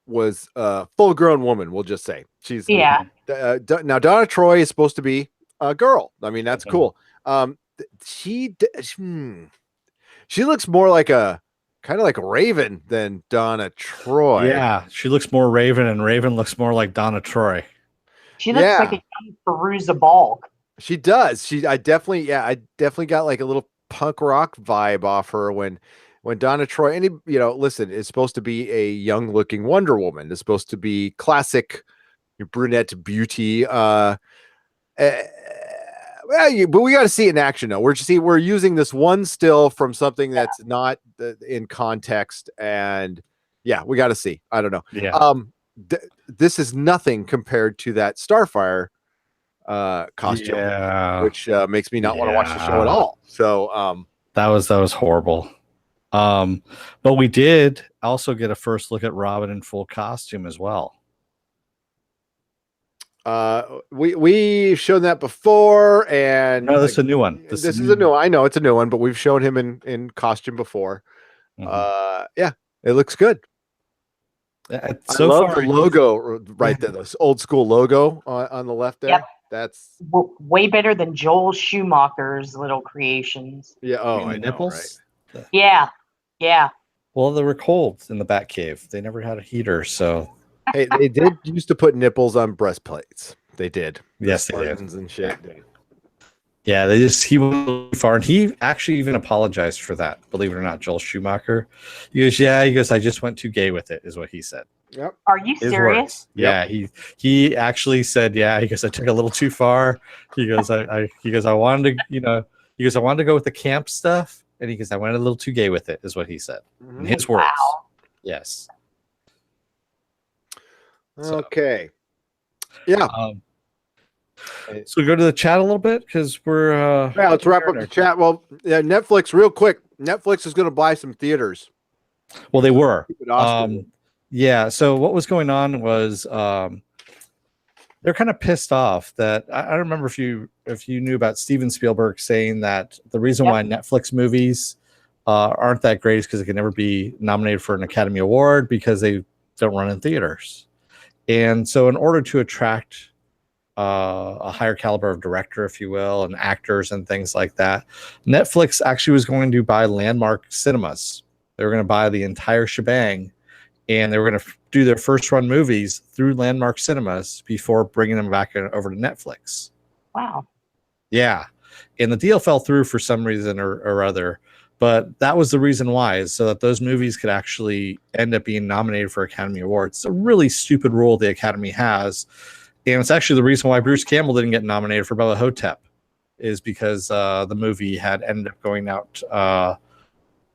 [SPEAKER 1] was a full-grown woman. We'll just say she's now Donna Troy is supposed to be a girl. I mean, that's cool. She looks more like kind of like Raven than Donna Troy.
[SPEAKER 2] Yeah, she looks more Raven, and Raven looks more like Donna Troy.
[SPEAKER 3] She looks like a young Perusa Balk.
[SPEAKER 1] She does. I definitely got like a little punk rock vibe off her when Donna Troy, listen, is supposed to be a young looking Wonder Woman. It's supposed to be classic brunette beauty. But we got to see it in action though. We're using this one still from something that's not in context, and we got to see. I don't know.
[SPEAKER 2] Yeah.
[SPEAKER 1] This is nothing compared to that Starfire costume, which makes me not want to watch the show at all. So
[SPEAKER 2] that was horrible. But we did also get a first look at Robin in full costume as well.
[SPEAKER 1] We showed that before, and
[SPEAKER 2] no, this is a new one.
[SPEAKER 1] This is a new one. I know it's a new one, but we've shown him in costume before. It looks good. I love the logo right there. This old school logo on the left there. Yep. That's
[SPEAKER 3] way better than Joel Schumacher's little creations.
[SPEAKER 1] Yeah. Oh,
[SPEAKER 2] the nipples.
[SPEAKER 1] Right?
[SPEAKER 3] Yeah.
[SPEAKER 2] Well, they were cold in the Batcave. They never had a heater, so.
[SPEAKER 1] Hey, they did used to put nipples on breastplates. They did.
[SPEAKER 2] Yes, they did.
[SPEAKER 1] And shit.
[SPEAKER 2] Yeah, he went too far, and he actually even apologized for that. Believe it or not, Joel Schumacher. He goes, I just went too gay with it, is what he said.
[SPEAKER 1] Yep.
[SPEAKER 3] Are you serious?
[SPEAKER 2] Yeah, he actually said, he goes, I took it a little too far. He goes, I wanted to, I wanted to go with the camp stuff, and he goes, I went a little too gay with it, is what he said. In his words.
[SPEAKER 3] Wow.
[SPEAKER 2] Yes.
[SPEAKER 1] Okay. Yeah.
[SPEAKER 2] So go to the chat a little bit because we're
[SPEAKER 1] let's wrap up the chat. Well, Netflix, real quick. Netflix is going to buy some theaters.
[SPEAKER 2] Well, they were. So what was going on was they're kind of pissed off that I don't remember if you knew about Steven Spielberg saying that the reason why Netflix movies aren't that great is because they can never be nominated for an Academy Award because they don't run in theaters. And so in order to attract a higher caliber of director, if you will, and actors and things like that, Netflix actually was going to buy Landmark Cinemas. They were going to buy the entire shebang and they were going to do their first run movies through Landmark Cinemas before bringing them back over to Netflix.
[SPEAKER 3] Wow.
[SPEAKER 2] Yeah. And the deal fell through for some reason or other. But that was the reason why, is so that those movies could actually end up being nominated for Academy Awards. It's a really stupid rule the Academy has. And it's actually the reason why Bruce Campbell didn't get nominated for Bella Hotep, is because the movie had ended up going out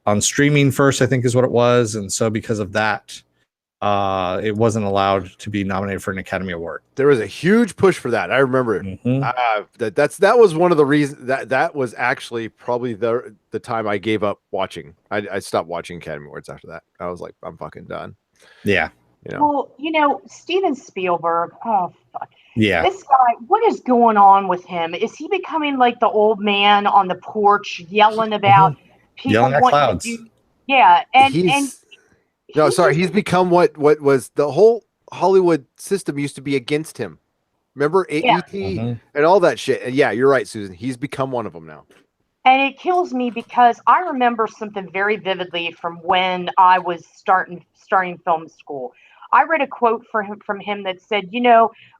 [SPEAKER 2] on streaming first, I think is what it was. And so because of that, it wasn't allowed to be nominated for an Academy Award.
[SPEAKER 1] There was a huge push for that. I remember that was one of the reasons that was actually probably the time I gave up watching. I stopped watching Academy Awards after that. I was like, I'm fucking done.
[SPEAKER 2] Yeah.
[SPEAKER 3] Well, Steven Spielberg. Oh fuck.
[SPEAKER 2] Yeah.
[SPEAKER 3] This guy, what is going on with him? Is he becoming like the old man on the porch yelling about people
[SPEAKER 2] yelling at
[SPEAKER 3] wanting
[SPEAKER 2] clouds?
[SPEAKER 3] to do? Yeah,
[SPEAKER 1] he's become what was the whole Hollywood system used to be against him. Remember E.T. and all that shit. And yeah, you're right, Susan. He's become one of them now.
[SPEAKER 3] And it kills me because I remember something very vividly from when I was starting film school. I read a quote from him that said,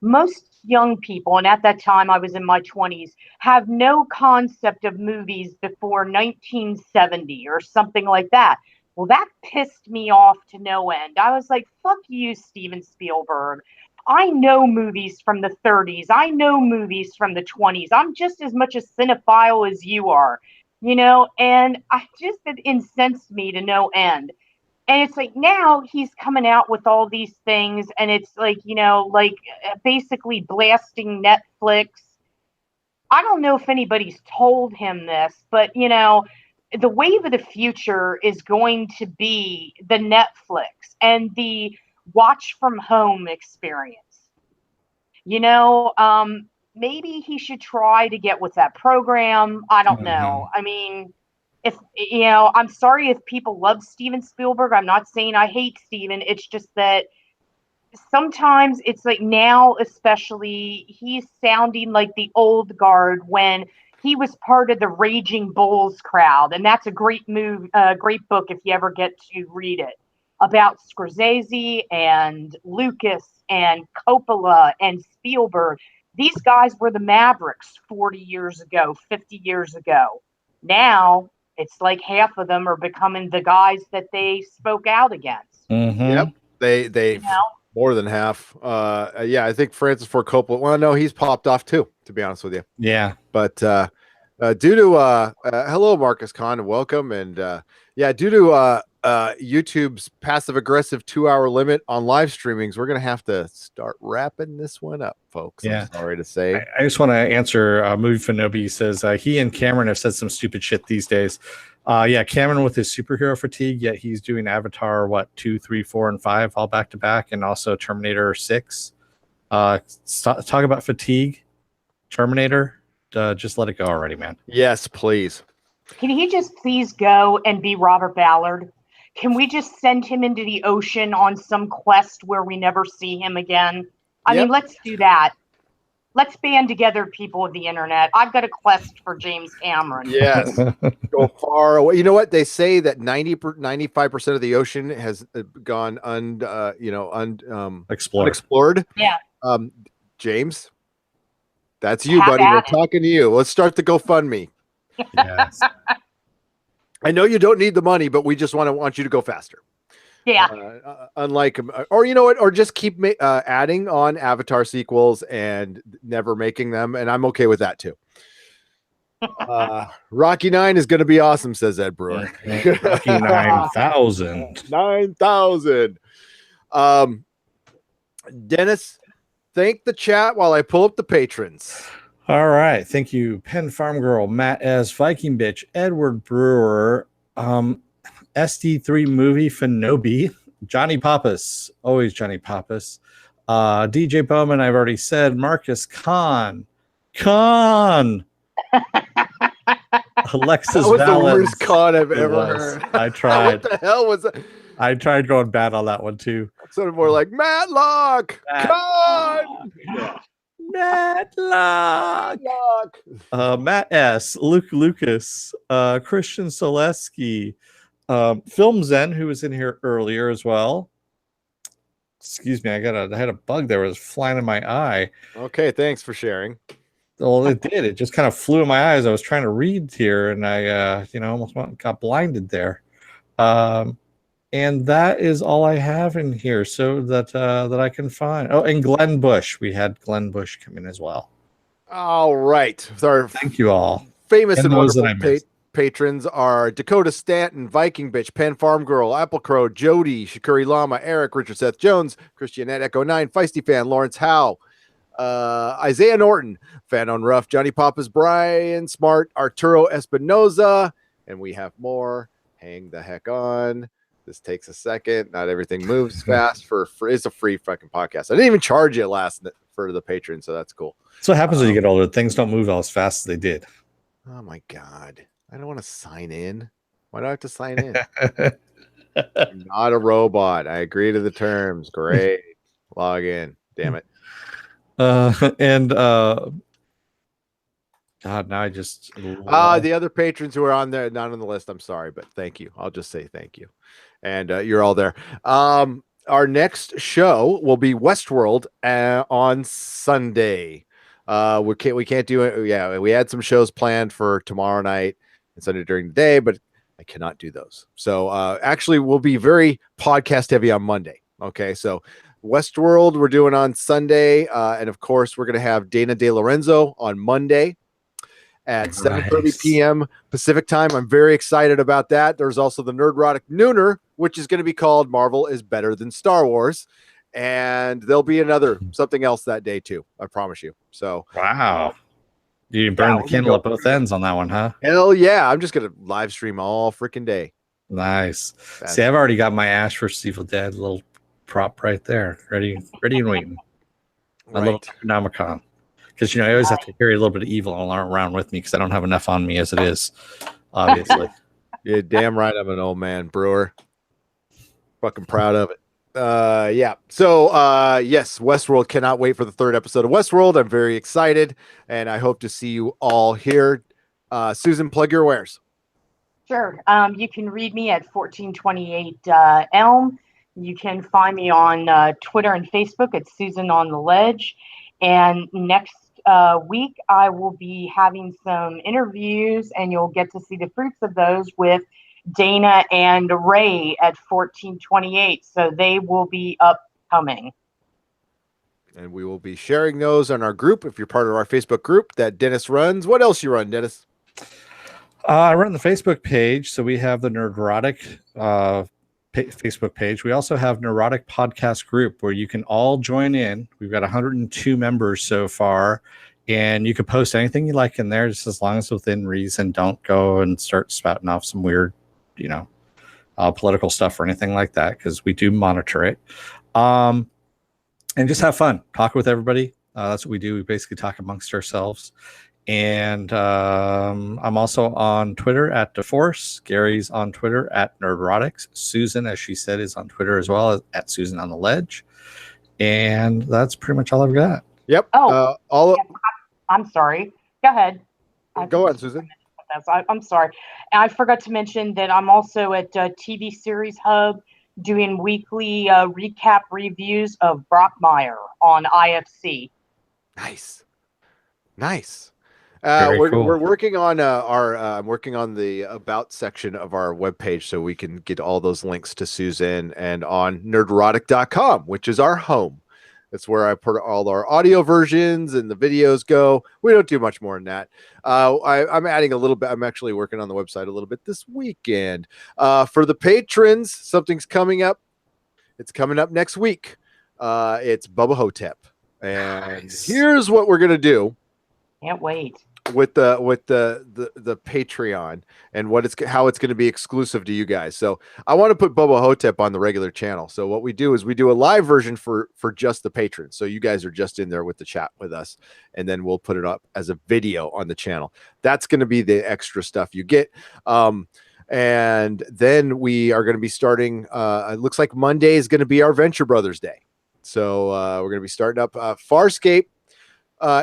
[SPEAKER 3] most young people, and at that time I was in my 20s, have no concept of movies before 1970 or something like that. Well, that pissed me off to no end. I was like, fuck you, Steven Spielberg. I know movies from the 30s. I know movies from the 20s. I'm just as much a cinephile as you are, and it incensed me to no end. And it's like now he's coming out with all these things, and it's like, basically blasting Netflix. I don't know if anybody's told him this, but, the wave of the future is going to be the Netflix and the watch from home experience. Maybe he should try to get with that program. I don't know. I mean, if I'm sorry if people love Steven Spielberg. I'm not saying I hate Steven. It's just that sometimes it's like now, especially, he's sounding like the old guard when he was part of the Raging Bulls crowd. And that's a great great book if you ever get to read it, about Scorsese and Lucas and Coppola and Spielberg. These guys were the Mavericks 40 years ago, 50 years ago. Now it's like half of them are becoming the guys that they spoke out against.
[SPEAKER 1] Yep. They more than half. I think Francis Ford Coppola. Well, no, he's popped off too, to be honest with you.
[SPEAKER 2] Yeah.
[SPEAKER 1] But due to hello, Marcus Kahn, welcome. And due to YouTube's passive aggressive 2-hour limit on live streamings, we're gonna have to start wrapping this one up, folks.
[SPEAKER 2] Yeah.
[SPEAKER 1] I'm sorry to say.
[SPEAKER 2] I just want to answer Movie Fanobi says he and Cameron have said some stupid shit these days. Cameron with his superhero fatigue, yet he's doing Avatar 2, 3, 4, and 5 all back to back, and also Terminator 6. Talk about fatigue. Terminator, just let it go already, man.
[SPEAKER 1] Yes, please.
[SPEAKER 3] Can he just please go and be Robert Ballard? Can we just send him into the ocean on some quest where we never see him again? I mean, let's do that. Let's band together, people of the internet. I've got a quest for James Cameron.
[SPEAKER 1] Yes. Go far away. You know what? They say that 95% of the ocean has gone unexplored.
[SPEAKER 3] Yeah.
[SPEAKER 1] James, that's you, buddy. We're talking to you. Let's start the GoFundMe.
[SPEAKER 2] Yes.
[SPEAKER 1] I know you don't need the money, but we just want you to go faster.
[SPEAKER 3] Yeah.
[SPEAKER 1] Unlike, or you know what, or just keep adding on Avatar sequels and never making them, and I'm okay with that too. Rocky 9 is going to be awesome, says Ed Brewer.
[SPEAKER 2] Rocky 9,000.
[SPEAKER 1] 9,000. Dennis, thank the chat while I pull up the patrons.
[SPEAKER 2] All right. Thank you. Penn Farm Girl, Matt S. Viking Bitch, Edward Brewer, SD3 Movie Fanobi, Johnny Pappas, always Johnny Pappas, DJ Bowman, I've already said, Marcus Kahn, Alexis
[SPEAKER 1] that was
[SPEAKER 2] Valens.
[SPEAKER 1] The worst con I've ever heard.
[SPEAKER 2] I tried.
[SPEAKER 1] What the hell was that?
[SPEAKER 2] I tried going bad on that one too.
[SPEAKER 1] It sounded more like Matlock. Con.
[SPEAKER 2] Matlock. Matt S. Lucas, Christian Selesky, Film Zen, who was in here earlier as well. excuse me, I had a bug there. It was flying in my eye.
[SPEAKER 1] Okay, thanks for sharing.
[SPEAKER 2] Well, it did. It just kind of flew in my eyes. I was trying to read here, and I, almost got blinded there. And that is all I have in here, so that I can find. Oh, and Glenn Bush. We had Glenn Bush come in as well.
[SPEAKER 1] All right.
[SPEAKER 2] Thank you all.
[SPEAKER 1] Famous and
[SPEAKER 2] those
[SPEAKER 1] wonderful patrons are Dakota Stanton, Viking Bitch, Penn Farm Girl, Apple Crow, Jody, Shakuri Lama, Eric, Richard Seth Jones, Christianette Echo 9, Feisty Fan, Lawrence Howe, Isaiah Norton, Fan on Rough, Johnny Papas, Brian Smart, Arturo Espinoza, and we have more. Hang the heck on. This takes a second. Not everything moves fast for free. It's a free fucking podcast. I didn't even charge it for the patron, so that's cool.
[SPEAKER 2] So what happens when you get older? Things don't move as fast as they did.
[SPEAKER 1] Oh my God. I don't want to sign in. Why do I have to sign in? I'm not a robot. I agree to the terms. Great. Log in. Damn it.
[SPEAKER 2] God, now I just
[SPEAKER 1] the other patrons who are on there, not on the list. I'm sorry, but thank you. I'll just say thank you. And you're all there. Our next show will be Westworld on Sunday. We can't do it. Yeah, we had some shows planned for tomorrow night and Sunday during the day, but I cannot do those. So actually, we'll be very podcast heavy on Monday. Okay, so Westworld we're doing on Sunday, and of course we're going to have Dana De Lorenzo on Monday at 7:30 p.m. Pacific time. I'm very excited about that. There's also the Nerdrotic Nooner, which is going to be called Marvel is Better Than Star Wars. And there'll be something else that day too. I promise you. So
[SPEAKER 2] wow. You burn the candle at both ends on that one, huh?
[SPEAKER 1] Hell yeah. I'm just going to live stream all freaking day.
[SPEAKER 2] Nice. See, I've already got my Ash vs. Evil Dead little prop right there. Ready and waiting. My little Necronomicon. Because, I always have to carry a little bit of evil around with me because I don't have enough on me as it is, obviously.
[SPEAKER 1] You're damn right I'm an old man, Brewer. Fucking proud of it. Yeah. So, yes, Westworld. Cannot wait for the third episode of Westworld. I'm very excited, and I hope to see you all here. Susan, plug your wares.
[SPEAKER 3] Sure. You can read me at 1428 Elm. You can find me on Twitter and Facebook at Susan on the Ledge. And next week, I will be having some interviews, and you'll get to see the fruits of those with Dana and Ray at 1428. So they will be upcoming.
[SPEAKER 1] And we will be sharing those on our group if you're part of our Facebook group that Dennis runs. What else you run, Dennis?
[SPEAKER 2] I run the Facebook page. So we have the Nerdrotic Facebook page. We also have Nerdrotic podcast group where you can all join in. We've got 102 members so far, and you can post anything you like in there, just as long as within reason. Don't go and start spouting off some weird, political stuff or anything like that, because we do monitor it. And just have fun, talk with everybody. That's what we do. We basically talk amongst ourselves. And I'm also on Twitter at DeForce. Gary's on Twitter at Nerdrotics. Susan, as she said, is on Twitter as well at Susan on the Ledge. And that's pretty much all I've got.
[SPEAKER 1] Yep.
[SPEAKER 3] I'm sorry. Go ahead.
[SPEAKER 1] Go on, Susan.
[SPEAKER 3] I'm sorry. And I forgot to mention that I'm also at TV Series Hub doing weekly recap reviews of Brockmire on IFC.
[SPEAKER 1] Nice.
[SPEAKER 2] Cool.
[SPEAKER 1] We're working on I'm working on the about section of our webpage so we can get all those links to Susan and on nerdrotic.com, which is our home. That's where I put all our audio versions and the videos go. We don't do much more than that. I'm adding a little bit. I'm actually working on the website a little bit this weekend. For the patrons, something's coming up. It's coming up next week. It's Bubba Hotep. And here's what we're going to do.
[SPEAKER 3] Can't wait.
[SPEAKER 1] With the Patreon and how it's going to be exclusive to you guys. So I want to put Bubba Hotep on the regular channel. So what we do is we do a live version for just the patrons. So you guys are just in there with the chat with us, and then we'll put it up as a video on the channel. That's going to be the extra stuff you get. And then we are going to be starting. It looks like Monday is going to be our Venture Brothers Day. So we're going to be starting up Farscape.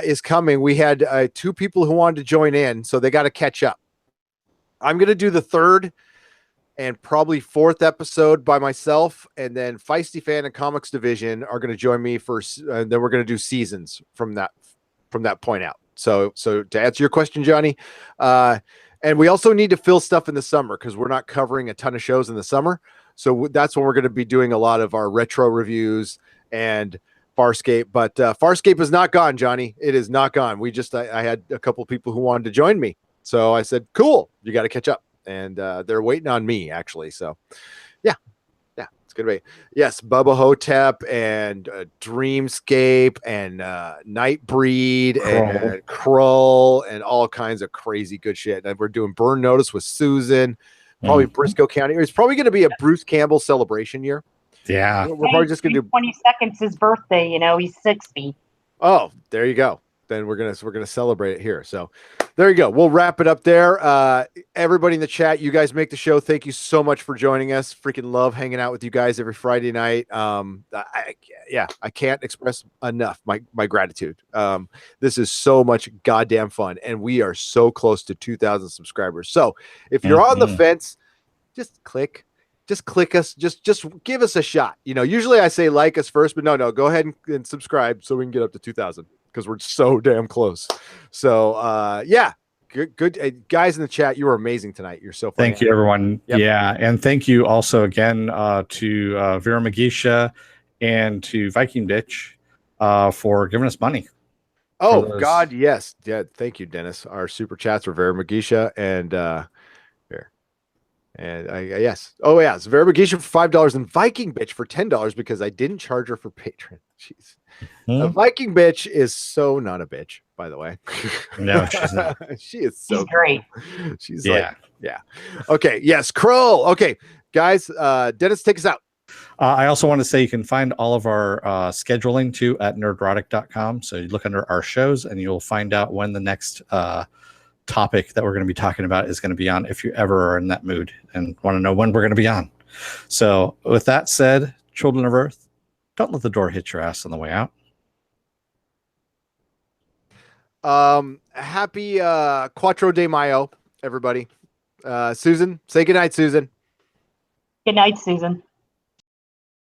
[SPEAKER 1] Is coming. We had 2 people who wanted to join in, so they got to catch up. I'm going to do the third and probably 4th episode by myself, and then Feisty Fan and Comics Division are going to join me for, and then we're going to do seasons from that point out. So to answer your question, Johnny, and we also need to fill stuff in the summer because we're not covering a ton of shows in the summer. So that's when we're going to be doing a lot of our retro reviews and Farscape. But Farscape is not gone, Johnny. It is not gone. I had a couple people who wanted to join me, so I said, "Cool, you got to catch up." And they're waiting on me, actually. So, yeah, it's gonna be Bubba Hotep and Dreamscape and Nightbreed and Krull and all kinds of crazy good shit. And we're doing Burn Notice with Susan, probably Briscoe County. It's probably going to be a Bruce Campbell celebration year.
[SPEAKER 2] Yeah,
[SPEAKER 1] we're probably just gonna do
[SPEAKER 3] 22nd's his birthday. He's 60.
[SPEAKER 1] Oh, there you go. Then we're gonna celebrate it here. So there you go. We'll wrap it up there. Everybody in the chat, you guys make the show. Thank you so much for joining us. Freaking love hanging out with you guys every Friday night. I can't express enough my gratitude. This is so much goddamn fun, and we are so close to 2,000 subscribers. So if you're on the fence, just click us, just give us a shot. Usually I say like us first, but no, go ahead and subscribe so we can get up to 2,000 because we're so damn close. So good guys in the chat. You were amazing tonight. You're so funny.
[SPEAKER 2] Thank you, everyone.
[SPEAKER 1] Yep.
[SPEAKER 2] Yeah, and thank you also again to Vera Magisha and to Viking Bitch for giving us money.
[SPEAKER 1] Oh God, yes. Yeah, thank you, Dennis. Our super chats were Vera Magisha and here. And yes. Oh yeah, so Vera Magisha for $5 and Viking Bitch for $10 because I didn't charge her for Patreon. Jeez. A Viking Bitch is so not a bitch, by the way.
[SPEAKER 2] No, she's not.
[SPEAKER 1] She is so
[SPEAKER 3] She's great.
[SPEAKER 1] She's yeah. Okay. Yes. Krull. Okay, guys. Dennis, take us out.
[SPEAKER 2] I also want to say you can find all of our scheduling too at nerdrotic.com. So you look under our shows and you'll find out when the next topic that we're going to be talking about is going to be on if you ever are in that mood and want to know when we're going to be on. So with that said, children of Earth, don't let the door hit your ass on the way out.
[SPEAKER 1] Happy Quattro de Mayo, everybody. Susan, say goodnight, Susan.
[SPEAKER 3] Good night, Susan.